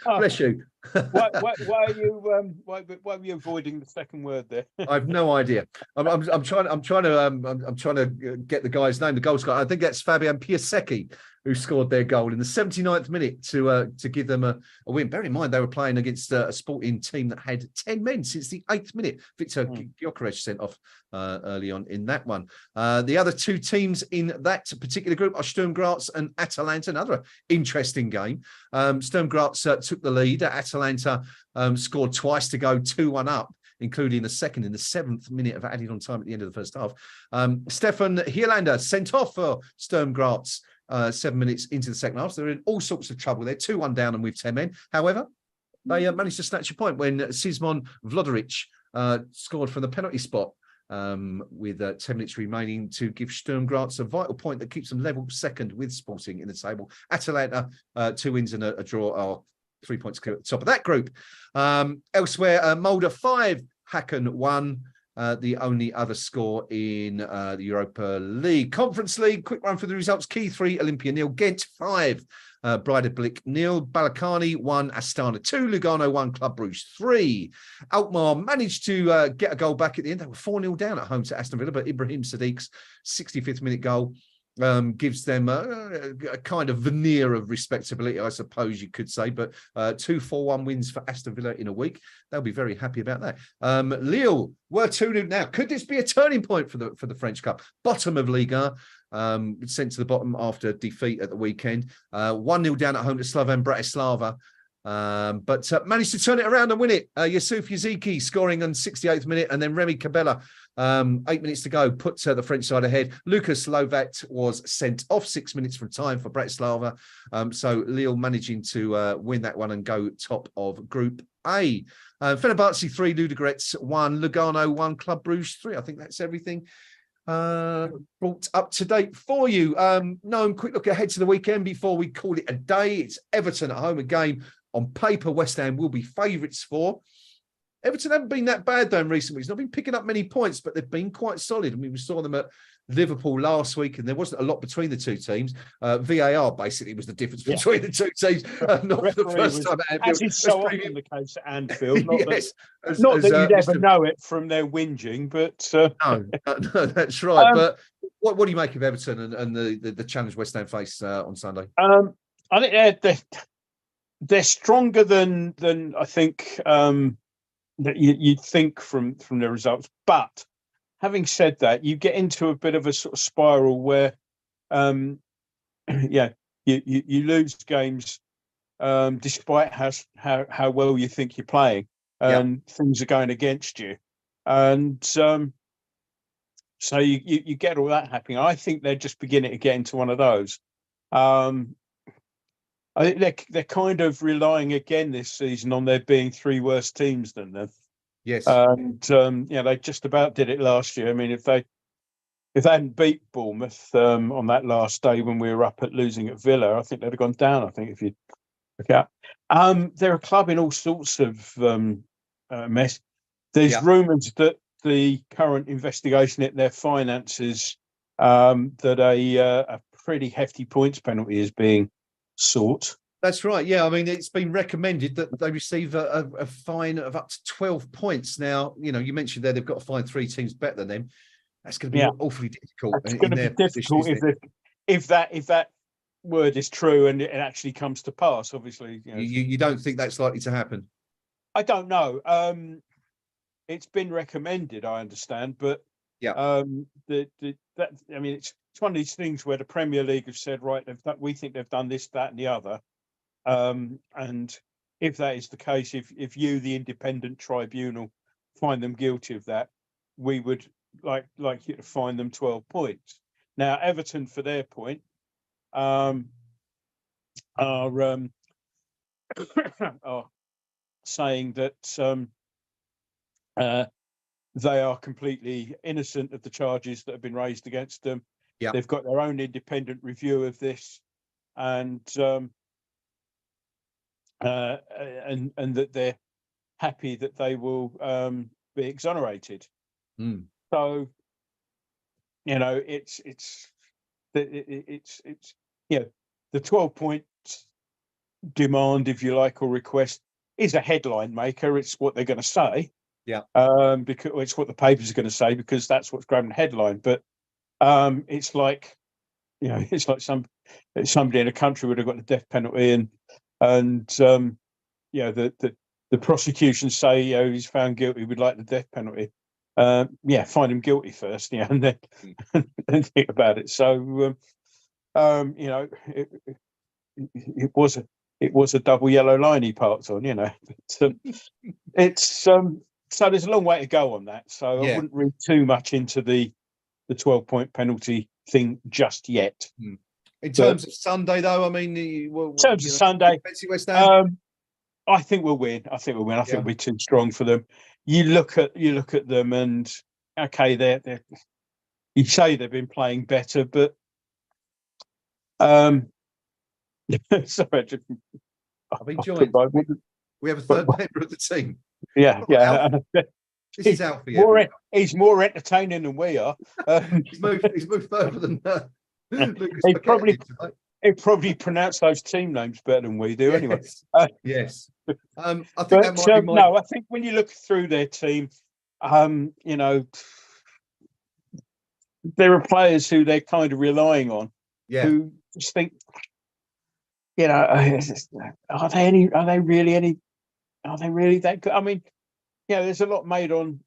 Bless you. Why are you avoiding the second word there? I've no idea. I'm trying to get the guy's name. The goal scorer. I think that's Fabian Piasecki, who scored their goal in the 79th minute to give them a win. Bear in mind they were playing against a Sporting team that had 10 men since the 8th minute. Victor Gyokeres sent off early on in that one. The other two teams in that particular group are Sturm Graz and Atalanta. Another interesting game. Sturm Graz took the lead. Atalanta scored twice to go 2-1 up, including the second in the 7th minute of added on time at the end of the first half. Stefan Hielander sent off for Sturm Graz 7 minutes into the second half. So they're in all sorts of trouble. They're 2-1 down and with 10 men. However, they managed to snatch a point when Szymon Vlodaric scored from the penalty spot with 10 minutes remaining to give Sturm Graz a vital point that keeps them level second with Sporting in the table. Atalanta, 2 wins and a draw are 3 points clear at the top of that group. Elsewhere, Mulder 5, Hacken 1. The only other score in the Europa League. Conference League, quick run for the results. Key 3, Olympia 0, Ghent 5, Breidablik 0, Balakani 1, Astana 2, Lugano 1, Club Brugge 3. Alkmaar managed to get a goal back at the end. They were 4-0 down at home to Aston Villa, but Ibrahim Sadiq's 65th minute goal gives them a kind of veneer of respectability, I suppose you could say. But 2 4-1 wins for Aston Villa in a week. They'll be very happy about that. Lille were 2-0 now. Could this be a turning point for the French Cup? Bottom of Liga, sent to the bottom after defeat at the weekend. 1-0 down at home to Slovan Bratislava. But managed to turn it around and win it. Yusuf Yaziki scoring on 68th minute, and then Remy Cabella, 8 minutes to go, puts the French side ahead. Lucas Lovat was sent off 6 minutes from time for Bratislava. So Lille managing to win that one and go top of Group A. Fenerbahce 3, Ludogorets 1, Lugano 1, Club Brugge 3. I think that's everything brought up to date for you. Noam, quick look ahead to the weekend before we call it a day. It's Everton at home, a game on paper West Ham will be favourites for. Everton haven't been that bad though in recent weeks. Not been picking up many points, but they've been quite solid. I mean, we saw them at Liverpool last week, and there wasn't a lot between the two teams. VAR basically was the difference between the two teams. Not for the first time at Anfield. As is so often the case at Anfield. Not yes, that you'd ever know it from their whinging, but no, that's right. But what do you make of Everton and the challenge West Ham face on Sunday? I think they're stronger than I think that you'd think from the results. But having said that, you get into a bit of a sort of spiral where, you lose games despite how well you think you're playing, and things are going against you, and so you get all that happening. I think they're just beginning to get into one of those. I think they're kind of relying again this season on there being 3 worse teams than them. Yes, and they just about did it last year. I mean, if they hadn't beat Bournemouth on that last day when we were up at losing at Villa, I think they'd have gone down. I think if you look out, they're a club in all sorts of mess. There's rumours that the current investigation into their finances, that a pretty hefty points penalty is being sought. That's right. Yeah, I mean, it's been recommended that they receive a fine of up to 12 points. Now, you mentioned there they've got to find 3 teams better than them. That's going to be awfully difficult. It's going to be difficult if that word is true and it actually comes to pass. Obviously, you don't think that's likely to happen? I don't know. It's been recommended, I understand, but it's one of these things where the Premier League have said, right, we think they've done this, that, and the other. And if that is the case, if you, the independent tribunal, find them guilty of that, we would like you to fine them 12 points. Now, Everton, for their point, I are are saying that they are completely innocent of the charges that have been raised against them. Yeah. They've got their own independent review of this, and that they're happy that they will be exonerated. Mm. So, you know, it's you know, the 12-point demand, if you like, or request is a headline maker. It's what they're going to say. Yeah. Because it's what the papers are going to say, because that's what's grabbing the headline. But it's like, you know, it's like somebody in a country would have got the death penalty, and you know, the prosecution say, you know, he's found guilty, we'd like the death penalty. Yeah, find him guilty first, yeah, and then and think about it. So, you know, it was a double yellow line he parked on, you know. But, it's so there's a long way to go on that. So Yeah. I wouldn't read too much into the 12-point penalty thing just yet. In terms of Sunday, though, I mean, In terms of Sunday, West Ham? I think we'll win. I think we'll be too strong for them. You look at them, and okay, they're you say they've been playing better, but sorry, I've been joined. We have a third member of the team. Yeah. This is Alfie. He's more entertaining than we are. He's moved further than Lucas. He probably pronounced those team names better than we do. Anyway, yes. I think that might be no. I think when you look through their team, you know, there are players who they're kind of relying on, who just think, you know, are they really that good? I mean, yeah, there's a lot made on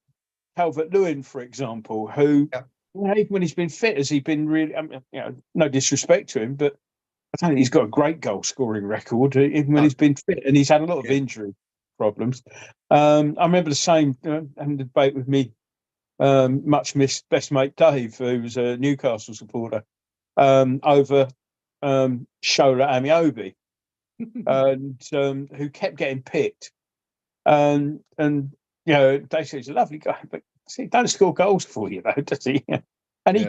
Calvert-Lewin, for example, who, you know, even when he's been fit, has he been really? I mean, you know, no disrespect to him, but I don't think he's got a great goal scoring record, even when he's been fit, and he's had a lot of injury problems. I remember the same having a debate with me, much missed best mate Dave, who was a Newcastle supporter, over Shola Amiobi, and who kept getting picked, and you know, they said he's a lovely guy, but he don't score goals for you, though, does he? And he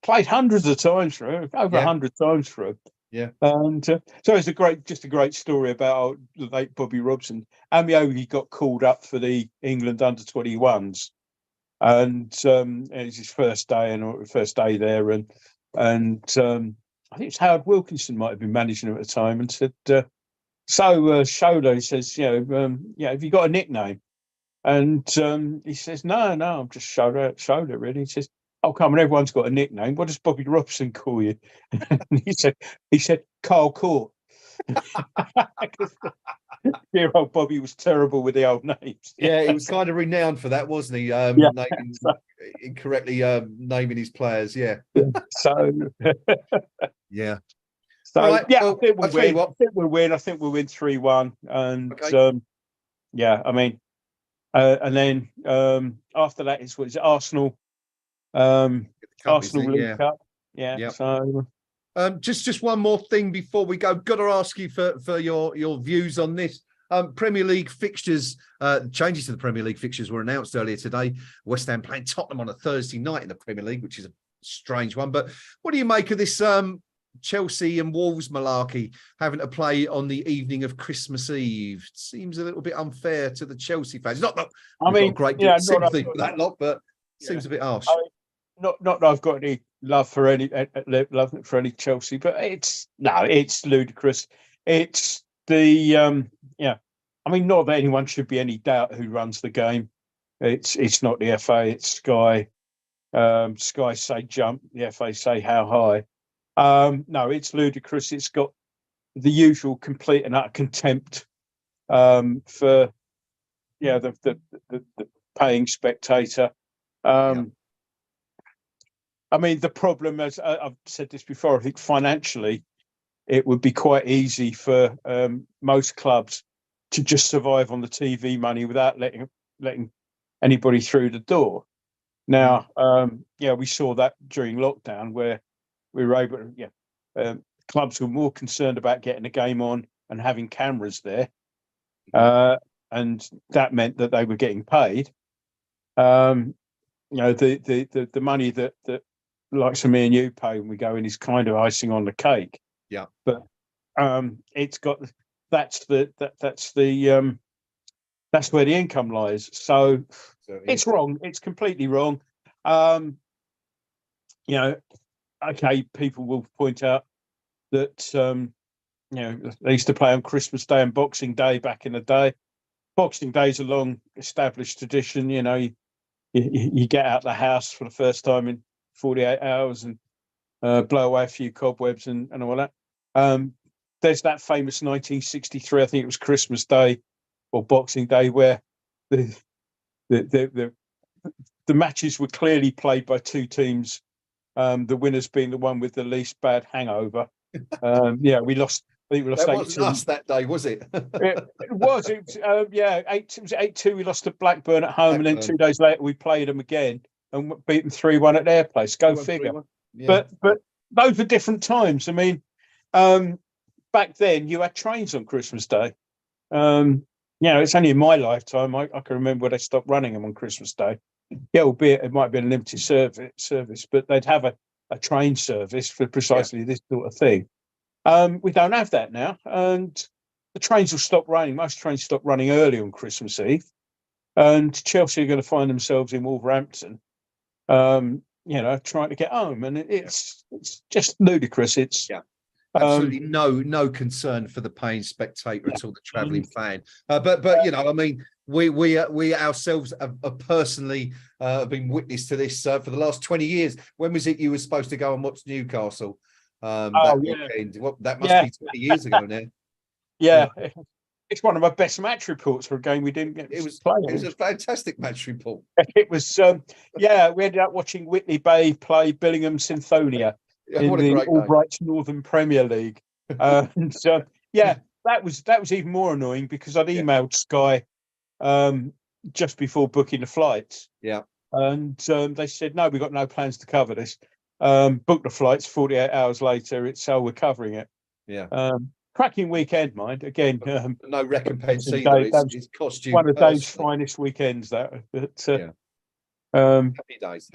played hundreds of times through, over 100 times through. Yeah. And so it's a great story about the late Bobby Robson. Amiobi got called up for the England under-21s, and it's his first day there, and I think it's Howard Wilkinson might have been managing him at the time, and said, Shola, he says, you know, have you got a nickname? And he says, no, I'm just Shola, really. He says, oh, come on, everyone's got a nickname. What does Bobby Robson call you? And he said, Carl Court. Dear old Bobby was terrible with the old names. Yeah, he was kind of renowned for that, wasn't he? Incorrectly naming his players. Yeah. So. Yeah. So right, yeah, well, I think we'll win. I think we'll win 3-1, and yeah, I mean, and then after that is Arsenal. Arsenal League Cup. Yeah. Yep. So just one more thing before we go. Got to ask you for your views on this. Premier League fixtures, changes to the Premier League fixtures were announced earlier today. West Ham playing Tottenham on a Thursday night in the Premier League, which is a strange one. But what do you make of this Chelsea and Wolves malarkey having to play on the evening of Christmas Eve? It seems a little bit unfair to the Chelsea fans. Not that I've got a great deal of sympathy for that lot, but it seems a bit harsh. Not that I've got any love for any Chelsea, but it's ludicrous. It's the I mean, not that anyone should be any doubt who runs the game. It's not the FA, it's Sky. Sky say jump, the FA say how high. No, it's ludicrous. It's got the usual complete and utter contempt for the paying spectator. I mean, the problem, as I've said this before, I think financially it would be quite easy for most clubs to just survive on the TV money without letting anybody through the door. Now, we saw that during lockdown where we were able to clubs were more concerned about getting the game on and having cameras there, and that meant that they were getting paid. The money that likes of me and you pay when we go in is kind of icing on the cake. Yeah, but it's got that's where the income lies. So it's wrong. It's completely wrong. Okay, people will point out that they used to play on Christmas Day and Boxing Day back in the day. Boxing Day is a long established tradition. You get out the house for the first time in 48 hours and blow away a few cobwebs and all that. There's that famous 1963, I think it was Christmas Day or Boxing Day, where the matches were clearly played by two teams. The winners being the one with the least bad hangover. We lost. I think we lost. That wasn't us that day, was it? It was. It was 8-2. We lost to Blackburn at home, and then 2 days later we played them again and beat them 3-1 at their place. Go figure. Yeah. But those were different times. I mean, back then you had trains on Christmas Day. It's only in my lifetime I can remember where they stopped running them on Christmas Day. Yeah, albeit it might be a limited service, but they'd have a train service for precisely this sort of thing. We don't have that now, and the trains will stop running. Most trains stop running early on Christmas Eve, and Chelsea are going to find themselves in Wolverhampton, trying to get home, and it's just ludicrous. It's absolutely no concern for the paying spectator at all, the travelling fan. But we ourselves have personally been witness to this for the last 20 years. When was it you were supposed to go and watch Newcastle? Weekend. That must be 20 years ago now. Yeah. It's one of my best match reports for a game we didn't get. It was a fantastic match report. It was. We ended up watching Whitley Bay play Billingham Synthonia in the Albright's Northern Premier League. That was even more annoying because I'd emailed Sky just before booking the flights. Yeah, and they said no, we've got no plans to cover this. Booked the flights. 48 hours later, we're covering it. Yeah. Cracking weekend, mind. Again, no recompense either. It's cost you one of Dave's finest weekends. Happier days.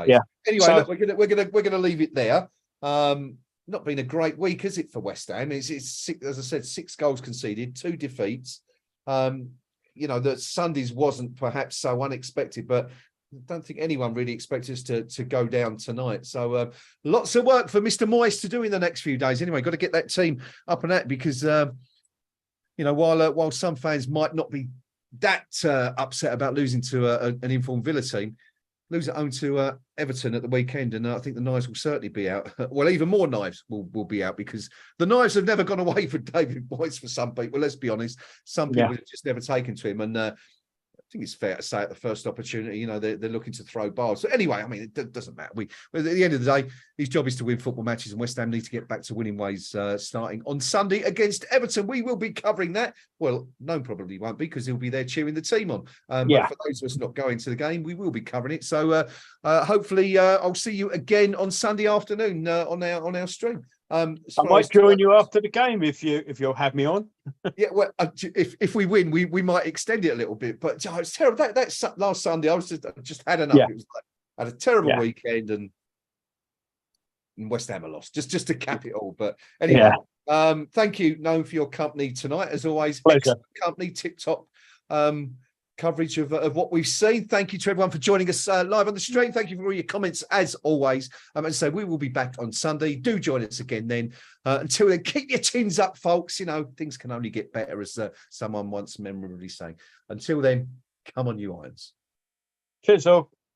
Yeah. Anyway, so, look, we're gonna leave it there. Not been a great week, is it, for West Ham? It's six, as I said, 6 goals conceded, 2 defeats. The Sundays wasn't perhaps so unexpected, but I don't think anyone really expects us to go down tonight. So lots of work for Mr. Moyes to do in the next few days. Anyway, got to get that team up and at, because while some fans might not be that upset about losing to an informed Villa team, lose at home to Everton at the weekend, and I think the knives will certainly be out. Well, even more knives will be out, because the knives have never gone away for David Moyes for some people. Let's be honest, some people have just never taken to him, and I think it's fair to say at the first opportunity, they're looking to throw bars. So anyway, I mean, it doesn't matter. At the end of the day, his job is to win football matches, and West Ham need to get back to winning ways starting on Sunday against Everton. We will be covering that. Well, no, probably won't be, because he'll be there cheering the team on. But for those of us not going to the game, we will be covering it. So hopefully I'll see you again on Sunday afternoon on our stream. I might join you after the game if you'll have me on. Yeah, well, if we win, we might extend it a little bit. But it's terrible. That last Sunday, I just had enough. It was had a terrible weekend, and West Ham lost. Just to cap it all. But anyway, thank you, Noam, for your company tonight. As always, excellent company, tip top coverage of what we've seen. Thank you to everyone for joining us live on the stream. Thank you for all your comments, as always. And so we will be back on Sunday. Do join us again then. Until then, keep your tins up, folks. Things can only get better, as someone once memorably saying. Until then, come on, you Irons. Cheers, all.